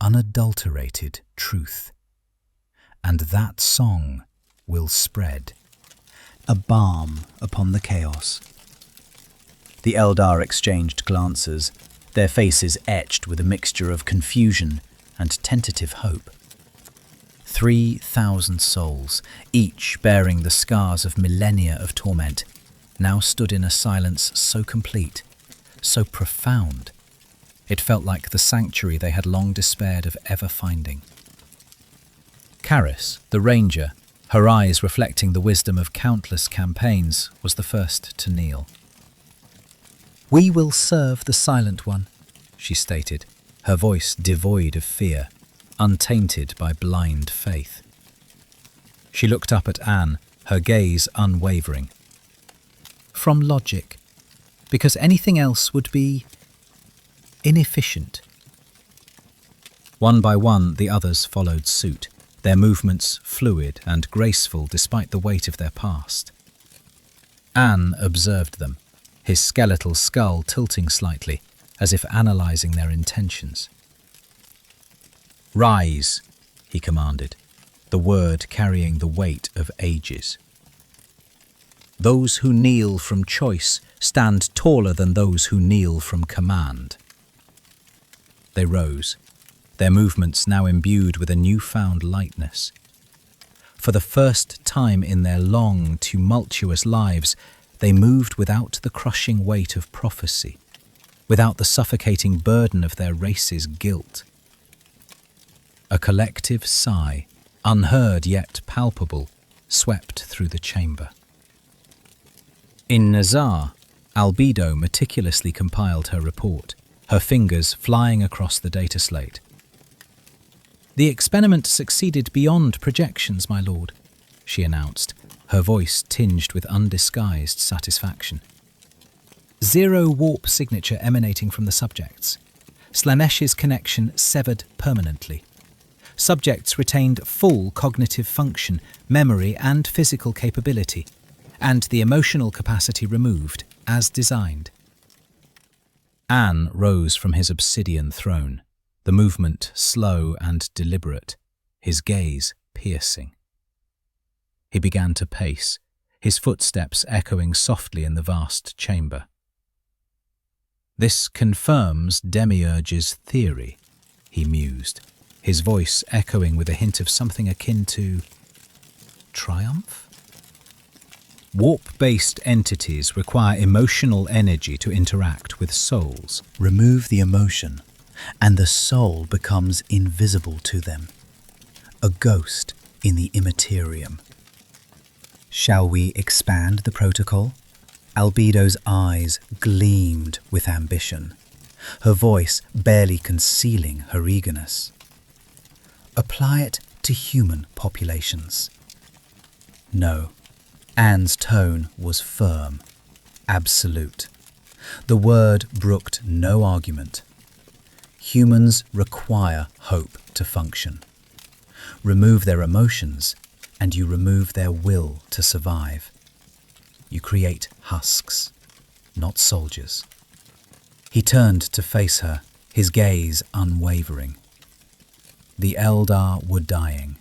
unadulterated truth. And that song will spread, a balm upon the chaos. The Eldar exchanged glances, their faces etched with a mixture of confusion and tentative hope. 3,000 souls, each bearing the scars of millennia of torment, now stood in a silence so complete, so profound, it felt like the sanctuary they had long despaired of ever finding. Karis, the ranger, her eyes reflecting the wisdom of countless campaigns, was the first to kneel. We will serve the Silent One, she stated, her voice devoid of fear, untainted by blind faith. She looked up at Ainz, her gaze unwavering. From logic, because anything else would be inefficient. One by one, the others followed suit, their movements fluid and graceful despite the weight of their past. Ainz observed them, his skeletal skull tilting slightly, as if analysing their intentions. Rise, he commanded, the word carrying the weight of ages. Those who kneel from choice stand taller than those who kneel from command. They rose, their movements now imbued with a newfound lightness. For the first time in their long, tumultuous lives, they moved without the crushing weight of prophecy, without the suffocating burden of their race's guilt. A collective sigh, unheard yet palpable, swept through the chamber. In Nazar, Albedo meticulously compiled her report, her fingers flying across the data slate. "The experiment succeeded beyond projections, my lord," she announced, her voice tinged with undisguised satisfaction. "Zero warp signature emanating from the subjects. Slanesh's connection severed permanently. Subjects retained full cognitive function, memory and physical capability, and the emotional capacity removed, as designed." Anne rose from his obsidian throne, the movement slow and deliberate, his gaze piercing. He began to pace, his footsteps echoing softly in the vast chamber. "This confirms Demiurge's theory," he mused, his voice echoing with a hint of something akin to triumph. Warp-based entities require emotional energy to interact with souls. Remove the emotion, and the soul becomes invisible to them, a ghost in the Imperium. Shall we expand the protocol? Albedo's eyes gleamed with ambition, her voice barely concealing her eagerness. Apply it to human populations. No. Anne's tone was firm, absolute. The word brooked no argument. Humans require hope to function. Remove their emotions, and you remove their will to survive. You create husks, not soldiers. He turned to face her, his gaze unwavering. The Eldar were dying,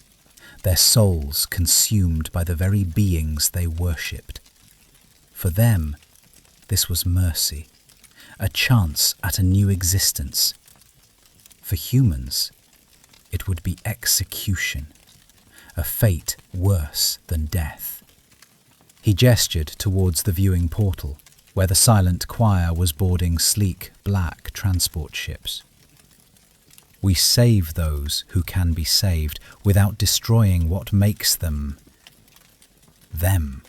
their souls consumed by the very beings they worshipped. For them, this was mercy, a chance at a new existence. For humans, it would be execution, a fate worse than death. He gestured towards the viewing portal, where the silent choir was boarding sleek, black transport ships. We save those who can be saved without destroying what makes them. Them.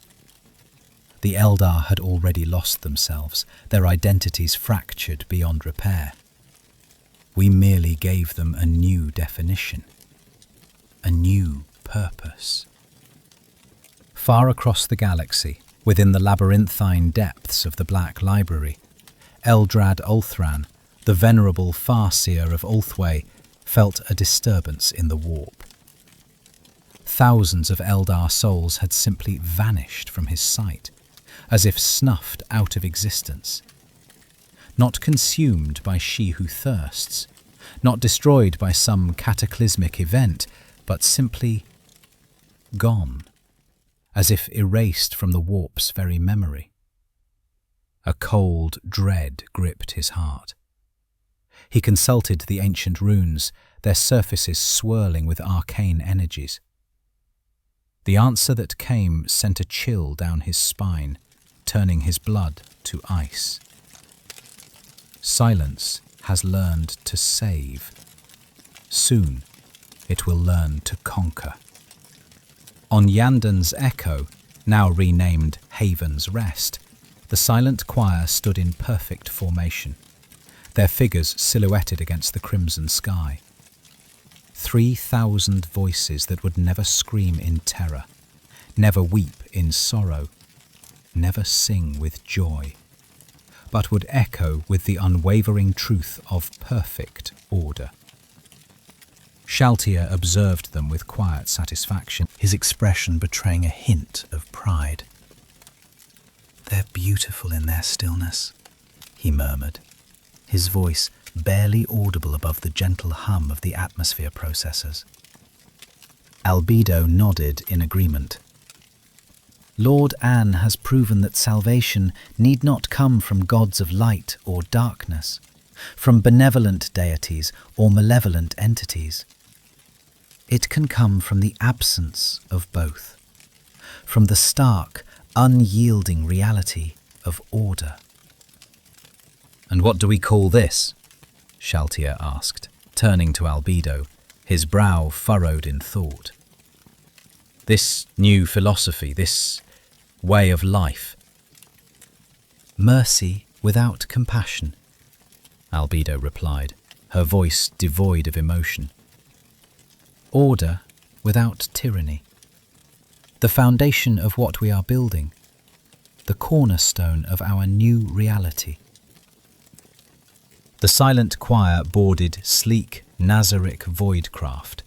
The Eldar had already lost themselves, their identities fractured beyond repair. We merely gave them a new definition, a new purpose. Far across the galaxy, within the labyrinthine depths of the Black Library, Eldrad Ulthran, the venerable Farseer of Ulthwé, felt a disturbance in the warp. Thousands of Eldar souls had simply vanished from his sight, as if snuffed out of existence. Not consumed by she who thirsts, not destroyed by some cataclysmic event, but simply gone, as if erased from the warp's very memory. A cold dread gripped his heart. He consulted the ancient runes, their surfaces swirling with arcane energies. The answer that came sent a chill down his spine, turning his blood to ice. Silence has learned to save. Soon, it will learn to conquer. On Yandan's Echo, now renamed Haven's Rest, the silent choir stood in perfect formation, their figures silhouetted against the crimson sky. 3,000 voices that would never scream in terror, never weep in sorrow, never sing with joy, but would echo with the unwavering truth of perfect order. Shaltier observed them with quiet satisfaction, his expression betraying a hint of pride. "They're beautiful in their stillness," he murmured, his voice barely audible above the gentle hum of the atmosphere processors. Albedo nodded in agreement. Lord Anne has proven that salvation need not come from gods of light or darkness, from benevolent deities or malevolent entities. It can come from the absence of both, from the stark, unyielding reality of order. "And what do we call this?" Shaltier asked, turning to Albedo, his brow furrowed in thought. "This new philosophy, this way of life." "Mercy without compassion," Albedo replied, her voice devoid of emotion. "Order without tyranny. The foundation of what we are building, the cornerstone of our new reality." The silent choir boarded sleek Nazarick voidcraft,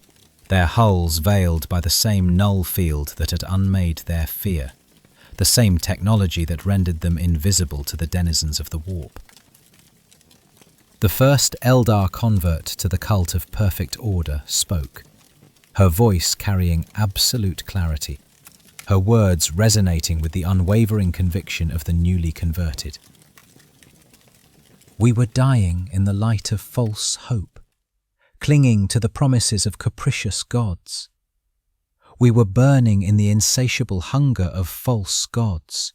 their hulls veiled by the same null field that had unmade their fear, the same technology that rendered them invisible to the denizens of the warp. The first Eldar convert to the cult of perfect order spoke, her voice carrying absolute clarity, her words resonating with the unwavering conviction of the newly converted. "We were dying in the light of false hope, clinging to the promises of capricious gods. We were burning in the insatiable hunger of false gods,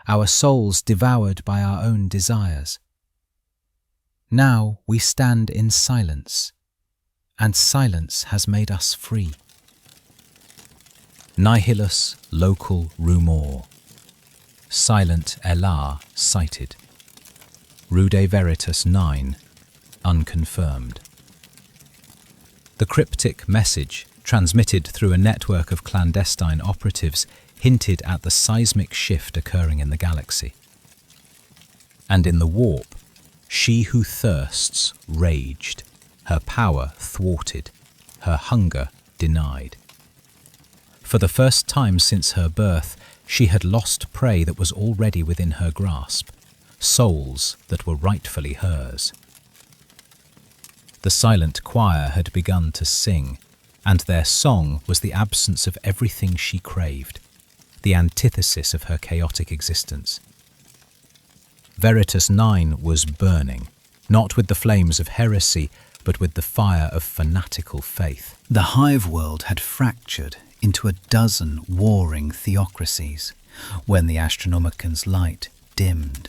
our souls devoured by our own desires. Now we stand in silence, and silence has made us free." Nihilus local rumor. Silent Elar cited. Rude Veritas 9, unconfirmed. The cryptic message, transmitted through a network of clandestine operatives, hinted at the seismic shift occurring in the galaxy. And in the warp, she who thirsts raged, her power thwarted, her hunger denied. For the first time since her birth, she had lost prey that was already within her grasp, souls that were rightfully hers. The silent choir had begun to sing, and their song was the absence of everything she craved, the antithesis of her chaotic existence. Veritas 9 was burning, not with the flames of heresy, but with the fire of fanatical faith. The hive world had fractured into a dozen warring theocracies when the Astronomican's light dimmed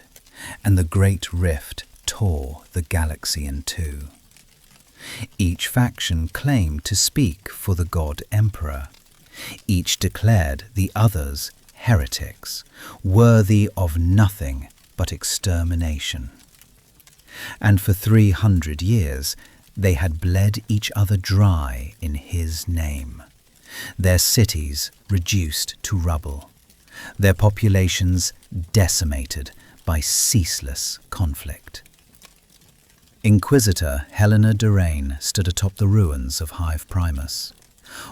and the great rift tore the galaxy in two. Each faction claimed to speak for the god emperor. Each declared the others heretics, worthy of nothing but extermination. And for 300 years they had bled each other dry in his name, their cities reduced to rubble, their populations decimated by ceaseless conflict. Inquisitor Helena Durain stood atop the ruins of Hive Primus,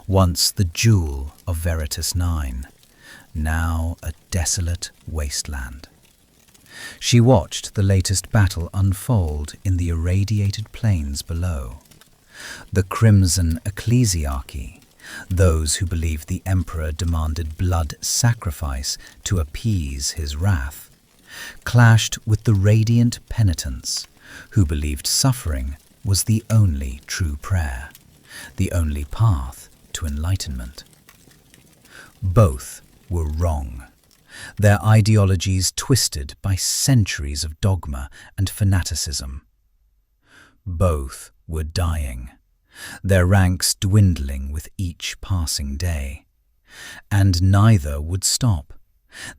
once the jewel of Veritas 9, now a desolate wasteland. She watched the latest battle unfold in the irradiated plains below. The Crimson Ecclesiarchy, those who believed the Emperor demanded blood sacrifice to appease his wrath, clashed with the Radiant Penitents, who believed suffering was the only true prayer, the only path to enlightenment. Both were wrong, their ideologies twisted by centuries of dogma and fanaticism. Both were dying, their ranks dwindling with each passing day, and neither would stop,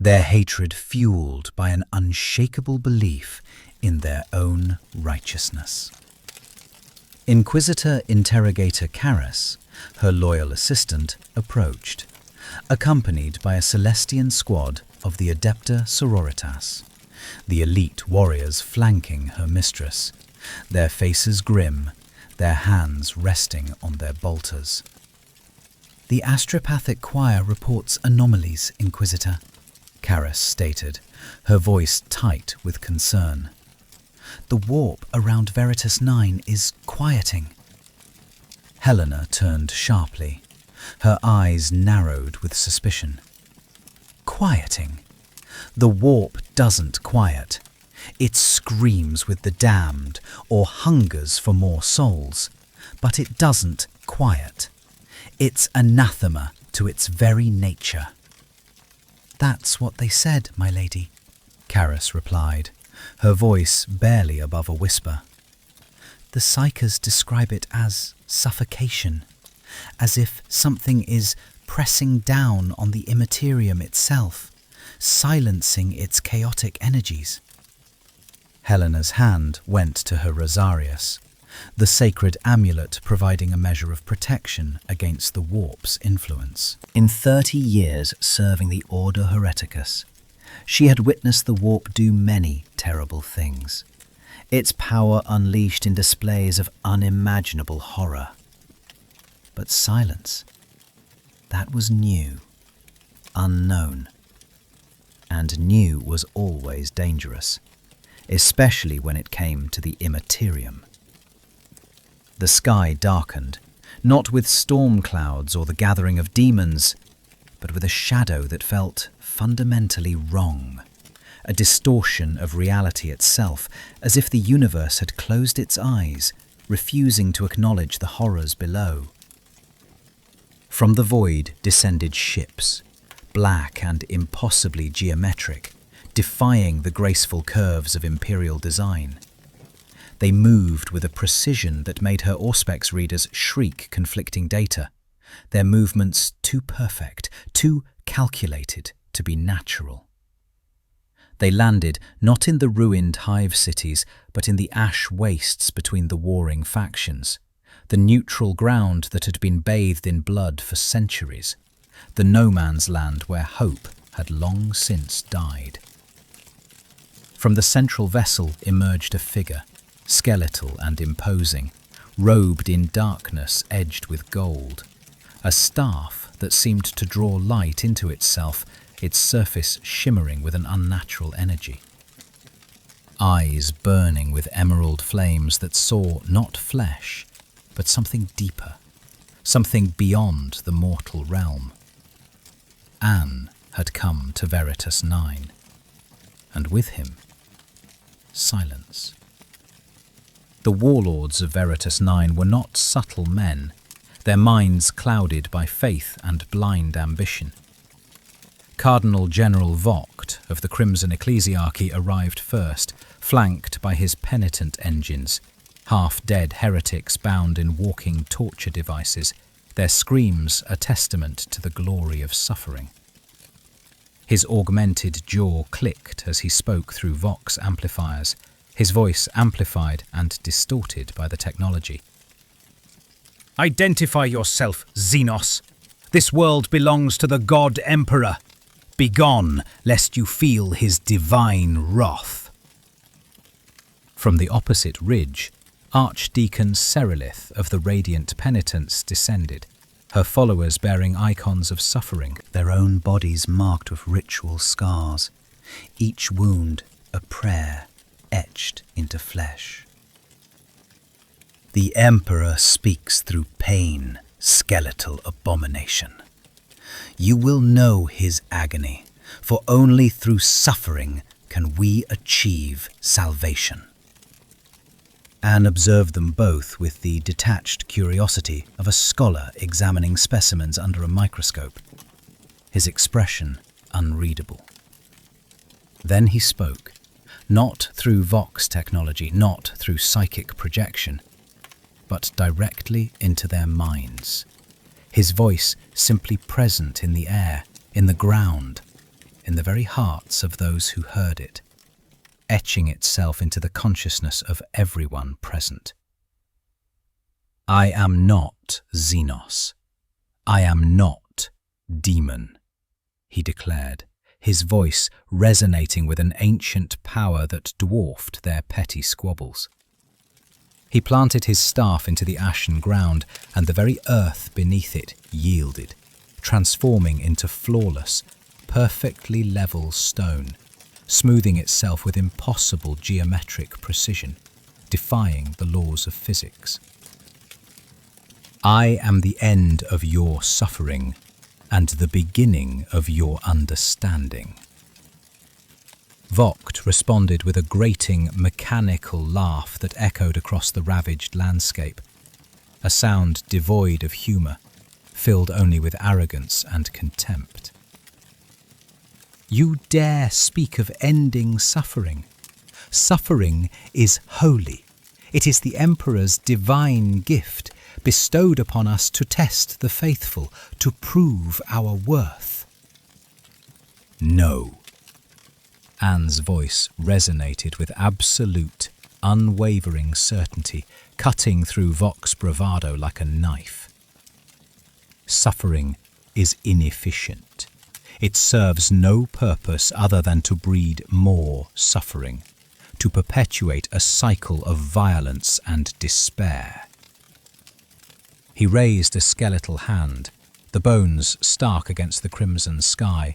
their hatred fueled by an unshakable belief in their own righteousness. Inquisitor Interrogator Karis, her loyal assistant, approached, accompanied by a Celestian squad of the Adepta Sororitas, the elite warriors flanking her mistress, their faces grim, their hands resting on their bolters. "The astropathic choir reports anomalies, Inquisitor," Karis stated, her voice tight with concern. "The warp around Veritas 9 is quieting." Helena turned sharply, her eyes narrowed with suspicion. quieting. The warp doesn't quiet. It screams with the damned or hungers for more souls, but it doesn't quiet. It's anathema to its very nature. That's what they said, my lady, Karis replied, her voice barely above a whisper. The Psykers describe it as suffocation, as if something is pressing down on the Imperium itself, silencing its chaotic energies. Helena's hand went to her rosarius, the sacred amulet providing a measure of protection against the warp's influence. In 30 years serving the Order Hereticus, she had witnessed the warp do many terrible things, its power unleashed in displays of unimaginable horror. But silence, that was new, unknown. And new was always dangerous, especially when it came to the Imperium. The sky darkened, not with storm clouds or the gathering of demons, but with a shadow that felt fundamentally wrong, a distortion of reality itself, as if the universe had closed its eyes, refusing to acknowledge the horrors below. From the void descended ships, black and impossibly geometric, defying the graceful curves of imperial design. They moved with a precision that made her Auspex readers shriek conflicting data, their movements too perfect, too calculated to be natural. They landed not in the ruined hive cities, but in the ash wastes between the warring factions, the neutral ground that had been bathed in blood for centuries, the no-man's land where hope had long since died. From the central vessel emerged a figure, skeletal and imposing, robed in darkness edged with gold, a staff that seemed to draw light into itself, its surface shimmering with an unnatural energy. Eyes burning with emerald flames that saw not flesh, but something deeper, something beyond the mortal realm. Anne had come to Veritas 9, and with him, silence. The warlords of Veritas 9 were not subtle men, their minds clouded by faith and blind ambition. Cardinal General Vogt of the Crimson Ecclesiarchy arrived first, flanked by his penitent engines, half-dead heretics bound in walking torture devices, their screams a testament to the glory of suffering. His augmented jaw clicked as he spoke through Vox amplifiers, his voice amplified and distorted by the technology. Identify yourself, Xenos. This world belongs to the God Emperor. Begone, lest you feel his divine wrath. From the opposite ridge, Archdeacon Cerilith of the Radiant Penitents descended, her followers bearing icons of suffering, their own bodies marked with ritual scars, each wound a prayer etched into flesh. The Emperor speaks through pain, skeletal abomination. You will know his agony, for only through suffering can we achieve salvation. Anne observed them both with the detached curiosity of a scholar examining specimens under a microscope, his expression unreadable. Then he spoke, not through Vox technology, not through psychic projection, but directly into their minds, his voice simply present in the air, in the ground, in the very hearts of those who heard it, etching itself into the consciousness of everyone present. I am not Xenos. I am not demon, he declared, his voice resonating with an ancient power that dwarfed their petty squabbles. He planted his staff into the ashen ground, and the very earth beneath it yielded, transforming into flawless, perfectly level stone, smoothing itself with impossible geometric precision, defying the laws of physics. I am the end of your suffering, and the beginning of your understanding." Vogt responded with a grating, mechanical laugh that echoed across the ravaged landscape, a sound devoid of humour, filled only with arrogance and contempt. "You dare speak of ending suffering? Suffering is holy. It is the Emperor's divine gift, bestowed upon us to test the faithful, to prove our worth." "No." Anne's voice resonated with absolute, unwavering certainty, cutting through Vogt's bravado like a knife. "Suffering is inefficient. It serves no purpose other than to breed more suffering, to perpetuate a cycle of violence and despair." He raised a skeletal hand, the bones stark against the crimson sky,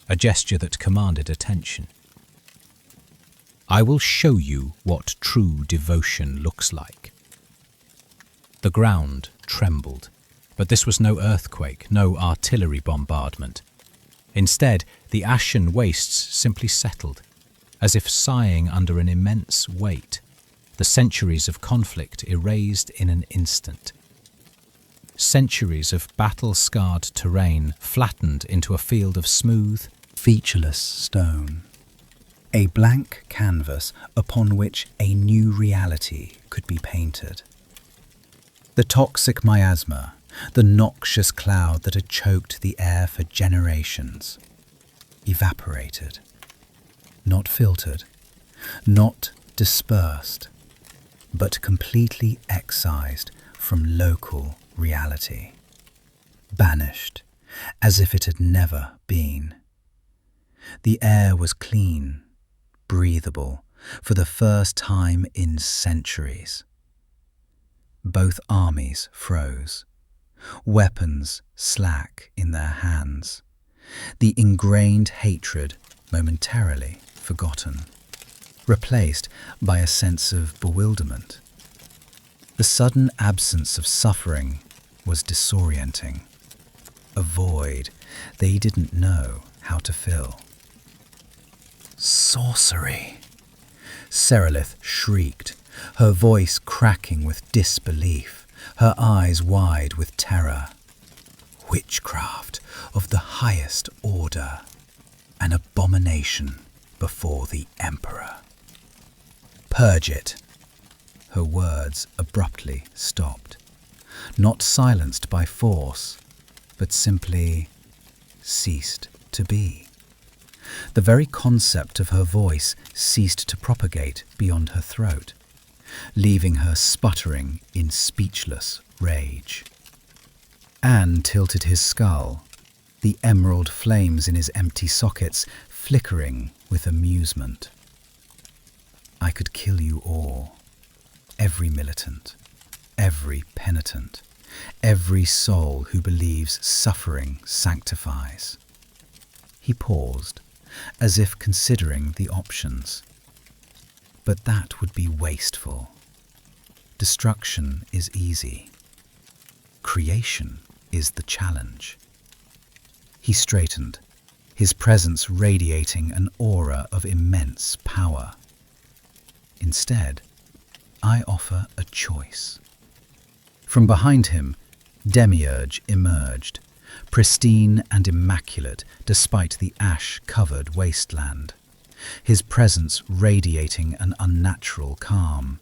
a gesture that commanded attention. "I will show you what true devotion looks like." The ground trembled, but this was no earthquake, no artillery bombardment. Instead, the ashen wastes simply settled, as if sighing under an immense weight, the centuries of conflict erased in an instant. Centuries of battle-scarred terrain flattened into a field of smooth, featureless stone. A blank canvas upon which a new reality could be painted. The toxic miasma, the noxious cloud that had choked the air for generations, evaporated. Not filtered, not dispersed, but completely excised from local reality. Banished, as if it had never been. The air was clean, breathable, for the first time in centuries. Both armies froze, weapons slack in their hands, the ingrained hatred momentarily forgotten, replaced by a sense of bewilderment. The sudden absence of suffering was disorienting, a void they didn't know how to fill. "Sorcery!" Serelith shrieked, her voice cracking with disbelief, her eyes wide with terror. "Witchcraft of the highest order, an abomination before the Emperor. Purge it." Her words abruptly stopped, not silenced by force, but simply ceased to be. The very concept of her voice ceased to propagate beyond her throat, leaving her sputtering in speechless rage. Anne tilted his skull, the emerald flames in his empty sockets flickering with amusement. "I could kill you all, every militant, every penitent, every soul who believes suffering sanctifies." He paused, as if considering the options. But that would be wasteful. Destruction is easy. Creation is the challenge. He straightened, his presence radiating an aura of immense power. "Instead, I offer a choice." From behind him, Demiurge emerged, pristine and immaculate despite the ash-covered wasteland, his presence radiating an unnatural calm,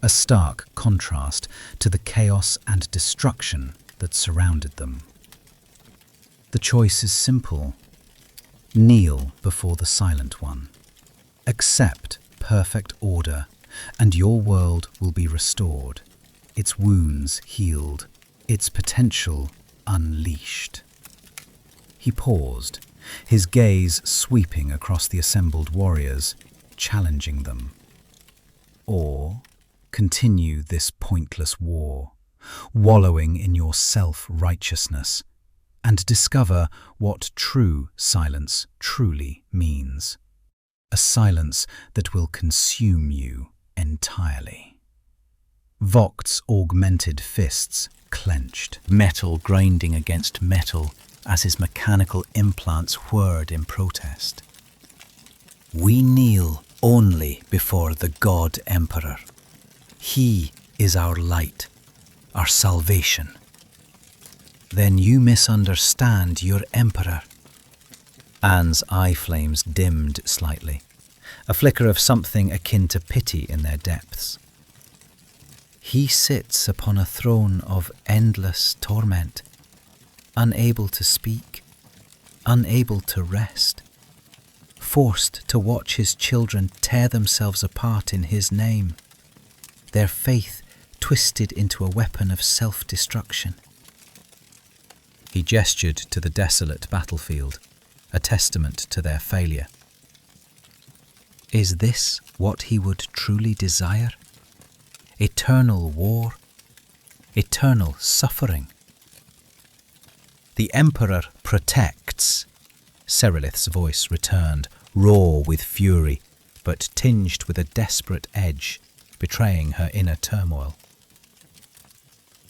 a stark contrast to the chaos and destruction that surrounded them. The choice is simple. Kneel before the Silent One. Accept perfect order, and your world will be restored, its wounds healed, its potential unleashed. He paused, his gaze sweeping across the assembled warriors, challenging them. Or continue this pointless war, wallowing in your self-righteousness, and discover what true silence truly means. A silence that will consume you entirely. Vogt's augmented fists clenched, metal grinding against metal, as his mechanical implants whirred in protest. "We kneel only before the God Emperor. He is our light, our salvation." "Then you misunderstand your Emperor." Ainz's eye flames dimmed slightly, a flicker of something akin to pity in their depths. "He sits upon a throne of endless torment, unable to speak, unable to rest, forced to watch his children tear themselves apart in his name, their faith twisted into a weapon of self-destruction." He gestured to the desolate battlefield, a testament to their failure. Is this what he would truly desire? Eternal war? Eternal suffering? "The Emperor protects," Serelith's voice returned, raw with fury, but tinged with a desperate edge, betraying her inner turmoil.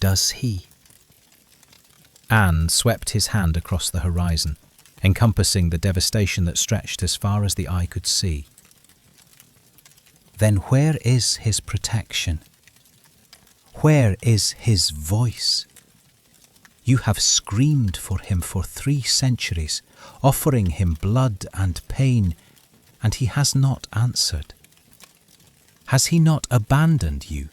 "Does he?" Ainz swept his hand across the horizon, encompassing the devastation that stretched as far as the eye could see. "Then where is his protection? Where is his voice? You have screamed for him for 3 centuries, offering him blood and pain, and he has not answered. Has he not abandoned you?"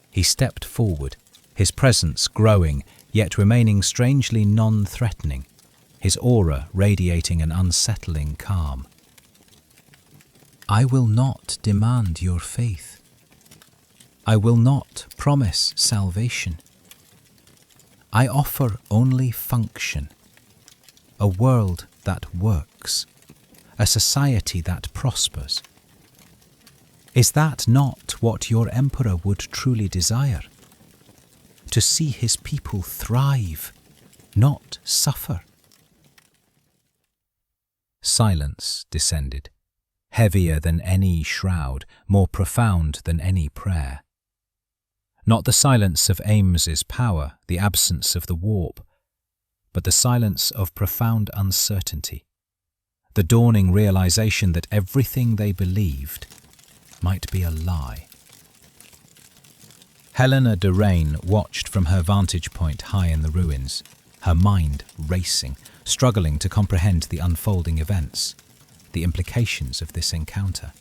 He stepped forward, his presence growing, yet remaining strangely non-threatening, his aura radiating an unsettling calm. "I will not demand your faith. I will not promise salvation. I offer only function, a world that works, a society that prospers. Is that not what your Emperor would truly desire? To see his people thrive, not suffer?" Silence descended, heavier than any shroud, more profound than any prayer. Not the silence of Ainz's power, the absence of the warp, but the silence of profound uncertainty, the dawning realization that everything they believed might be a lie. Helena de Rain watched from her vantage point high in the ruins, her mind racing, struggling to comprehend the unfolding events, the implications of this encounter.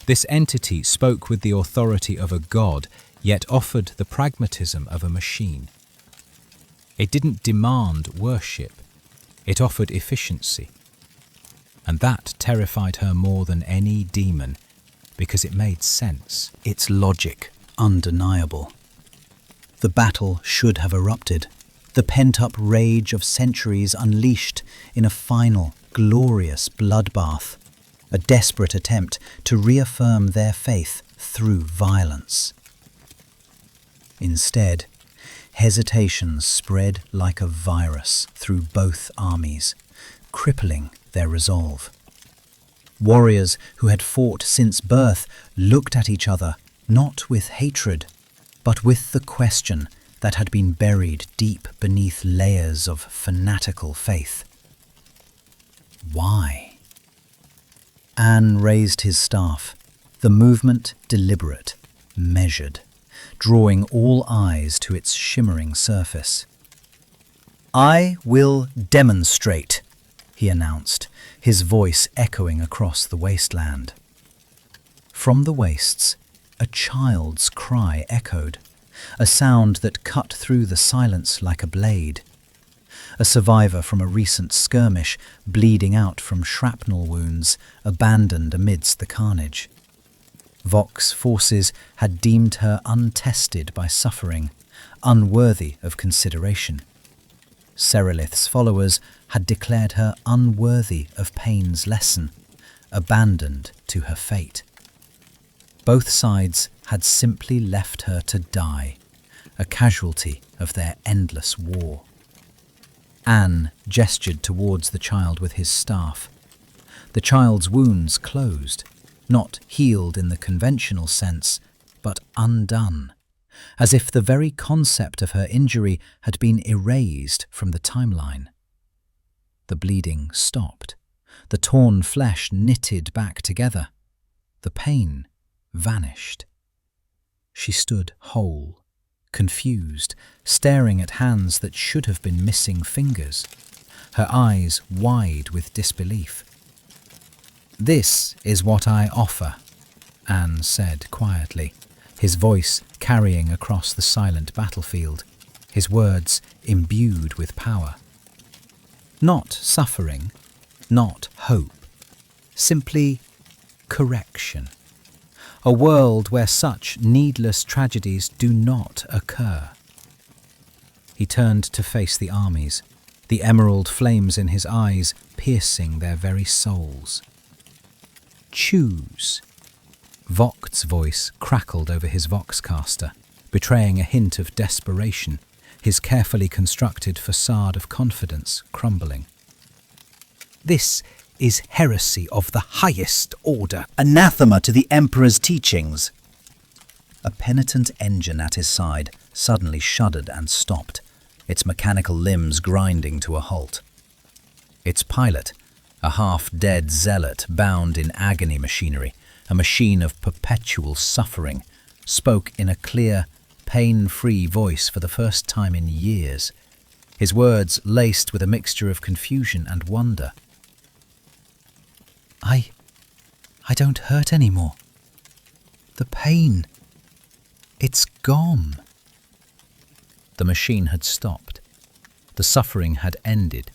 This entity spoke with the authority of a god, yet offered the pragmatism of a machine. It didn't demand worship, it offered efficiency. And that terrified her more than any demon, because it made sense. Its logic undeniable. The battle should have erupted, the pent-up rage of centuries unleashed in a final, glorious bloodbath, a desperate attempt to reaffirm their faith through violence. Instead, hesitation spread like a virus through both armies, crippling their resolve. Warriors who had fought since birth looked at each other not with hatred, but with the question that had been buried deep beneath layers of fanatical faith. Why? Ainz raised his staff, the movement deliberate, measured, drawing all eyes to its shimmering surface. "I will demonstrate," he announced, his voice echoing across the wasteland. From the wastes, a child's cry echoed, a sound that cut through the silence like a blade. A survivor from a recent skirmish, bleeding out from shrapnel wounds, abandoned amidst the carnage. Vox forces had deemed her untested by suffering, unworthy of consideration. Serelith's followers had declared her unworthy of pain's lesson, abandoned to her fate. Both sides had simply left her to die, a casualty of their endless war. Ainz gestured towards the child with his staff. The child's wounds closed, not healed in the conventional sense, but undone, as if the very concept of her injury had been erased from the timeline. The bleeding stopped, the torn flesh knitted back together, the pain vanished. She stood whole, confused, staring at hands that should have been missing fingers, her eyes wide with disbelief. "This is what I offer," Ainz said quietly, his voice carrying across the silent battlefield, his words imbued with power. Not suffering, not hope, simply correction. A world where such needless tragedies do not occur. He turned to face the armies, the emerald flames in his eyes piercing their very souls. "Choose." Vokt's voice crackled over his voxcaster, betraying a hint of desperation, his carefully constructed facade of confidence crumbling. "This is heresy of the highest order, anathema to the Emperor's teachings." A penitent engine at his side suddenly shuddered and stopped, its mechanical limbs grinding to a halt. Its pilot, a half-dead zealot bound in agony machinery, a machine of perpetual suffering, spoke in a clear, pain-free voice for the first time in years, his words laced with a mixture of confusion and wonder. I don't hurt anymore. The pain, it's gone." The machine had stopped. The suffering had ended.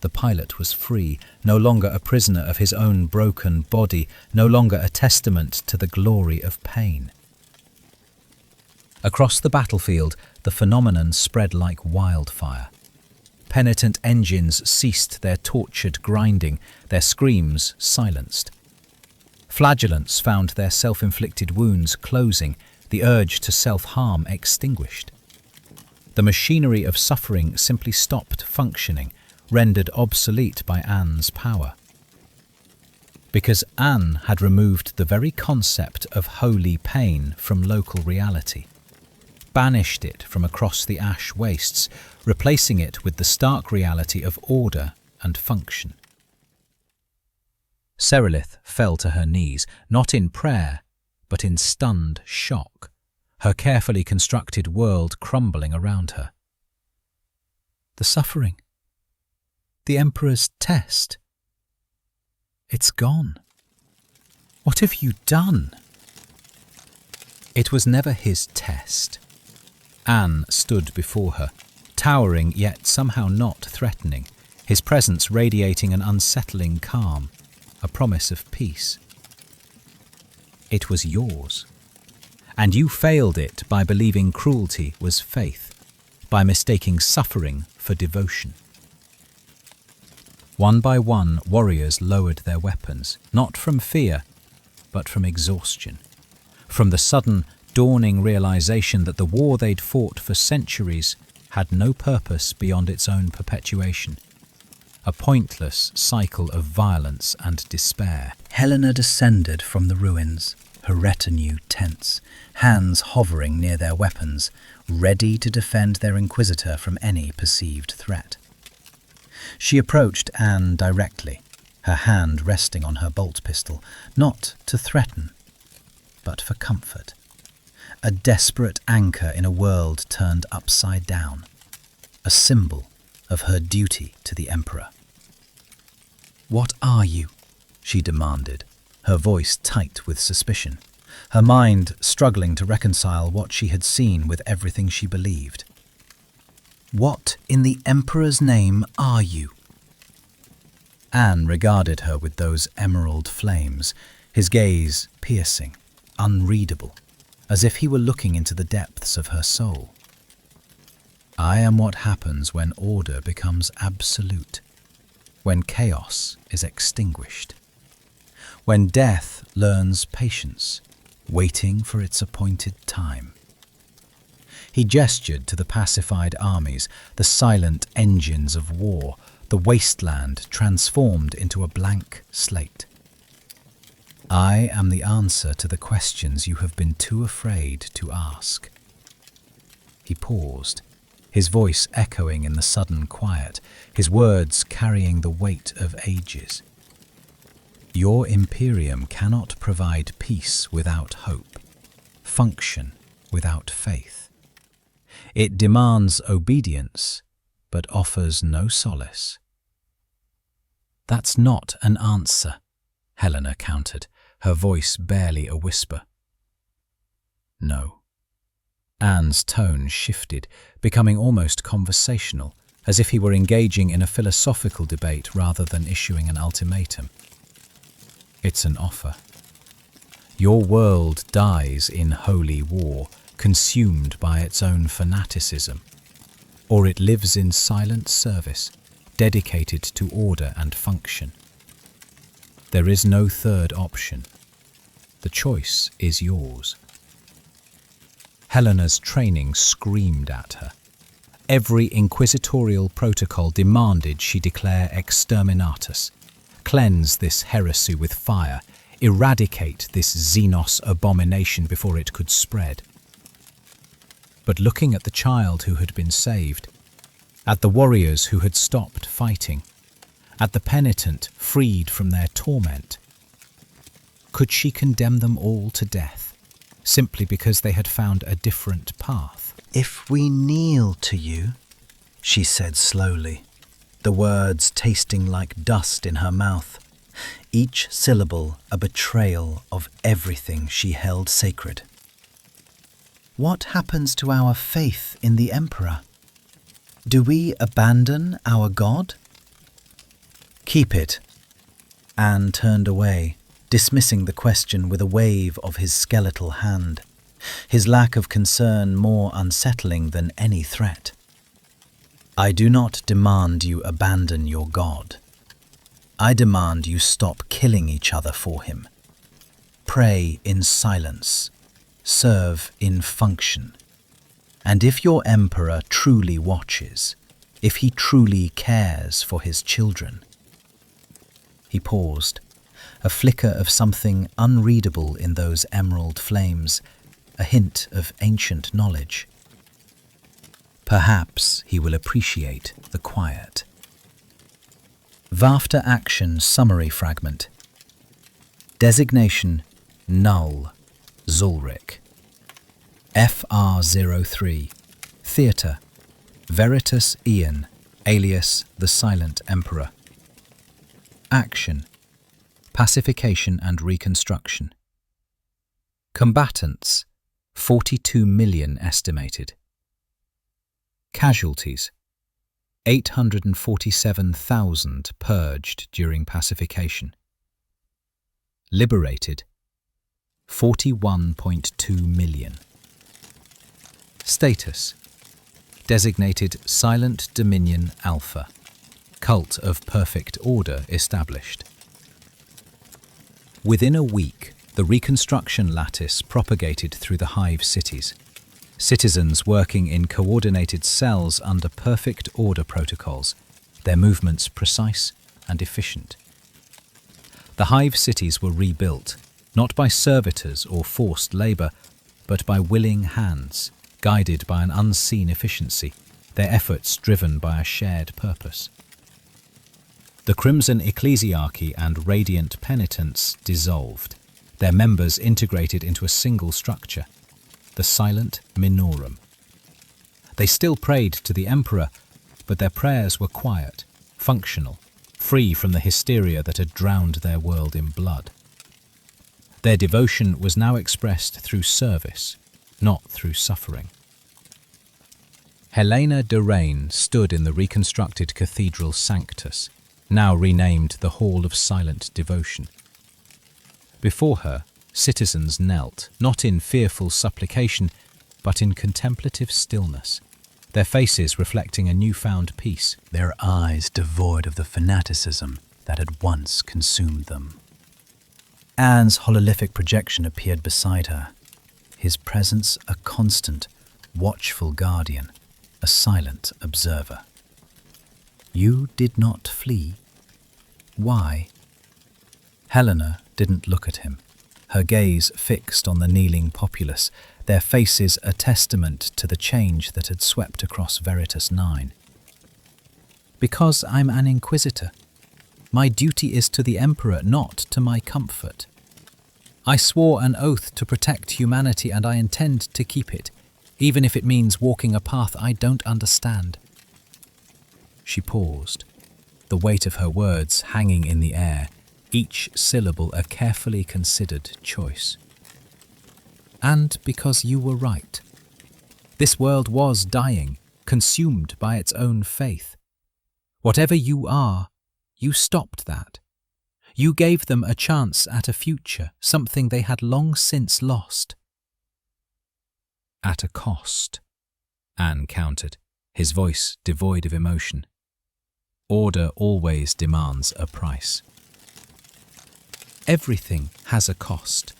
The pilot was free, no longer a prisoner of his own broken body, no longer a testament to the glory of pain. Across the battlefield, the phenomenon spread like wildfire. Penitent engines ceased their tortured grinding, their screams silenced. Flagellants found their self-inflicted wounds closing, the urge to self-harm extinguished. The machinery of suffering simply stopped functioning, rendered obsolete by Ainz's power. Because Ainz had removed the very concept of holy pain from local reality, banished it from across the ash wastes, replacing it with the stark reality of order and function. Serelith fell to her knees, not in prayer, but in stunned shock, her carefully constructed world crumbling around her. The suffering, the Emperor's test, it's gone. What have you done? It was never his test. Ainz stood before her, towering yet somehow not threatening, his presence radiating an unsettling calm, a promise of peace. It was yours, and you failed it by believing cruelty was faith, by mistaking suffering for devotion. One by one, warriors lowered their weapons, not from fear, but from exhaustion, from the sudden, dawning realization that the war they'd fought for centuries had no purpose beyond its own perpetuation, a pointless cycle of violence and despair. Helena descended from the ruins, her retinue tense, hands hovering near their weapons, ready to defend their inquisitor from any perceived threat. She approached Ainz directly, her hand resting on her bolt pistol, not to threaten, but for comfort. A desperate anchor in a world turned upside down, a symbol of her duty to the Emperor. "What are you?" she demanded, her voice tight with suspicion, her mind struggling to reconcile what she had seen with everything she believed. "What in the Emperor's name are you?" Ainz regarded her with those emerald flames, his gaze piercing, unreadable, as if he were looking into the depths of her soul. "I am what happens when order becomes absolute, when chaos is extinguished, when death learns patience, waiting for its appointed time." He gestured to the pacified armies, the silent engines of war, the wasteland transformed into a blank slate. I am the answer to the questions you have been too afraid to ask. He paused, his voice echoing in the sudden quiet, his words carrying the weight of ages. Your Imperium cannot provide peace without hope, function without faith. It demands obedience, but offers no solace. That's not an answer, Helena countered, her voice barely a whisper. No. Anne's tone shifted, becoming almost conversational, as if he were engaging in a philosophical debate rather than issuing an ultimatum. It's an offer. Your world dies in holy war, consumed by its own fanaticism, or it lives in silent service, dedicated to order and function. There is no third option. The choice is yours. Helena's training screamed at her. Every inquisitorial protocol demanded she declare Exterminatus, cleanse this heresy with fire, eradicate this Xenos abomination before it could spread. But looking at the child who had been saved, at the warriors who had stopped fighting, at the penitent freed from their torment, could she condemn them all to death, simply because they had found a different path? If we kneel to you, she said slowly, the words tasting like dust in her mouth, each syllable a betrayal of everything she held sacred. What happens to our faith in the Emperor? Do we abandon our God? Keep it. Anne turned away, dismissing the question with a wave of his skeletal hand, his lack of concern more unsettling than any threat. I do not demand you abandon your God. I demand you stop killing each other for him. Pray in silence. Serve in function. And if your Emperor truly watches, if he truly cares for his children. He paused, a flicker of something unreadable in those emerald flames, a hint of ancient knowledge. Perhaps he will appreciate the quiet. Vafta Action Summary Fragment. Designation Null, Zulrich. FR03. Theatre. Veritas Ian, alias the Silent Emperor. Action. Pacification and Reconstruction. Combatants. 42 million estimated. Casualties. 847,000 purged during pacification. Liberated. 41.2 million. Status. Designated Silent Dominion Alpha. Cult of Perfect Order established. Within a week, the reconstruction lattice propagated through the hive cities. Citizens working in coordinated cells under perfect order protocols, their movements precise and efficient. The hive cities were rebuilt, not by servitors or forced labour, but by willing hands, guided by an unseen efficiency, their efforts driven by a shared purpose. The Crimson Ecclesiarchy and Radiant Penitents dissolved, their members integrated into a single structure, the Silent Minorum. They still prayed to the Emperor, but their prayers were quiet, functional, free from the hysteria that had drowned their world in blood. Their devotion was now expressed through service, not through suffering. Helena de Reign stood in the reconstructed Cathedral Sanctus, now renamed the Hall of Silent Devotion. Before her, citizens knelt, not in fearful supplication, but in contemplative stillness, their faces reflecting a newfound peace, their eyes devoid of the fanaticism that had once consumed them. Anne's hololithic projection appeared beside her, his presence a constant, watchful guardian, a silent observer. You did not flee. Why? Helena didn't look at him, her gaze fixed on the kneeling populace, their faces a testament to the change that had swept across Veritas 9. "Because I'm an inquisitor. My duty is to the Emperor, not to my comfort. I swore an oath to protect humanity and I intend to keep it, even if it means walking a path I don't understand." She paused, the weight of her words hanging in the air, each syllable a carefully considered choice. "And because you were right. This world was dying, consumed by its own faith. Whatever you are, you stopped that. You gave them a chance at a future, something they had long since lost." "At a cost," Anne countered, his voice devoid of emotion. "Order always demands a price." "Everything has a cost."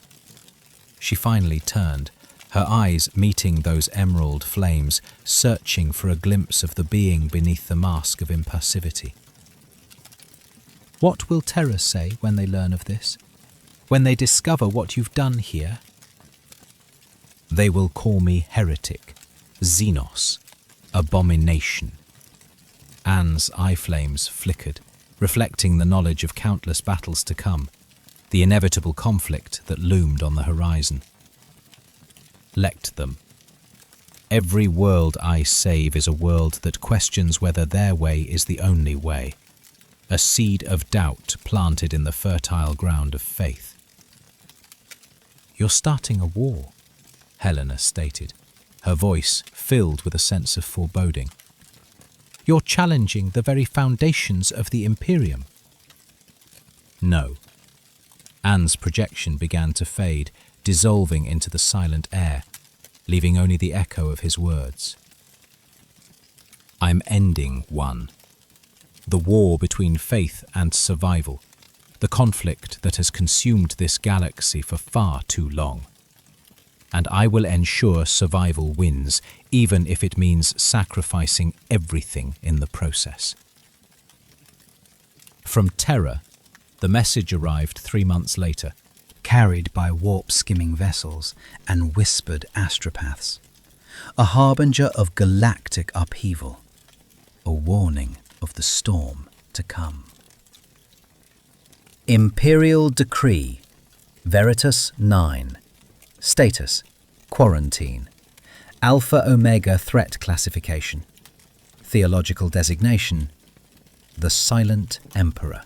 She finally turned, her eyes meeting those emerald flames, searching for a glimpse of the being beneath the mask of impassivity. "What will Terra say when they learn of this? When they discover what you've done here?" "They will call me heretic, Xenos, abomination." Anne's eye flames flickered, reflecting the knowledge of countless battles to come, the inevitable conflict that loomed on the horizon. "Let them. Every world I save is a world that questions whether their way is the only way, a seed of doubt planted in the fertile ground of faith." "You're starting a war," Helena stated, her voice filled with a sense of foreboding. "You're challenging the very foundations of the Imperium." "No." Anne's projection began to fade, dissolving into the silent air, leaving only the echo of his words. "I'm ending one. The war between faith and survival, the conflict that has consumed this galaxy for far too long. And I will ensure survival wins, even if it means sacrificing everything in the process." From Terra, the message arrived 3 months later, carried by warp-skimming vessels and whispered astropaths, a harbinger of galactic upheaval, a warning of the storm to come. Imperial Decree, Veritas 9. Status: Quarantine. Alpha Omega Threat Classification. Theological Designation: The Silent Emperor.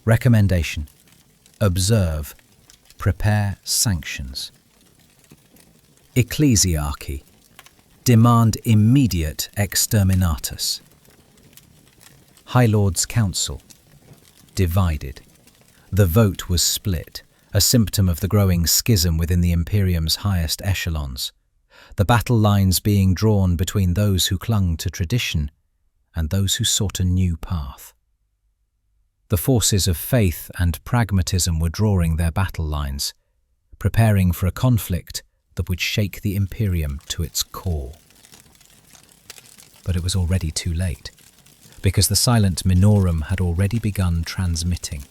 Recommendation: Observe, prepare sanctions. Ecclesiarchy: Demand immediate Exterminatus. High Lords Council: Divided. The vote was split, a symptom of the growing schism within the Imperium's highest echelons, the battle lines being drawn between those who clung to tradition and those who sought a new path. The forces of faith and pragmatism were drawing their battle lines, preparing for a conflict that would shake the Imperium to its core. But it was already too late, because the silent Minorum had already begun transmitting,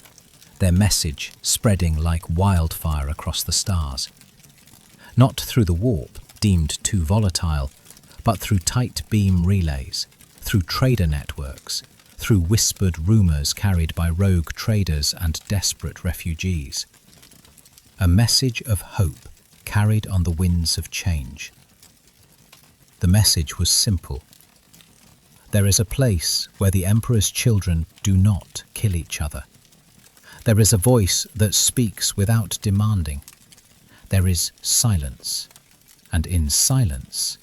their message spreading like wildfire across the stars. Not through the warp, deemed too volatile, but through tight beam relays, through trader networks, through whispered rumours carried by rogue traders and desperate refugees. A message of hope carried on the winds of change. The message was simple. There is a place where the Emperor's children do not kill each other. There is a voice that speaks without demanding. There is silence, and in silence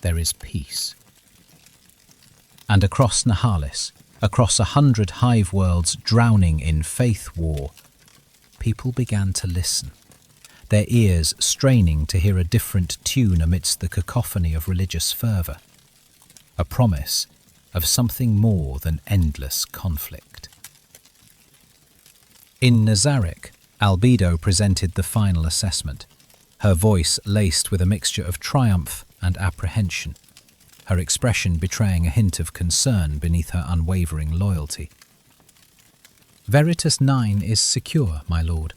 there is peace. And across Nahalis, across 100 hive worlds drowning in faith war, people began to listen, their ears straining to hear a different tune amidst the cacophony of religious fervour, a promise of something more than endless conflict. In Nazarick, Albedo presented the final assessment, her voice laced with a mixture of triumph and apprehension, her expression betraying a hint of concern beneath her unwavering loyalty. Veritas 9 is secure, my lord.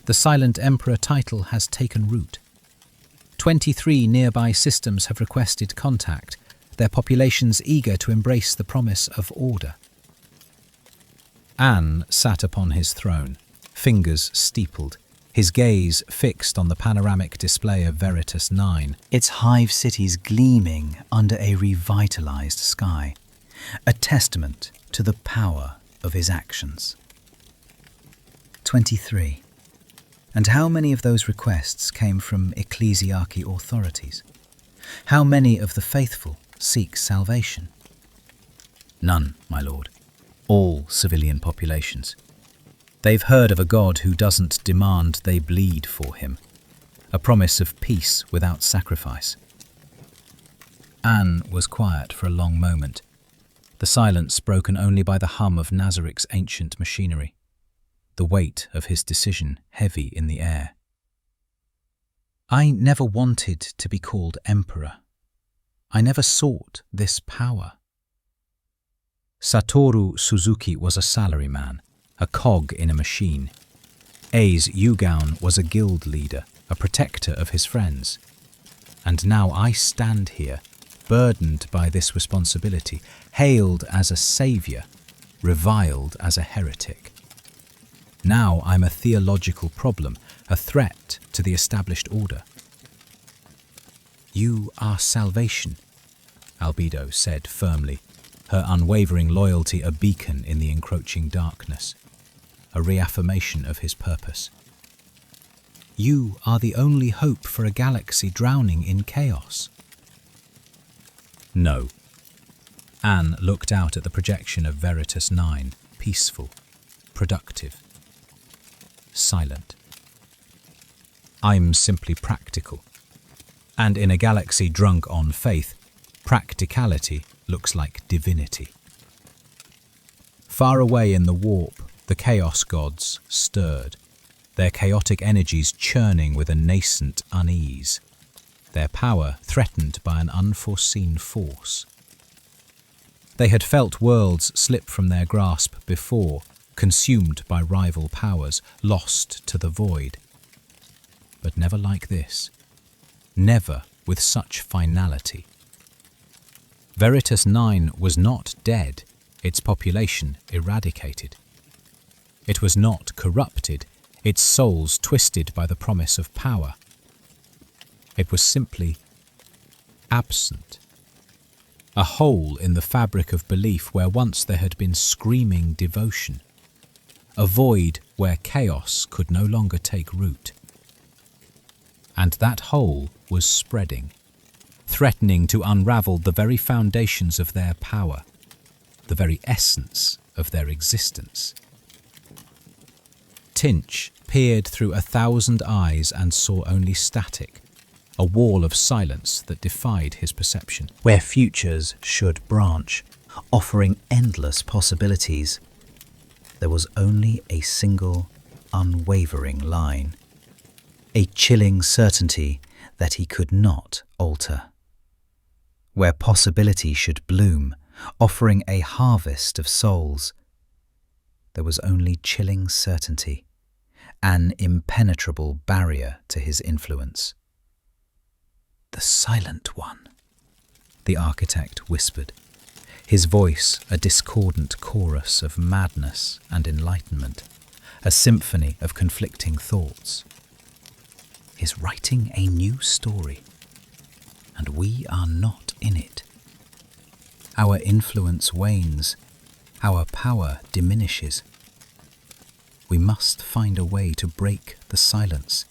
The Silent Emperor title has taken root. 23 nearby systems have requested contact, their populations eager to embrace the promise of order. An sat upon his throne, fingers steepled, his gaze fixed on the panoramic display of Veritas 9, its hive cities gleaming under a revitalized sky, a testament to the power of his actions. 23. And how many of those requests came from ecclesiarchy authorities? How many of the faithful seek salvation? None, my lord. All civilian populations. They've heard of a God who doesn't demand they bleed for him, a promise of peace without sacrifice. Anne was quiet for a long moment, the silence broken only by the hum of Nazarick's ancient machinery, the weight of his decision heavy in the air. I never wanted to be called Emperor. I never sought this power. Satoru Suzuki was a salaryman, a cog in a machine. Ainz Ooal Gown was a guild leader, a protector of his friends. And now I stand here, burdened by this responsibility, hailed as a saviour, reviled as a heretic. Now I'm a theological problem, a threat to the established order. You are salvation, Albedo said firmly, her unwavering loyalty a beacon in the encroaching darkness, a reaffirmation of his purpose. You are the only hope for a galaxy drowning in chaos. No. Anne looked out at the projection of Veritas 9, peaceful, productive, silent. I'm simply practical. And in a galaxy drunk on faith, practicality looks like divinity. Far away in the warp, the chaos gods stirred, their chaotic energies churning with a nascent unease, their power threatened by an unforeseen force. They had felt worlds slip from their grasp before, consumed by rival powers, lost to the void. But never like this. Never with such finality. Veritas 9 was not dead, its population eradicated. It was not corrupted, its souls twisted by the promise of power. It was simply absent. A hole in the fabric of belief where once there had been screaming devotion. A void where chaos could no longer take root. And that hole was spreading, threatening to unravel the very foundations of their power, the very essence of their existence. Tinch peered through 1,000 eyes and saw only static, a wall of silence that defied his perception. Where futures should branch, offering endless possibilities, there was only a single, unwavering line. A chilling certainty that he could not alter. Where possibility should bloom, offering a harvest of souls, there was only chilling certainty, an impenetrable barrier to his influence. The Silent One, the architect whispered, his voice a discordant chorus of madness and enlightenment, a symphony of conflicting thoughts. Is writing a new story, and we are not in it. Our influence wanes, our power diminishes. We must find a way to break the silence,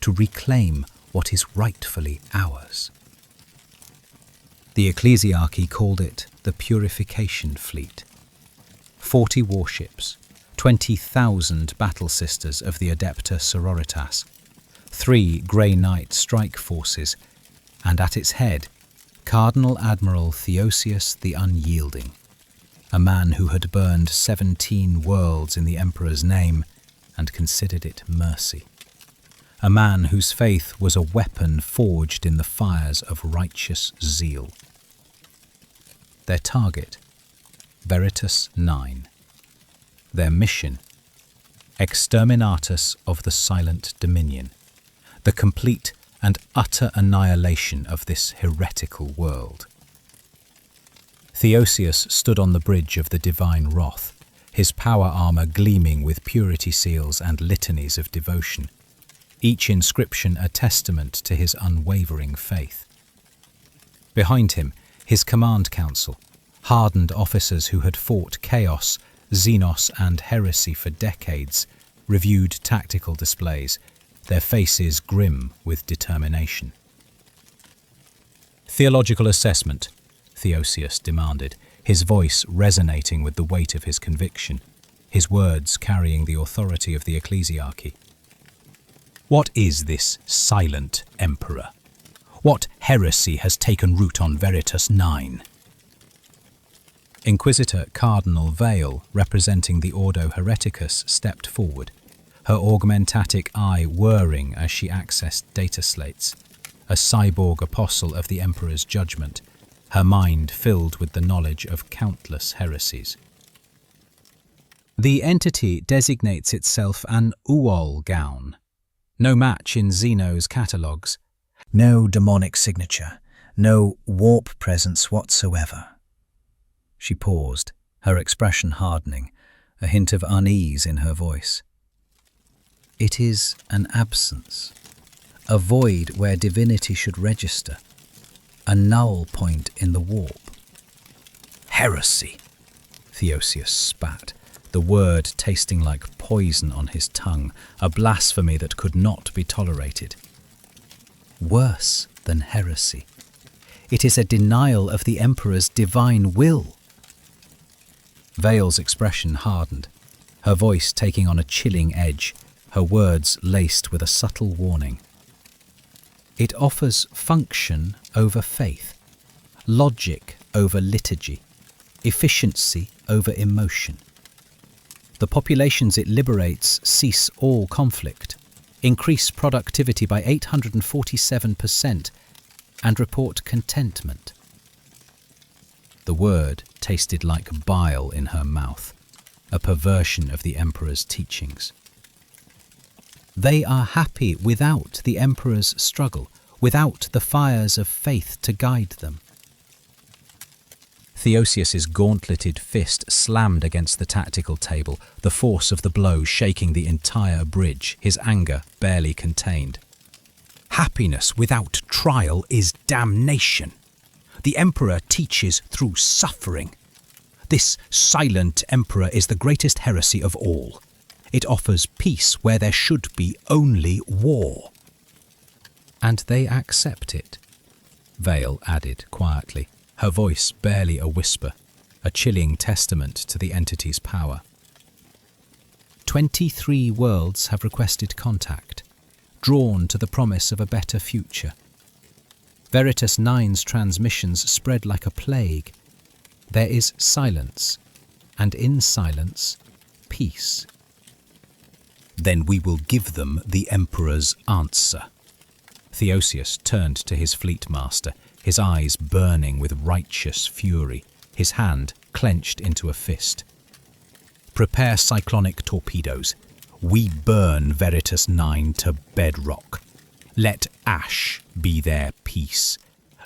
to reclaim what is rightfully ours. The ecclesiarchy called it the Purification Fleet. 40 warships, 20,000 battle sisters of the Adepta Sororitas, 3 Grey Knight strike forces, and at its head, Cardinal Admiral Theosius the Unyielding, a man who had burned 17 worlds in the Emperor's name and considered it mercy. A man whose faith was a weapon forged in the fires of righteous zeal. Their target, Veritas 9. Their mission: Exterminatus of the Silent Dominion, the complete and utter annihilation of this heretical world. Theosius stood on the bridge of the divine wrath, his power armor gleaming with purity seals and litanies of devotion, each inscription a testament to his unwavering faith. Behind him, his command council, hardened officers who had fought chaos, xenos and heresy for decades, reviewed tactical displays, their faces grim with determination. Theological assessment, Theosius demanded, his voice resonating with the weight of his conviction, his words carrying the authority of the ecclesiarchy. What is this silent emperor? What heresy has taken root on Veritas 9? Inquisitor Cardinal Vale, representing the Ordo Hereticus, stepped forward, her augmentatic eye whirring as she accessed data slates, a cyborg apostle of the Emperor's judgment, her mind filled with the knowledge of countless heresies. The entity designates itself an Ooal Gown, no match in Xeno's catalogues. No demonic signature, no warp presence whatsoever. She paused, her expression hardening, a hint of unease in her voice. It is an absence, a void where divinity should register, a null point in the warp. Heresy, Theosius spat, the word tasting like poison on his tongue, a blasphemy that could not be tolerated. Worse than heresy. It is a denial of the Emperor's divine will. Vale's expression hardened, her voice taking on a chilling edge, her words laced with a subtle warning. It offers function over faith, logic over liturgy, efficiency over emotion. The populations it liberates cease all conflict, increase productivity by 847%, and report contentment. The word tasted like bile in her mouth, a perversion of the Emperor's teachings. They are happy without the Emperor's struggle, without the fires of faith to guide them. Theosius's gauntleted fist slammed against the tactical table, the force of the blow shaking the entire bridge, his anger barely contained. Happiness without trial is damnation. The Emperor teaches through suffering. This silent Emperor is the greatest heresy of all. It offers peace where there should be only war. And they accept it, Vale added quietly, her voice barely a whisper, a chilling testament to the entity's power. 23 worlds have requested contact, drawn to the promise of a better future. Veritas 9's transmissions spread like a plague. There is silence, and in silence, peace. Then we will give them the Emperor's answer. Theosius turned to his fleet master, his eyes burning with righteous fury, his hand clenched into a fist. Prepare cyclonic torpedoes. We burn Veritas 9 to bedrock. Let ash be their peace.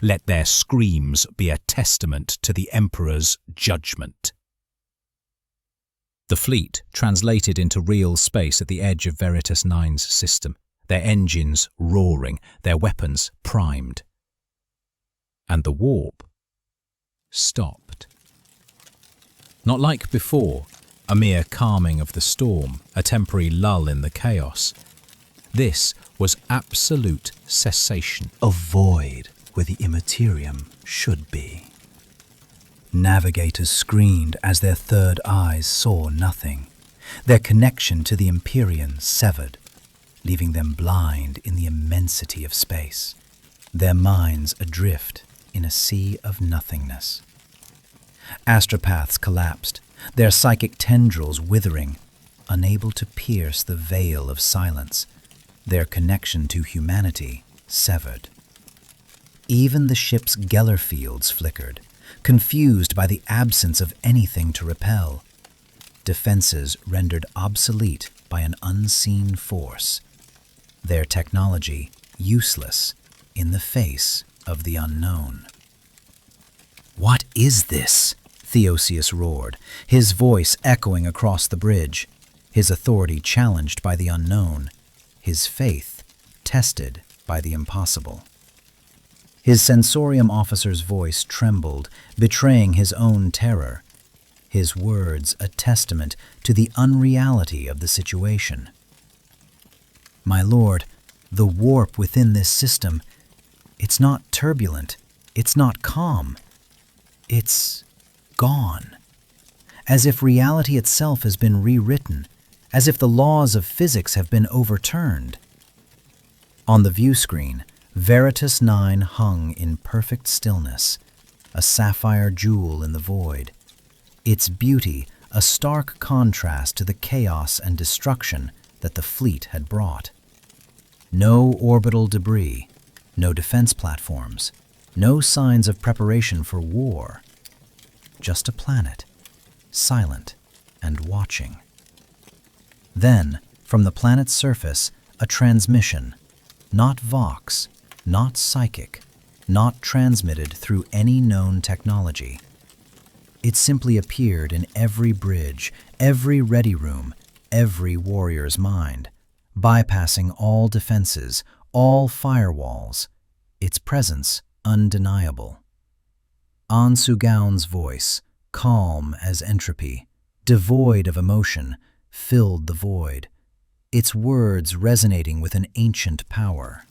Let their screams be a testament to the Emperor's judgment. The fleet translated into real space at the edge of Veritas 9's system, their engines roaring, their weapons primed. And the warp stopped. Not like before, a mere calming of the storm, a temporary lull in the chaos. This was absolute cessation. A void where the Imperium should be. Navigators screamed as their third eyes saw nothing, their connection to the Imperium severed, leaving them blind in the immensity of space, their minds adrift in a sea of nothingness. Astropaths collapsed, their psychic tendrils withering, unable to pierce the veil of silence, their connection to humanity severed. Even the ship's Geller fields flickered, confused by the absence of anything to repel. defenses rendered obsolete by an unseen force, their technology useless in the face of the unknown. "What is this?" Theosius roared, his voice echoing across the bridge, his authority challenged by the unknown, his faith tested by the impossible. His sensorium officer's voice trembled, betraying his own terror, his words a testament to the unreality of the situation. "My lord, the warp within this system, it's not turbulent, it's not calm, it's gone. As if reality itself has been rewritten, as if the laws of physics have been overturned." On the view screen, Veritas 9 hung in perfect stillness, a sapphire jewel in the void, its beauty a stark contrast to the chaos and destruction that the fleet had brought. No orbital debris, no defense platforms, no signs of preparation for war. Just a planet, silent and watching. Then, from the planet's surface, a transmission, not vox, not psychic, not transmitted through any known technology. It simply appeared in every bridge, every ready room, every warrior's mind, bypassing all defenses, all firewalls, its presence undeniable. Ainz Ooal Gown's voice, calm as entropy, devoid of emotion, filled the void, its words resonating with an ancient power.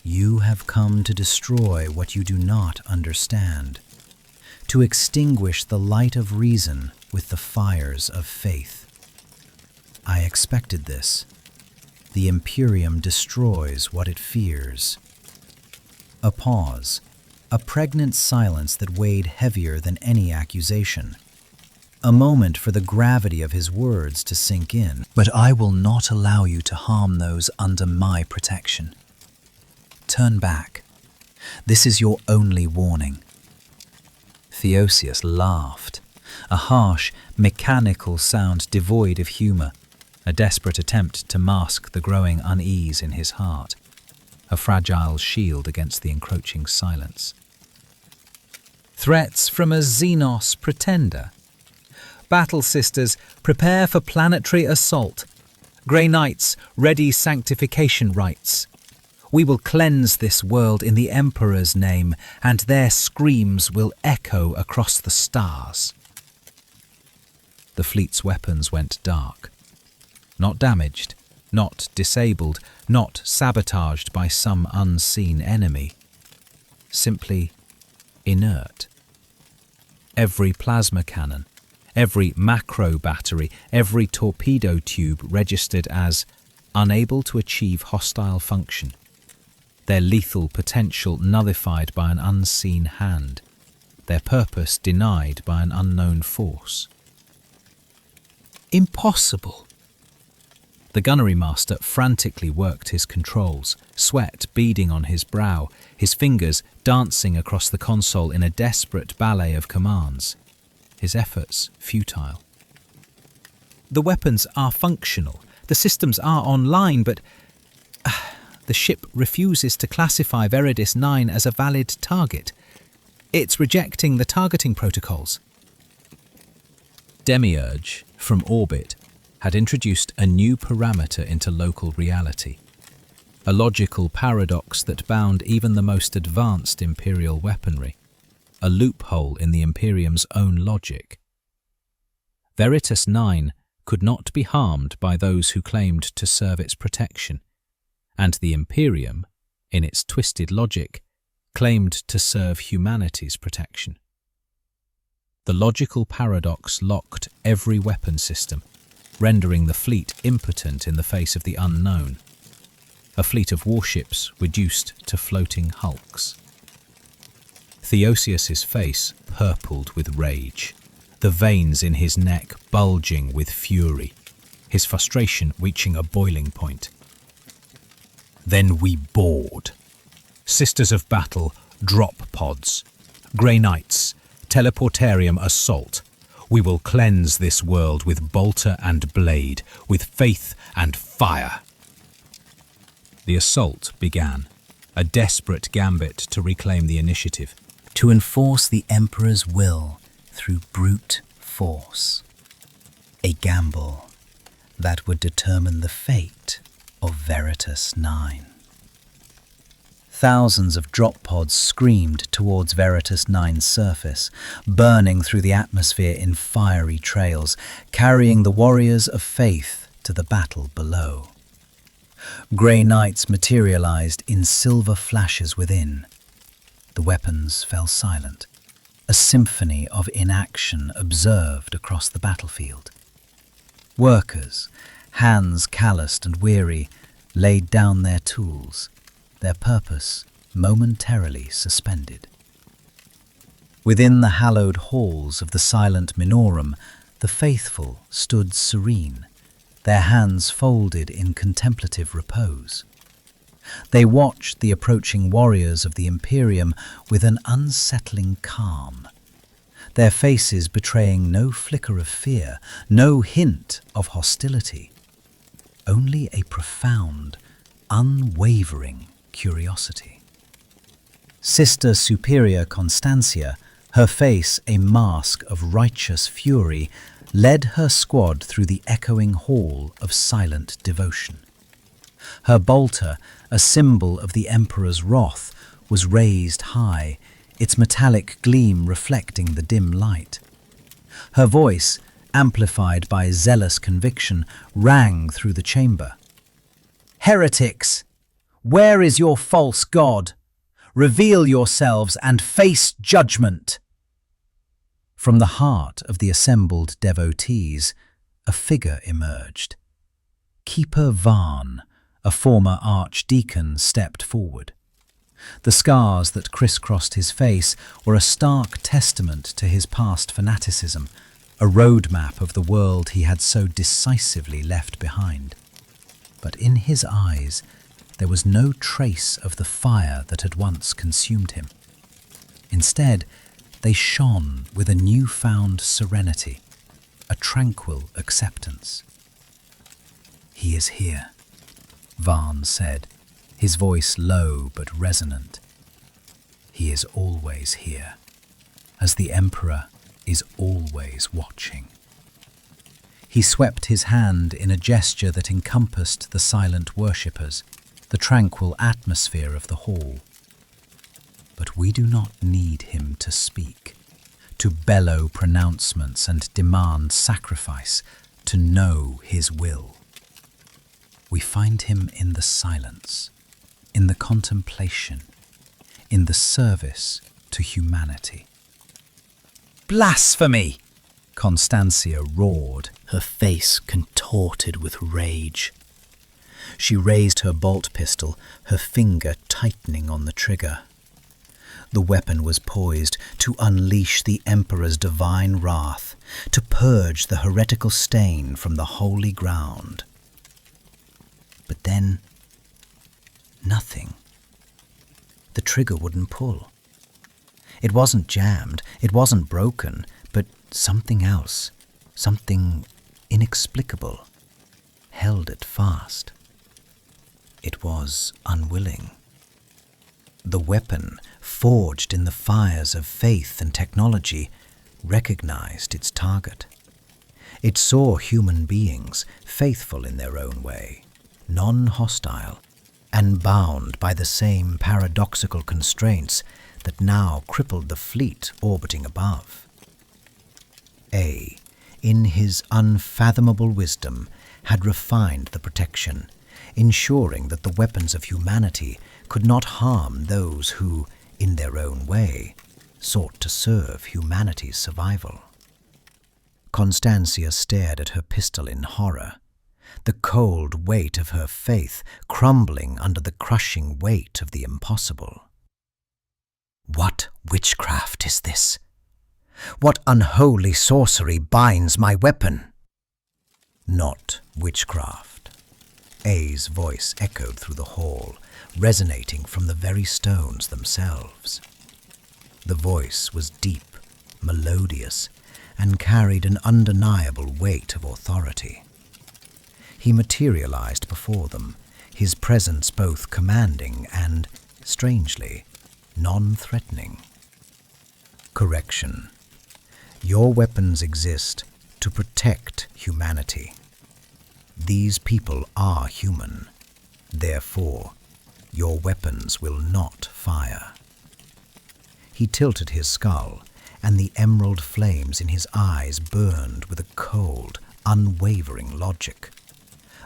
"You have come to destroy what you do not understand, to extinguish the light of reason with the fires of faith. I expected this. The Imperium destroys what it fears." A pause, a pregnant silence that weighed heavier than any accusation. A moment for the gravity of his words to sink in. "But I will not allow you to harm those under my protection. Turn back. This is your only warning." Theosius laughed, a harsh, mechanical sound devoid of humor, a desperate attempt to mask the growing unease in his heart, a fragile shield against the encroaching silence. Threats from a Xenos pretender. Battle Sisters, prepare for planetary assault. Grey Knights, ready sanctification rites. We will cleanse this world in the Emperor's name, and their screams will echo across the stars. The fleet's weapons went dark. Not damaged, not disabled, not sabotaged by some unseen enemy. Simply inert. Every plasma cannon, every macro battery, every torpedo tube registered as unable to achieve hostile function, their lethal potential nullified by an unseen hand, their purpose denied by an unknown force. Impossible. The gunnery master frantically worked his controls, sweat beading on his brow, his fingers dancing across the console in a desperate ballet of commands, his efforts futile. The weapons are functional, the systems are online, but the ship refuses to classify Veritas 9 as a valid target. It's rejecting the targeting protocols. Demiurge, from orbit, had introduced a new parameter into local reality, a logical paradox that bound even the most advanced Imperial weaponry, a loophole in the Imperium's own logic. Veritas 9 could not be harmed by those who claimed to serve its protection, and the Imperium, in its twisted logic, claimed to serve humanity's protection. The logical paradox locked every weapon system, rendering the fleet impotent in the face of the unknown, a fleet of warships reduced to floating hulks. Theosius's face purpled with rage, the veins in his neck bulging with fury, his frustration reaching a boiling point. Then we board. Sisters of Battle, drop pods. Grey Knights, teleportarium assault. We will cleanse this world with bolter and blade, with faith and fire. The assault began, a desperate gambit to reclaim the initiative. To enforce the Emperor's will through brute force. A gamble that would determine the fate of Veritas 9. Thousands of drop pods screamed towards Veritas 9's surface, burning through the atmosphere in fiery trails, carrying the warriors of faith to the battle below. Grey knights materialized in silver flashes within. The weapons fell silent, a symphony of inaction observed across the battlefield. Workers, hands calloused and weary, laid down their tools, their purpose momentarily suspended. Within the hallowed halls of the silent Minorum, the faithful stood serene, their hands folded in contemplative repose. They watched the approaching warriors of the Imperium with an unsettling calm, their faces betraying no flicker of fear, no hint of hostility, only a profound, unwavering curiosity. Sister Superior Constancia, her face a mask of righteous fury, led her squad through the echoing hall of silent devotion. Her bolter, a symbol of the Emperor's wrath, was raised high, its metallic gleam reflecting the dim light. Her voice, amplified by zealous conviction, rang through the chamber. "Heretics! Where is your false god? Reveal yourselves and face judgment!" From the heart of the assembled devotees, a figure emerged. Keeper Varn, a former archdeacon, stepped forward. The scars that crisscrossed his face were a stark testament to his past fanaticism, a roadmap of the world he had so decisively left behind. But in his eyes, there was no trace of the fire that had once consumed him. Instead, they shone with a newfound serenity, a tranquil acceptance. "He is here," Varn said, his voice low but resonant. "He is always here, as the Emperor is always watching." He swept his hand in a gesture that encompassed the silent worshippers, the tranquil atmosphere of the hall. But we do not need him to speak, to bellow pronouncements and demand sacrifice, to know his will. We find him in the silence, in the contemplation, in the service to humanity. "Blasphemy!" Constancia roared, her face contorted with rage. She raised her bolt pistol, her finger tightening on the trigger. The weapon was poised to unleash the Emperor's divine wrath, to purge the heretical stain from the holy ground. But then, nothing. The trigger wouldn't pull. It wasn't jammed, it wasn't broken, but something else, something inexplicable, held it fast. It was unwilling. The weapon, forged in the fires of faith and technology, recognized its target. It saw human beings, faithful in their own way, non-hostile, and bound by the same paradoxical constraints that now crippled the fleet orbiting above. In his unfathomable wisdom, had refined the protection, ensuring that the weapons of humanity could not harm those who, in their own way, sought to serve humanity's survival. Constancia stared at her pistol in horror, the cold weight of her faith crumbling under the crushing weight of the impossible. "What witchcraft is this? What unholy sorcery binds my weapon?" "Not witchcraft." Ainz's voice echoed through the hall, resonating from the very stones themselves. The voice was deep, melodious, and carried an undeniable weight of authority. He materialized before them, his presence both commanding and, strangely, non-threatening. Correction. Your weapons exist to protect humanity. These people are human. Therefore, your weapons will not fire. He tilted his skull, and the emerald flames in his eyes burned with a cold, unwavering logic.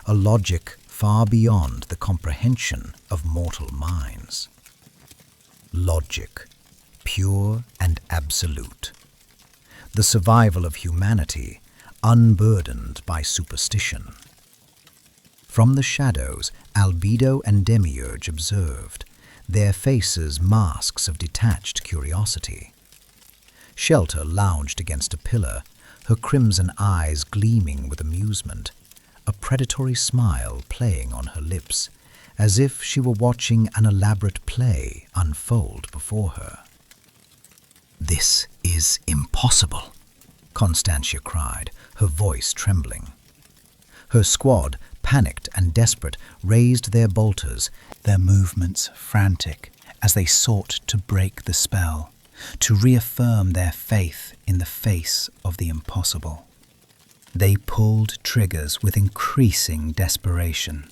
A logic far beyond the comprehension of mortal minds. Logic, pure and absolute. The survival of humanity, unburdened by superstition. From the shadows, Albedo and Demiurge observed, their faces masks of detached curiosity. Shelter lounged against a pillar, her crimson eyes gleaming with amusement, a predatory smile playing on her lips, as if she were watching an elaborate play unfold before her. "This is impossible," Constantia cried, her voice trembling. Her squad, panicked and desperate, raised their bolters, their movements frantic as they sought to break the spell, to reaffirm their faith in the face of the impossible. They pulled triggers with increasing desperation.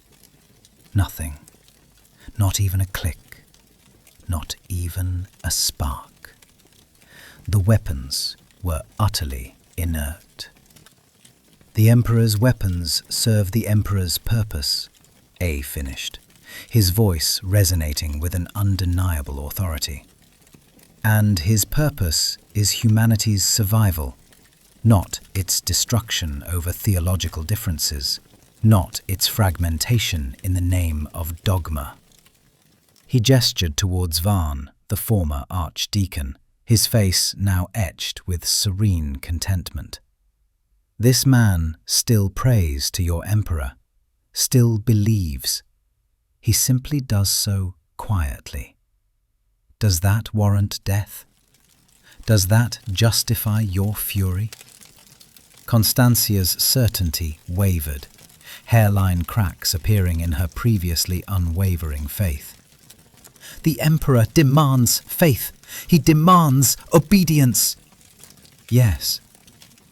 Nothing, not even a click, not even a spark. The weapons were utterly inert. "The Emperor's weapons serve the Emperor's purpose," A finished, his voice resonating with an undeniable authority. "And his purpose is humanity's survival, not its destruction over theological differences, not its fragmentation in the name of dogma." He gestured towards Varn, the former archdeacon, his face now etched with serene contentment. "This man still prays to your emperor, still believes. He simply does so quietly. Does that warrant death? Does that justify your fury?" Constantia's certainty wavered, hairline cracks appearing in her previously unwavering faith. "The Emperor demands faith. He demands obedience." "Yes."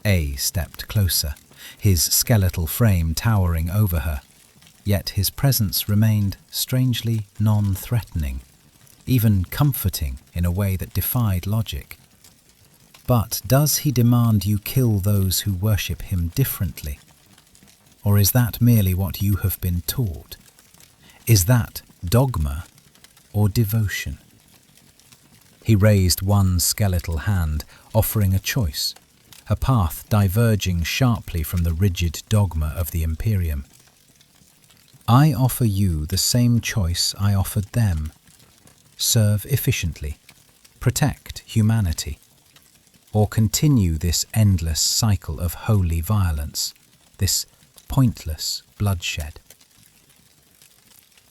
A stepped closer, his skeletal frame towering over her, yet his presence remained strangely non-threatening, even comforting in a way that defied logic. "But does he demand you kill those who worship him differently? Or is that merely what you have been taught? Is that dogma or devotion?" He raised one skeletal hand, offering a choice, a path diverging sharply from the rigid dogma of the Imperium. "I offer you the same choice I offered them. Serve efficiently, protect humanity, or continue this endless cycle of holy violence, this pointless bloodshed."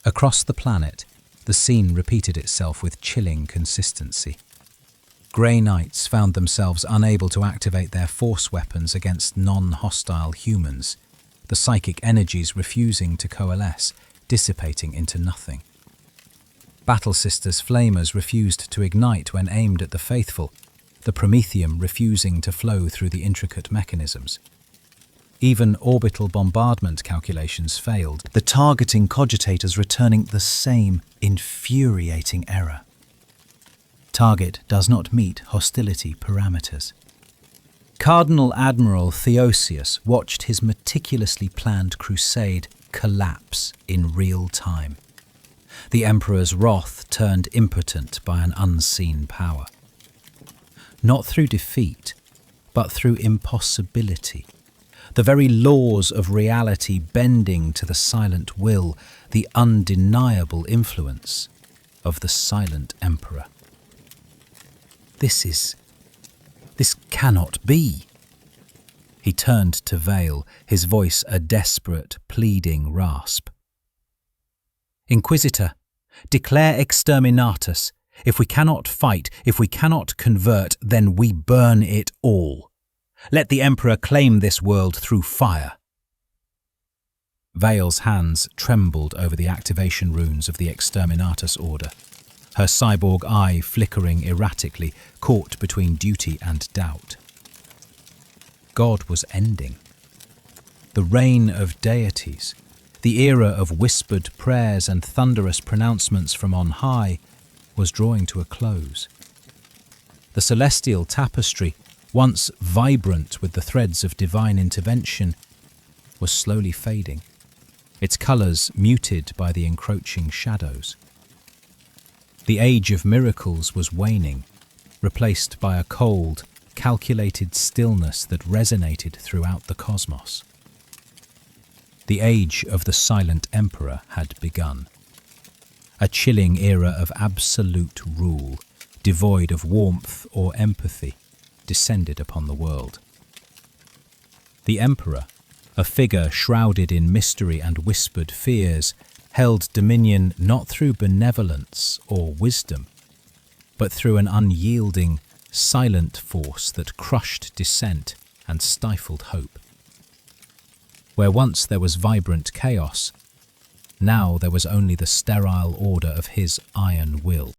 Across the planet, the scene repeated itself with chilling consistency. Grey Knights found themselves unable to activate their force weapons against non-hostile humans, the psychic energies refusing to coalesce, dissipating into nothing. Battle Sisters' flamers refused to ignite when aimed at the faithful, the promethium refusing to flow through the intricate mechanisms. Even orbital bombardment calculations failed, the targeting cogitators returning the same infuriating error. Target does not meet hostility parameters. Cardinal Admiral Theosius watched his meticulously planned crusade collapse in real time. The Emperor's wrath turned impotent by an unseen power. Not through defeat, but through impossibility. The very laws of reality bending to the silent will, the undeniable influence of the silent Emperor. This cannot be." He turned to Vale, his voice a desperate, pleading rasp. "Inquisitor, declare Exterminatus. If we cannot fight, if we cannot convert, then we burn it all. Let the Emperor claim this world through fire. Vale's hands trembled over the activation runes of the Exterminatus order, her cyborg eye flickering erratically, caught between duty and doubt. God was ending. The reign of deities, the era of whispered prayers and thunderous pronouncements from on high, was drawing to a close. The celestial tapestry, once vibrant with the threads of divine intervention, was slowly fading, its colours muted by the encroaching shadows. The age of miracles was waning, replaced by a cold, calculated stillness that resonated throughout the cosmos. The age of the silent emperor had begun. A chilling era of absolute rule, devoid of warmth or empathy, descended upon the world. The emperor, a figure shrouded in mystery and whispered fears, held dominion not through benevolence or wisdom, but through an unyielding, silent force that crushed dissent and stifled hope. Where once there was vibrant chaos, now there was only the sterile order of his iron will.